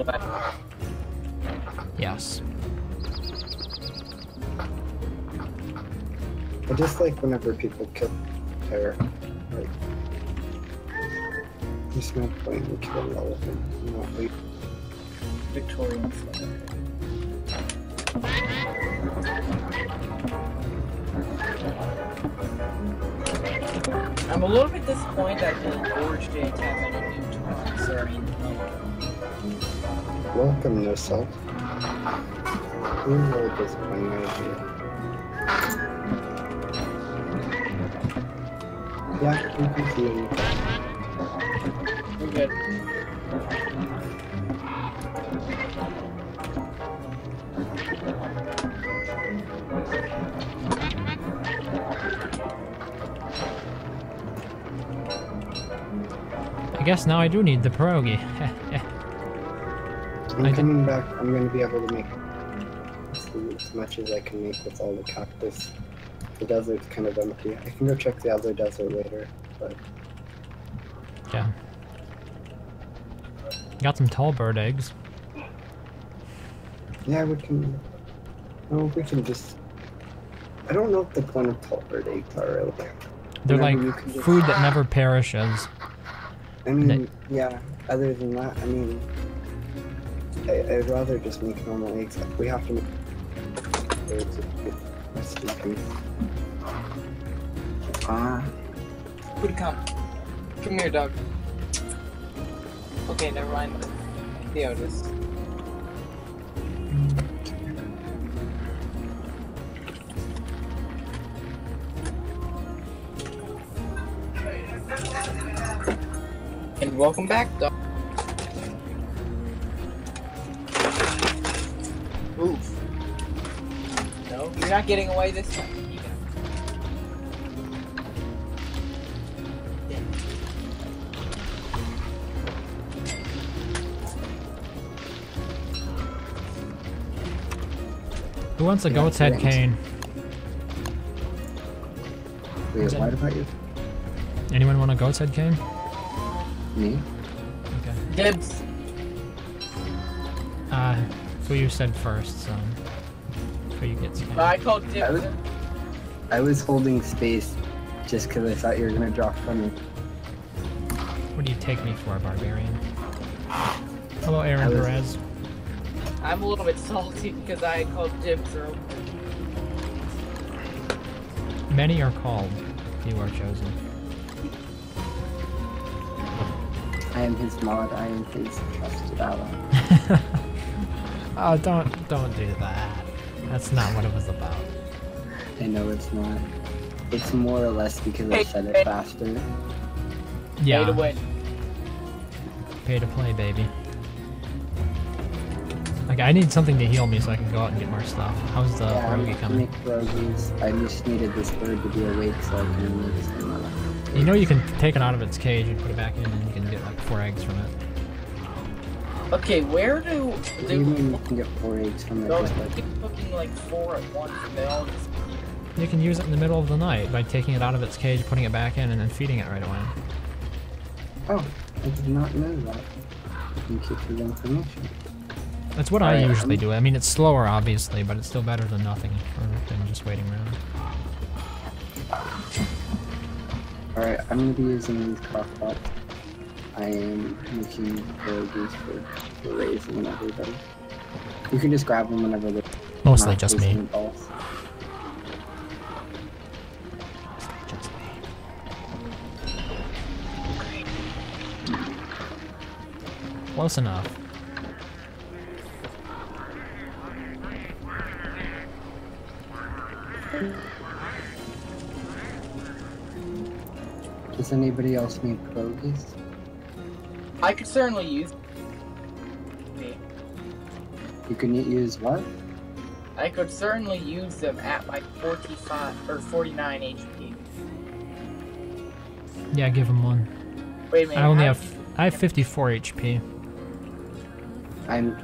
Yes. I just like whenever people kill Terror. Like, there's no point in killing all of them. Not leave. Victorian flag. I'm a little bit disappointed that the Gorge didn't have any new toys or any Welcome, no salt. We're really disappointing idea. Yeah, we can see it. We're good. I guess now I do need the pierogi. I'm coming back. I'm going to be able to make as much as I can make with all the cactus. The desert's kind of empty. I can go check the other desert later, but... Yeah. Got some tall bird eggs. Yeah, we can... No, we can just... I don't know what the point of tall bird eggs are, really. They're Whenever you like can just- food that never perishes. I mean, yeah, other than that, I mean... I'd rather just make normal eggs. We have to make... birds if sleeping. Who'd come? Come here, dog. Okay, never mind. The Otis. Welcome back, dog. Oof. No, you're not getting away this time. You got Who wants a goat's head cane? Wait, what about you? Anyone want a goat's head cane? Me? Okay. dibs. Who you said first, so who you get cane. I called dibs. I was holding space just because I thought you were gonna drop from me. What do you take me for, barbarian? Hello, Aaron Perez. I'm a little bit salty because I called dibs earlier. Many are called, few are chosen. I am his mod. I am his trusted ally. Oh, don't do that. That's not what it was about. I know it's not. It's more or less because I said it faster. Yeah. Pay to win. Pay to play, baby. Like, I need something to heal me so I can go out and get more stuff. How's the pierogi coming? Make pierogies. I just needed this bird to be awake so I can make some. You know you can take it out of its cage and put it back in and you can get like 4 eggs from it. Okay, where do What do you mean you can get 4 eggs from it? those Just like, keep cooking like 4 at once and they all just You can use it in the middle of the night by taking it out of its cage, putting it back in, and then feeding it right away. oh, I did not know that. Thank you for the information. That's what I usually do. I mean, it's slower, obviously, but it's still better than nothing, or than just waiting around. Alright, I'm gonna be using these crock pots. I am making pierogies for raising and everybody. You can just grab them whenever they're Mostly not just placing me. balls. Just me. Close enough. Does anybody else need pierogies? I could certainly use me. You can use what? I could certainly use them at my 45 or 49 HP. Yeah, give him one. Wait a minute. I have 54 HP.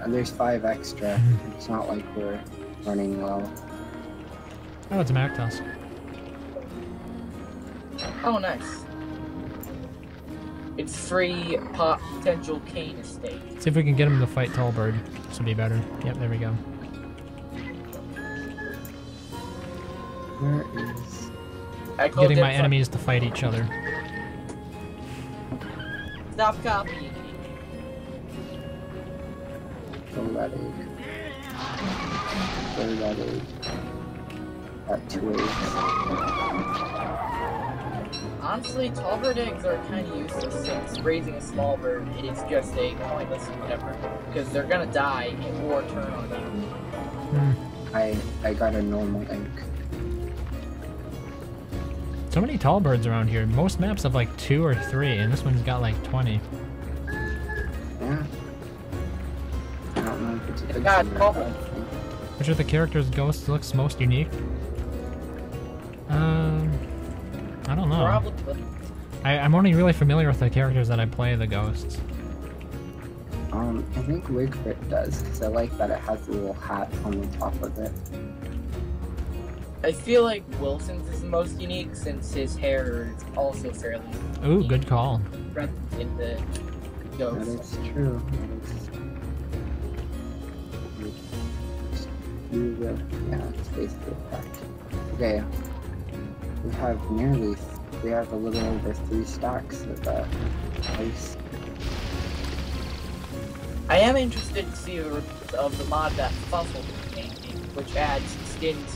There's 5 extra. It's not like we're running low. Oh, it's a Mactos. Oh, nice. It's free potential cane estate. See if we can get him to fight Tallbird. This would be better. Yep, there we go. Where is... I called Getting it my enemies to fight each other. Stop copying me. Throw that egg. Throw that egg. Got 2 eggs. Honestly, tall bird eggs are kind of useless since raising a small bird is just a pointless whatever. Because they're gonna die or turn on you. Hmm. I got a normal egg. So many tall birds around here. Most maps have like 2 or 3, and this one's got like 20. Yeah. I don't know if it's eggs God, or tall not. bird. Which of the characters' ghost looks most unique? I don't know. Probably. I'm only really familiar with the characters that I play the ghosts. I think Wigfrit does, because I like that it has a little hat on the top of it. I feel like Wilson's is the most unique since his hair is also fairly Ooh, good call. present in the That ghost. is true. Yeah, it's basically correct. Okay. We have a little over 3 stacks of ice. I am interested to see the reviews of the mod that Fuffle made, which adds skins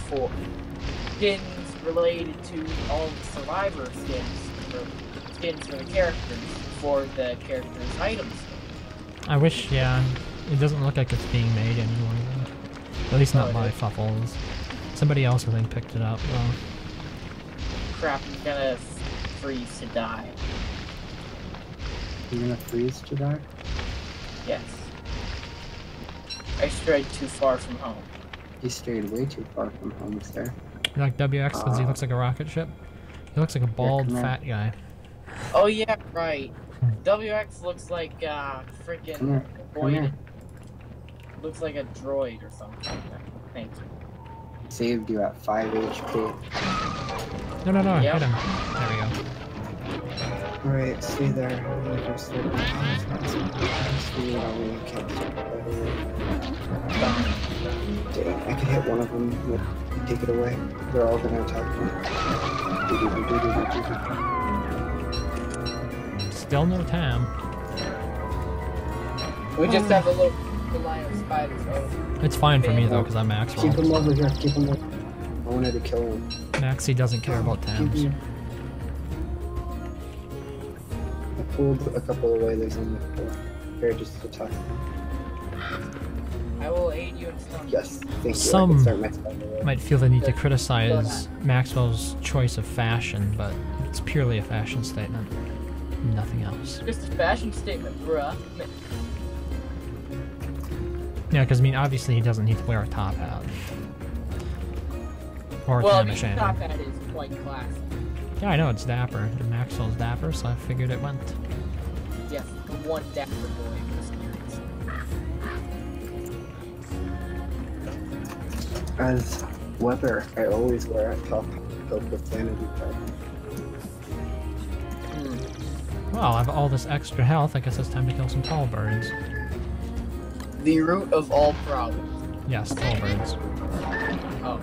related to all the survivor skins for the characters for the characters' items. I wish, yeah. It doesn't look like it's being made anymore. At least not by Fuffles. Somebody else, I think, picked it up, though. Crap, I'm gonna freeze to die. You're gonna freeze to die? Yes. I strayed too far from home. He strayed way too far from home, sir. You like WX because he looks like a rocket ship? He looks like a bald, come here. fat guy. Oh yeah, right. WX looks like freaking Come boy. here. Looks like a droid or something. Thank you. Saved you at 5 HP. No, Yep. hit him. There we go. Alright, stay there. I'm gonna go start. Dang, I can hit one of them. Take it away. They're all gonna attack me. Still no Tam. We just have a little line of spiders. Oh, It's fine for me though, because I'm Maxwell. Keep him over here. Keep him over. I wanted to kill him. Maxie doesn't care about Keep Tams. him. I pulled a couple away. There's only 4. Here, just attack. I will aid you in stone. Yes, thank you. Some I can start my spider away. Might feel the need to criticize Maxwell's choice of fashion, but it's purely a fashion statement. Nothing else. Just a fashion statement, bruh. Yeah, because I mean, obviously he doesn't need to wear a top hat. Or a Well, Tam the O'Shannon. top hat is quite classy. Yeah, I know, it's dapper. And Maxwell's dapper, so I figured it went. Yes, the one dapper boy in the series. As Weber, I always wear a top coat with vanity card. Well, I have all this extra health, I guess it's time to kill some tall birds. The root of all problems. Yes, tall birds. Oh.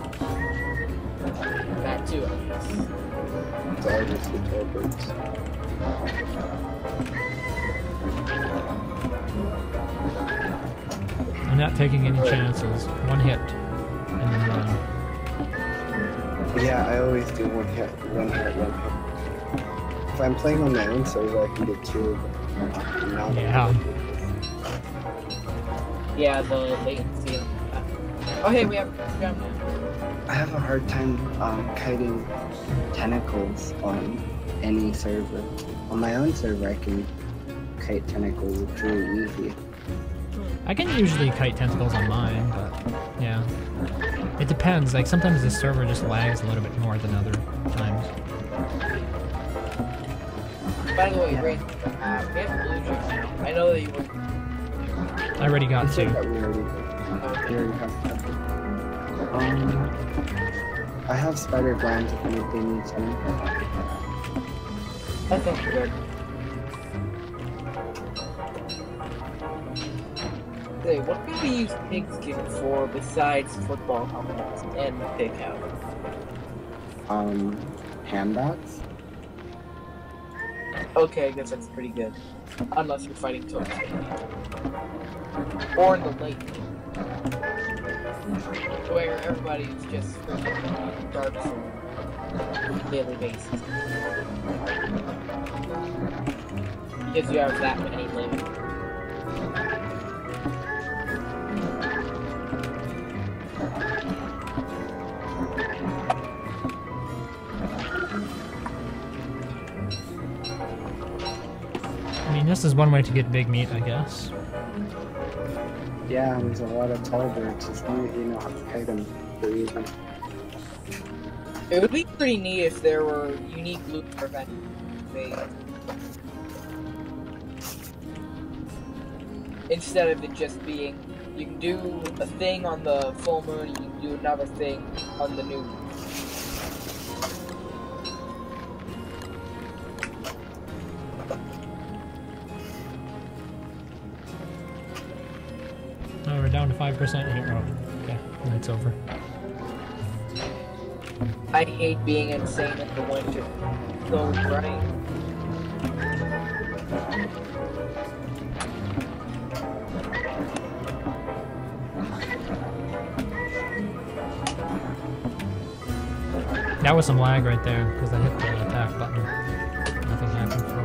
That too, I guess. It's all just the tail birds. I'm not taking any chances. One hit. And then run. Yeah, I always do one hit. If I'm playing on my own server, I can get 2. Not Yeah. Yeah, the latency. Oh, hey, we have now. I have a hard time kiting tentacles on any server. On my own server, I can kite tentacles. It's really easy. I can usually kite tentacles on mine, but yeah. It depends, like sometimes the server just lags a little bit more than other times. By the way, Ray, we have blue chips now. I know that you were. I already got I said 2. that we already have I have spider glands if anything needs any. I think you're good. Hey, what can we use pigskin for besides football helmets and pig out? Handbats? Okay, I guess that's pretty good. Unless you're fighting toads. Or in the lake. Where everybody's just freaking Dark Souls on a daily basis. Because you have that many living. I mean, this is one way to get big meat, I guess. Yeah, there's a lot of tall birds. As long as you know how to kite them, they're easy. It would be pretty neat if there were unique loot prevent instead of it just being you can do a thing on the full moon and you can do another thing on the new moon. Oh, we're down to 5% here. Oh, okay. Then it's over. I hate being insane in the winter. So bright. That was some lag right there, because I hit the attack button. Nothing happened for a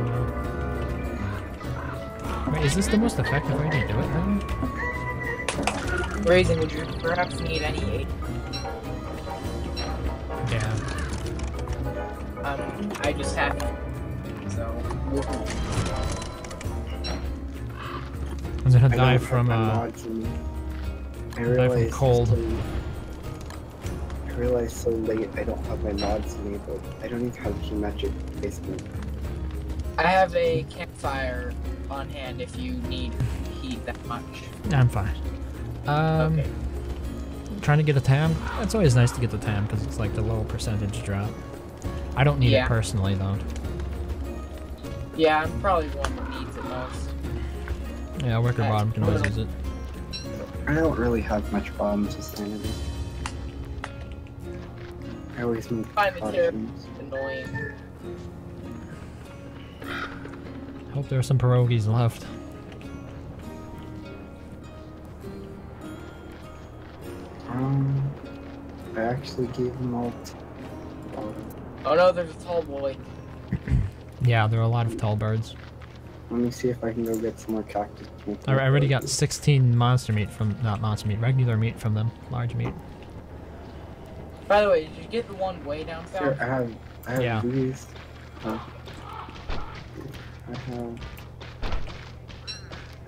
while. Wait, is this the most effective way to do it then? Raisin, would you perhaps need any aid? Yeah. I just haven't. So. I'm gonna I die don't have from my mods in me. I die from realized cold. I realized so late I don't have my mods enabled. I don't even have geometric placement. I have a campfire on hand if you need heat that much. I'm fine. Okay. Trying to get a tam. It's always nice to get the tam because it's like the low percentage drop. I don't need it personally though. Yeah, I'm probably the one that needs it most. Yeah, Wicker Bottom can always use it. I don't really have much problems with sanity. I always move Find it here cautions. annoying. Hope there are some pierogies left. I actually gave them all Oh no, there's a tall boy. Yeah, there are a lot of tall birds. Let me see if I can go get some more cactus. I already got 16 monster meat from, not monster meat, regular meat from them. Large meat. By the way, did you get the one way down Sure, south? I have Yeah. these. I have.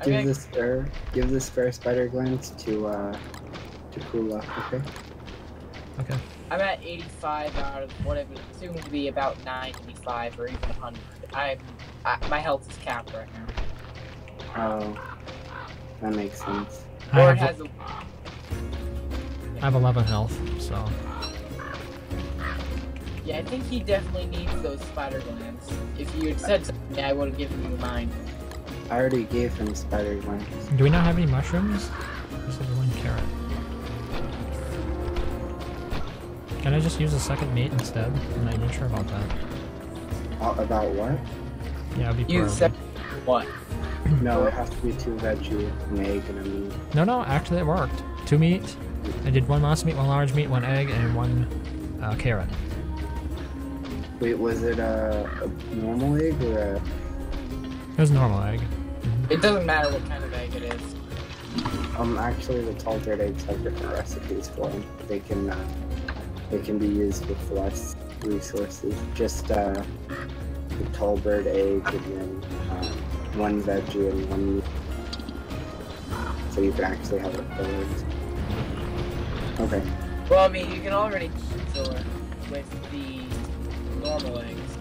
Okay. Give the spare spider glance to Kula, okay? Okay. I'm at 85 out of what I would assume to be about 95 or even 100. My health is capped right now. Oh, that makes sense. I Or it have, has a... I have 11 health, so. Yeah, I think he definitely needs those spider glands. If you had said something, I would have given you mine. I already gave him spider glance. Do we not have any mushrooms? There's only one carrot. Can I just use a second meat instead? I'm not even sure about that. About what? Yeah, it'd be You pierogi. said what? No, it has to be 2 veggie, an egg, and a meat. No, actually it worked. 2 meat. I did 1 monster meat, 1 large meat, 1 egg, and 1 carrot. Wait, was it a normal egg or a... It was a normal egg. It doesn't matter what kind of egg it is. Actually, the tall bird eggs have different recipes for them. They can be used with less resources. Just the tall bird egg and then 1 veggie and 1 meat. So you can actually have a third. Okay. Well, I mean, you can already fill it with the normal eggs.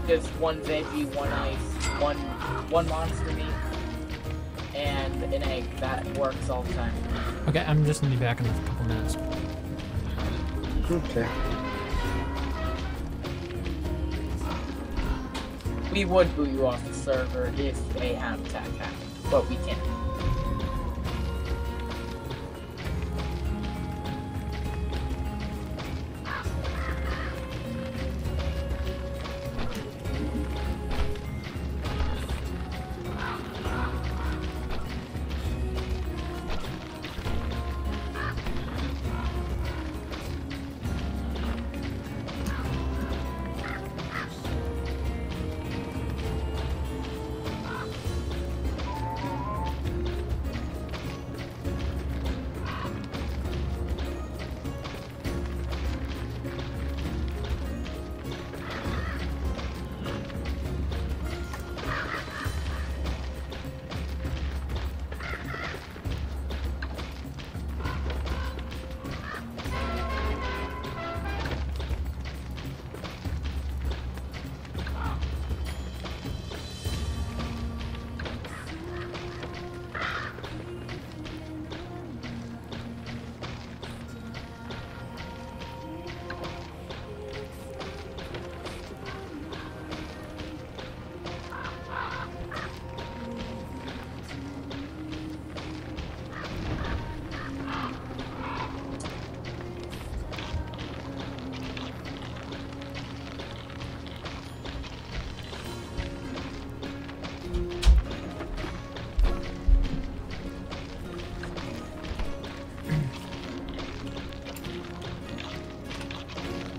Just 1 veggie, 1 ice, one monster meat, and an egg. That works all the time. Okay, I'm just gonna be back in a couple minutes. Okay. We would boot you off the server if a ham attack happened, but we can't.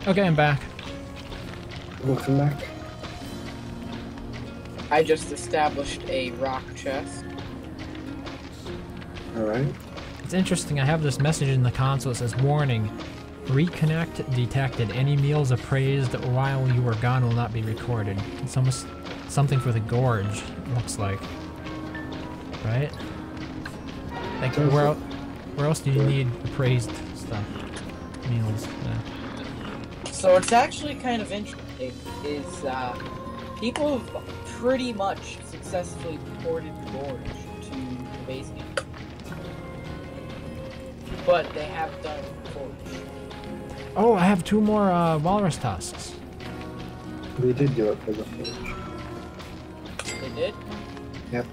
Okay, I'm back. Welcome back. I just established a rock chest. Alright. It's interesting, I have this message in the console that says, warning, reconnect detected. Any meals appraised while you were gone will not be recorded. It's almost something for the gorge, it looks like. right? Like, Seriously. where else do you need appraised stuff? Meals, yeah. So it's actually kind of interesting. Is people have pretty much successfully ported the gorge to the base game, but they haven't done it for forge. Oh, I have 2 more walrus tusks. They did do it for the forge. They did. Yep.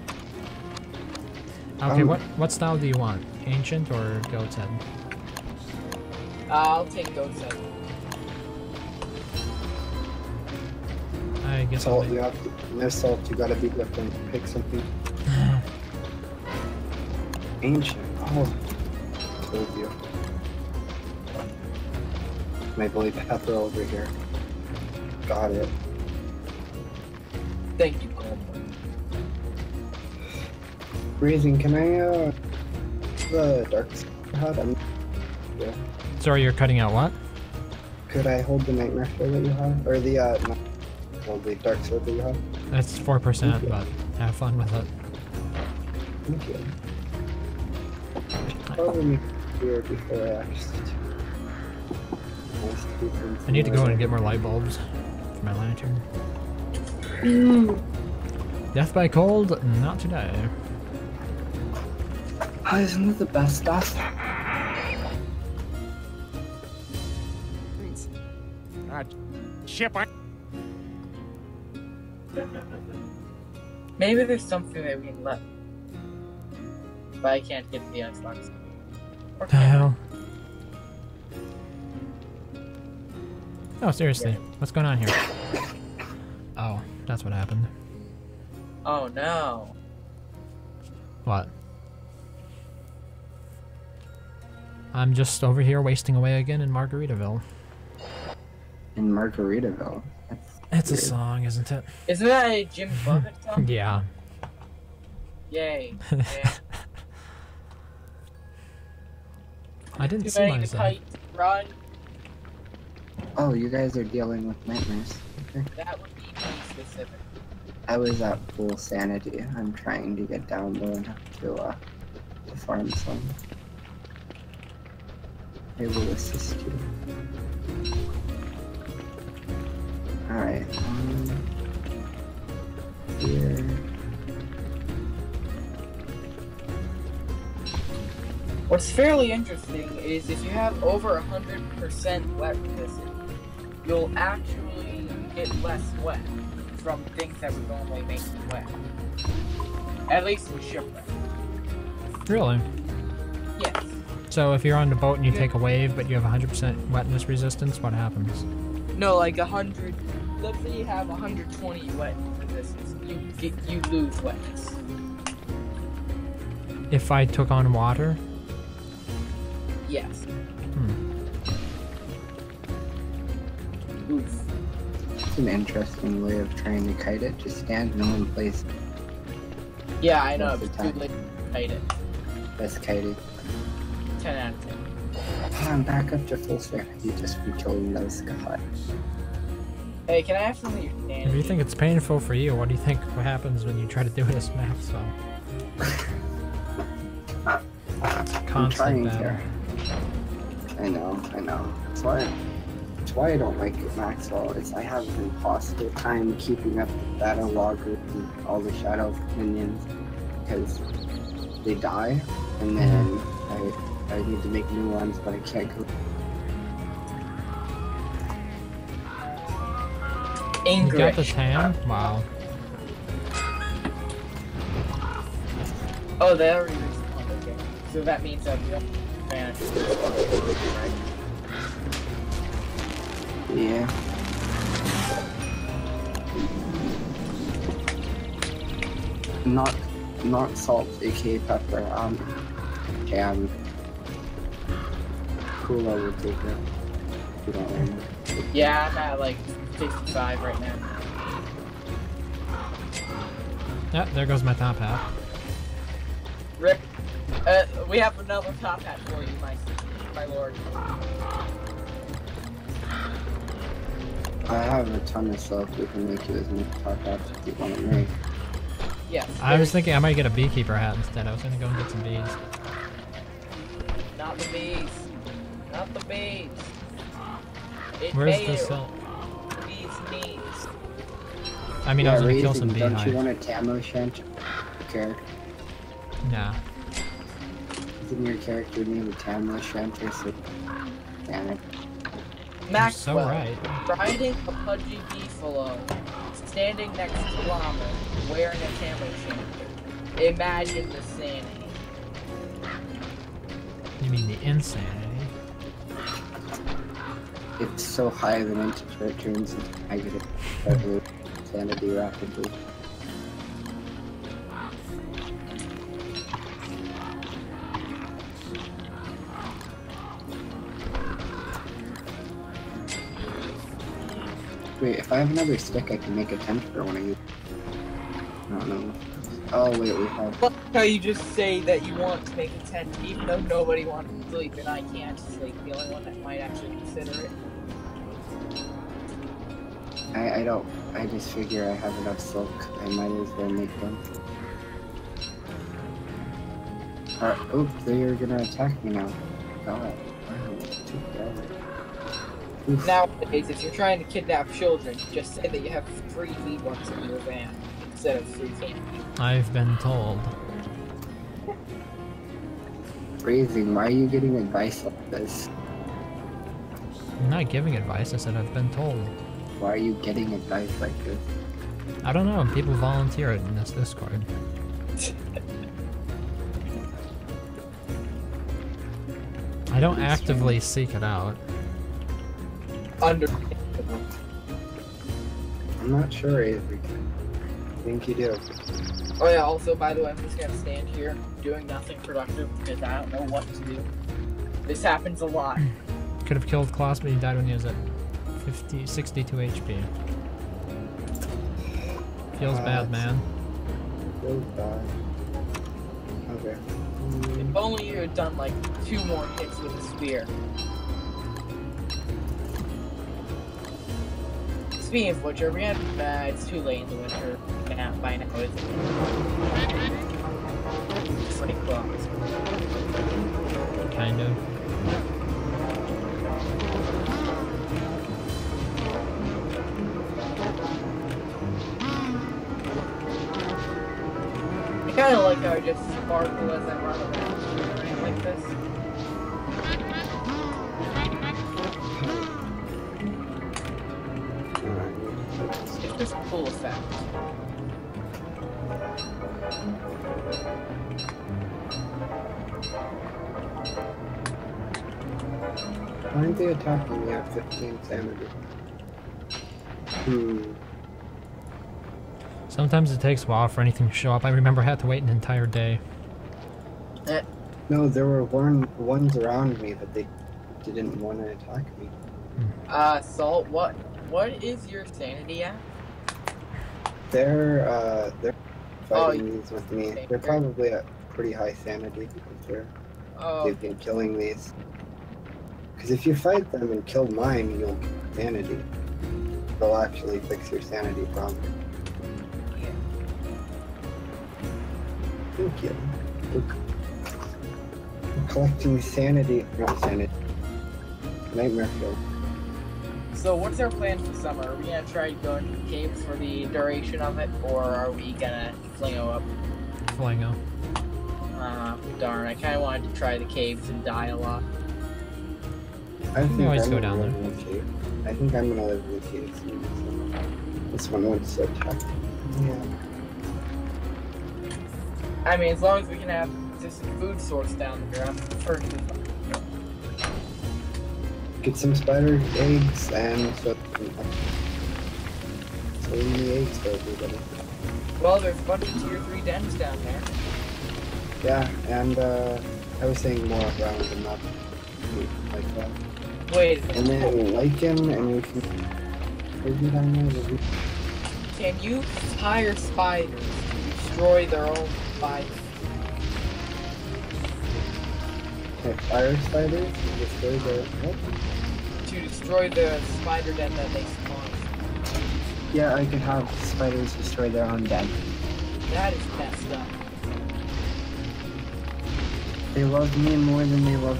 Okay, what style do you want? Ancient or goat's head? I'll take goat's head. I guess Salt, I'll you have to, there's salt, you gotta be different. Pick something. Ancient. Oh, told you. My boy Pepper over here. Got it. Thank you, Coleman. Raising, can I, the dark hut? Yeah. Sorry, you're cutting out what? Could I hold the nightmare sword that you have? Or the, well, the dark sword that you have? That's 4%, but have fun with it. Thank you. Probably make it clear before I actually do. I need to go and get more light bulbs for my lantern. Death by cold, not today. Oh, isn't that the best stuff? Shipwrecked. Maybe there's something that we can let, but I can't get the Xbox. Or The can I? hell? Oh, seriously, what's going on here? Oh, that's what happened. Oh no. What? I'm just over here wasting away again in Margaritaville. In Margaritaville. It's a song, isn't it? Isn't that a Jim Buffett song? Yeah. Yay. Yeah. I didn't Too see many to myself. kite, run. Oh, you guys are dealing with nightmares. Okay. That would be me specific. I was at full sanity. I'm trying to get down low enough to farm some. I will assist you. Alright, here. What's fairly interesting is if you have over 100% wet resistance, you'll actually get less wet from things that would normally make you wet. At least with Shipwrecked. Really? Yes. So if you're on the boat and you take a wave, but you have 100% wetness resistance, what happens? No, like 100. Let's say you have 120 wet resistance. You lose wetness. If I took on water? Yes. Oof. It's an interesting way of trying to kite it. Just stand in one place. Yeah, I know. Most of It's the too time. late to fight it. Best kiting. 10 out of 10. Oh, I'm back up to full sanity just from killing those guys. Hey, can I have some of your If sanity? you think it's painful for you, what do you think what happens when you try to do this map? So I'm constant trying battle. here. I know. That's why I don't like it, Maxwell. Is I have an impossible time keeping up the battle logger and all the shadow minions because they die, and then I need to make new ones, but I can't go. You got the English. tan? Wow. Oh, they already respawned. Okay. So that means that we don't manage to respawn, right? Yeah. Not salt, aka pepper. Jam. Cooler will take it. You don't want it. Yeah, I'm at like 55 right now. Yep, there goes my top hat. Rip. We have another top hat for you, my lord. I have a ton of stuff. We can make you as much top hats as you want to make. Yes. I was thinking I might get a beekeeper hat instead. I was gonna go and get some bees. Not the bees. Not the bees. It Where's may the silk? bees needs. I mean, I was gonna kill some Raising, don't you want beehives. a tam o'shanter character? Nah. Isn't your character name a tam o'shanter? So, damn it. Maxwell, so right. riding a pudgy beefalo, standing next to llama, wearing a camo shanter. Imagine the sanity. You mean the insanity? It's so high that integer it turns into negative. Sanity rapidly. Wait, if I have another stick, I can make a tent for one of you. I don't know. Oh wait, we have. Look how you just say that you want to make a tent, even though nobody wants to sleep, and I can't sleep. The only one that might actually consider it. I don't. I just figure I have enough silk. I might as well make them. Oops, they're gonna attack me now. God. Wow, it took forever. Oof. Nowadays, if you're trying to kidnap children, just say that you have free V-Bucks in your van instead of free candy. I've been told. Raising, why are you getting advice like this? I'm not giving advice, I said I've been told. Why are you getting advice like this? I don't know, people volunteer it in this Discord. I don't actively seek it out. Understandable. I'm not sure, Avery. I think you do. Oh yeah, also, by the way, I'm just gonna stand here doing nothing productive because I don't know what to do. This happens a lot. Could have killed Klaus, but he died when he was at 62 HP. Feels bad, man. Feels bad. Okay. If only you had done like 2 more hits with a spear. Speaking of which, are we at, it's too late in the winter by now, isn't it? It's like clocks. Kind of. I kinda like how I just sparkle as I run around like this. It's just a cool effect. Why aren't they attacking me at 15 sanity? Sometimes it takes a while for anything to show up. I remember I had to wait an entire day. No, there were ones around me, but they didn't want to attack me. Salt, what is your sanity at? They're fighting Oh, these with me. okay. They're probably at pretty high sanity because they've been killing these. Because if you fight them and kill mine, you'll get sanity. They'll actually fix your sanity problem. Thank you. We're collecting sanity, not sanity. Nightmare fuel. So what's our plan for summer? Are we gonna try to go into the caves for the duration of it, or are we gonna flingo up? Flingo. Darn, I kinda wanted to try the caves and die a lot. I think always I'm go gonna down live there. in the cave. I think I'm gonna live in the cave soon. So this one wants to attack. Yeah. I mean, as long as we can have just a food source down there, I'm perfectly fine. Get some spider eggs and so many eggs for everybody. Well, there's a bunch of tier 3 dens down there. Yeah, and I was saying more around and not like that. Wait, And then lichen and we can maybe down there. can you hire spiders to destroy their own spiders? Okay, fire spiders and destroy the what? To destroy the spider den that they spawn. Yeah, I could have spiders destroy their own den. That is messed up. They love me more than they love.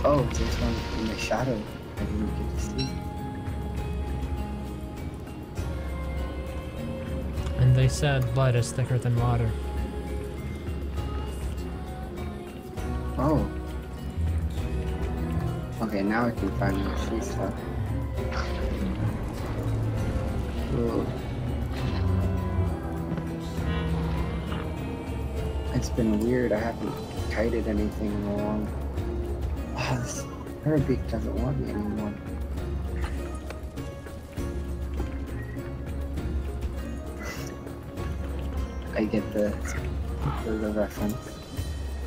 Oh, there's one in the shadow. I didn't get to see. And they said blood is thicker than water. Oh. Okay, now I can finally see stuff. Whoa. It's been weird. I haven't kited anything in a long. Oh, this Arabic doesn't want me anymore. I get the reference.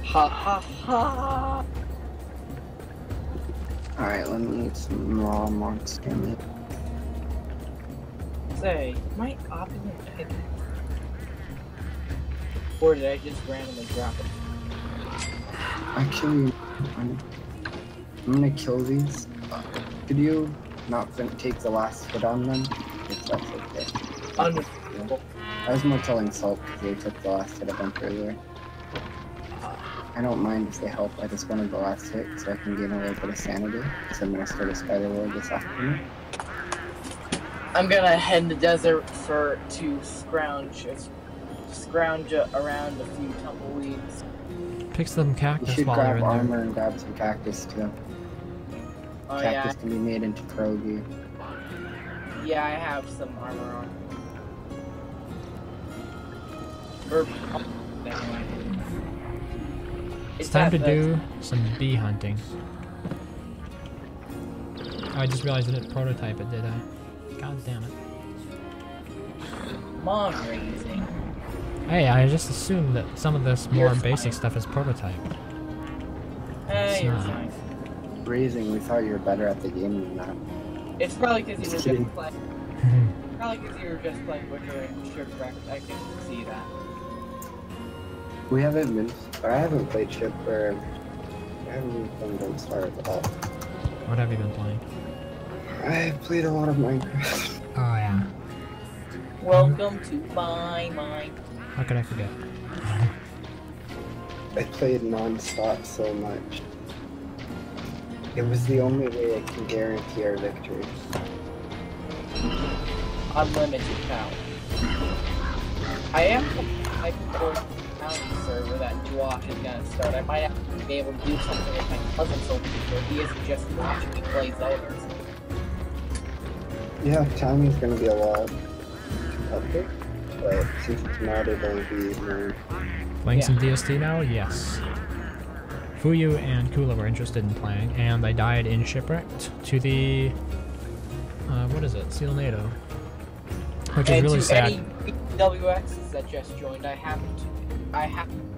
Ha ha ha! Alright, let me eat some raw monster meat. Say, might optimum pick. Or did I just randomly drop it? Actually, I'm gonna kill these. Could you not take the last hit on them? If that's okay. Understandable. I was more telling Salt because they took the last hit of them earlier. I don't mind if they help, I just wanted the last hit so I can gain a little bit of sanity. So I'm gonna start a spider lord this afternoon. I'm gonna head in the desert to scrounge around a few tumbleweeds. Pick some You cactus should while you're grab in armor there. and grab some cactus too. Oh Cactus can be made into pierogi. yeah, I have some armor on. Or, anyway. It's time to do some bee hunting. Oh, I just realized I didn't prototype it, did I? God damn it. Mon raising. Hey, I just assumed that some of this more basic stuff is prototype. Hey, It's you're not. fine. Raising, we thought you were better at the game than that. It's probably because you were Just kidding. just playing. Probably because you were just playing Witcher and Shipwrecked. I can see that. We haven't been, or I haven't played Shipwrecked. I haven't been playing Don't Starve at all. What have you been playing? I've played a lot of Minecraft. Oh yeah. Welcome to my mind. How could I forget? I played non-stop so much. It was the only way I can guarantee our victory. Unlimited power. I am hyped for the county server that Dwarf is gonna start. I might have to be able to do something with my cousin's over here. He isn't just watching me play Zelda or something. Yeah, timing's gonna be a lot competitive, but since it's not, it'll be more. Playing Yeah. some DST now? Yes. Fuyu and Kula were interested in playing, and I died in Shipwrecked to the what is it? Seal NATO. Which is And really to sad. any WXs that just joined, I happen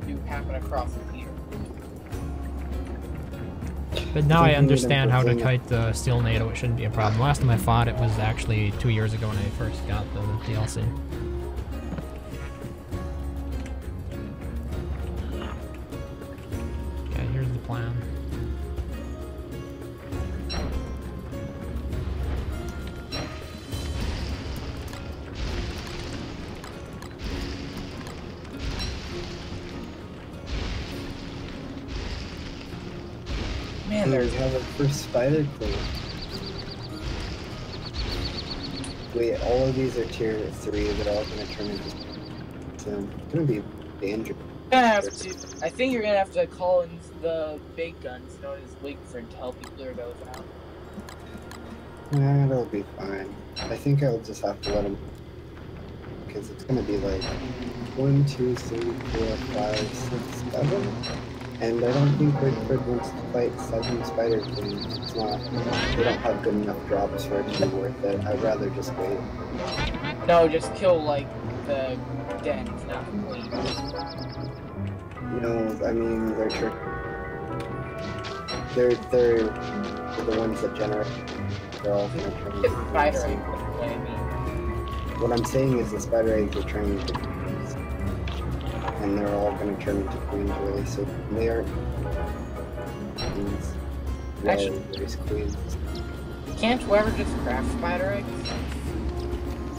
to happen across here. But now I think we need understand how to improving kite the Steel NATO, it shouldn't be a problem. Last time I fought it was actually 2 years ago when I first got the DLC. Okay, here's the plan. Man, We there's have a first spider thing. Wait, all of these are tier 3, they're all gonna turn into. So, it's gonna be dangerous. gonna have to. I think you're gonna have to call in the big guns known as Wigford to help you clear those out. Nah, it'll be fine. I think I'll just have to let him. Because it's gonna be like 1, 2, 3, 4, 5, 6, 7. And I don't think Wigford wants to fight 7 spider queens. It's not. They don't have good enough drops for it to be worth it. I'd rather just wait. No, just kill like the dens, not the queen. No, I mean they're the ones that generate. They're all gonna turn It's into spider queens. egg, that's what I mean. What I'm saying is the spider eggs are turning into queens. And they're all gonna turn into queens really soon. They aren't queens. Actually- Well, there's queens. Can't whoever just craft spider eggs?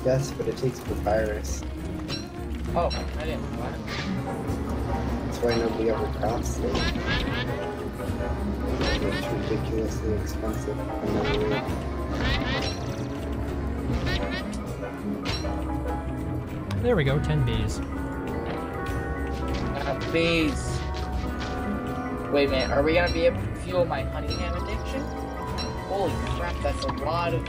Yes, but it takes papyrus. Oh, I didn't know that. That's why nobody ever crafts it. It's ridiculously expensive. There we go, 10 bees. Bees. Wait a minute, are we gonna be able to fuel my honey ham addiction? Holy crap, that's a lot of...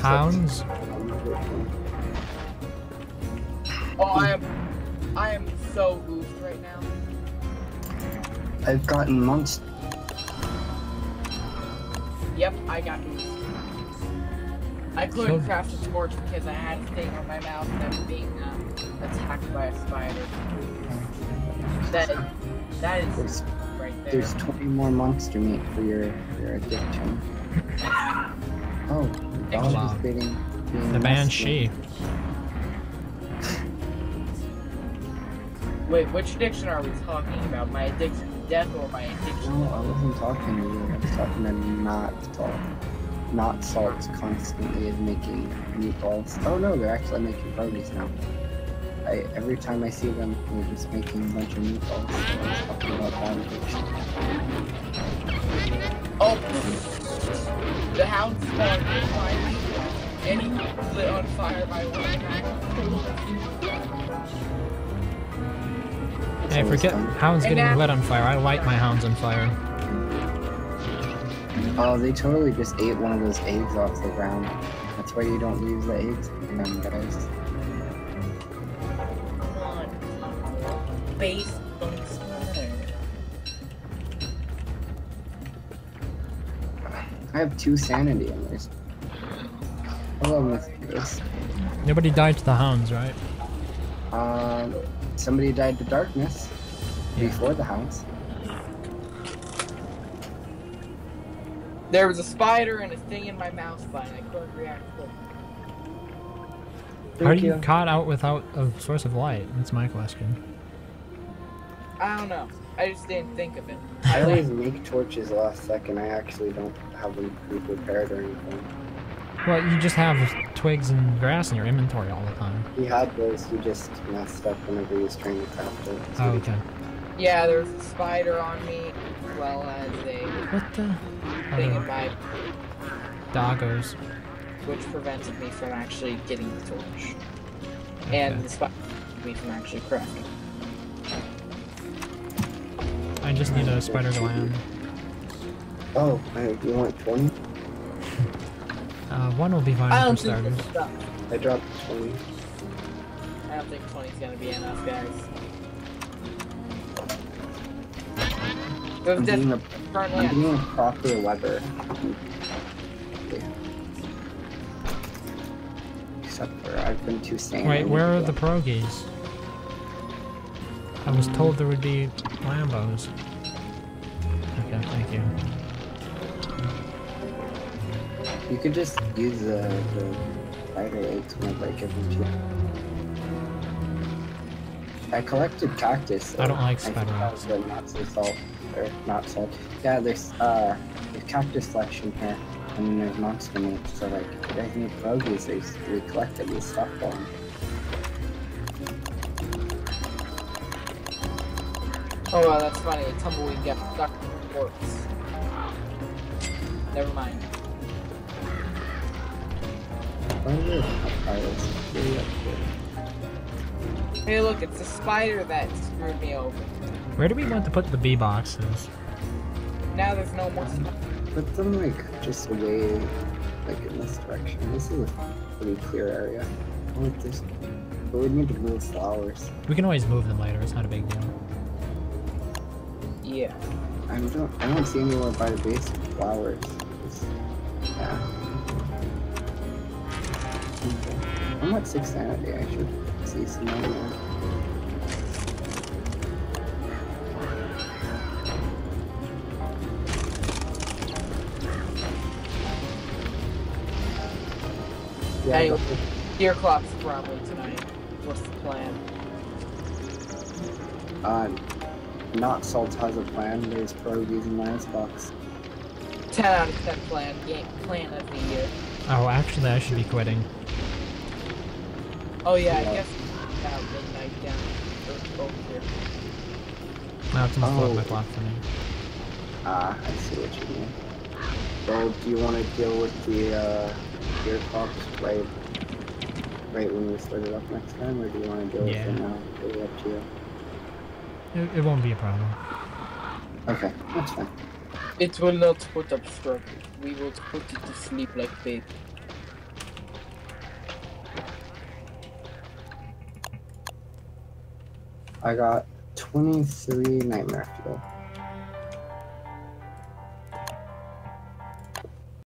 Hounds? Oh, I am so goofed right now. I've gotten months. Yep, I got goofed. I couldn't craft a torch because I had a thing on my mouth and I was being attacked by a spider. That is right there. There's 20 more monster meat for your addiction. Oh, the dog Wow. is being The banshee. Wait, which addiction are we talking about? My addiction to death or my addiction No, I wasn't talking to you. I was talking to not salt. Not salt constantly is making meatballs. Oh no, they're actually making burgers now. Every time I see them, they're just making a bunch of meatballs. I was talking about that addiction. Oh! The hound spawned behind me, and he lit on fire by one of the hounds. Hey, forget hounds And getting now- lit on fire. I light my hounds on fire. Oh, they totally just ate one of those eggs off the ground. That's why you don't use the eggs, guys. Come on, base bunks. I have 2 sanity in this. Hello, Miss Grace. Nobody died to the hounds, right? Somebody died to darkness before the hounds. There was a spider and a thing in my mouse button. I couldn't react quick. How do you caught out without a source of light? That's my question. I don't know. I just didn't think of it. I always make torches last second. I actually don't have them pre-prepared or anything. Well, you just have twigs and grass in your inventory all the time. He had those, he just messed up whenever he was trying to craft it. Oh, okay. Yeah, there was a spider on me, as well as a What the? thing in Oh, my, doggos. which prevented me from actually getting the torch. And Okay. the spider prevented me from actually crafting. I just need a spider gland. Oh, you want 20? One will be fine I for don't think starters. it's enough. I dropped 20. I don't think 20 is gonna be enough, guys. There's I'm being a, currently I'm being a proper lever. Okay. Except for I've been too sane. Wait, where are the pierogies? I was told there would be Lambos. Okay, thank you. You could just use the spider eggs whenever I give them to you. I collected cactus. So I don't like think spider that eggs. was not so salt. Or not salt. Yeah, there's cactus selection here. And then there's monster meat. So like, if you guys need pierogies, we collected this stuff for them. Oh, wow, that's funny. A tumbleweed got stuck in the corpse. Never mind. Hey, look, it's a spider that screwed me over. Where do we want to put the bee boxes? Now there's no more spider. Put them like just away, like in this direction. This is a pretty clear area. I like this. But we need to move flowers. We can always move them later. It's not a big deal. Yeah. I don't see anywhere by the base of flowers. Yeah. Okay. I'm at 6 sanity. I should see some more there. Yeah, Anyway, deer clock's probably tonight. What's the plan? Not Salt has a plan. There's pierogies in my box. 10 out of 10 plan of the year. Oh, actually, I should be quitting. Oh yeah, Yeah. I guess midnight down over here. Now it's almost 12 Oh. o'clock for me. Ah, I see what you mean. Well, do you want to deal with the gear cops right when we start it up next time, or do you want to deal with it now? It's up to you. It won't be a problem. Okay, that's fine. It will not put up struggle. We will put it to sleep like baby. I got 23 nightmare fuel.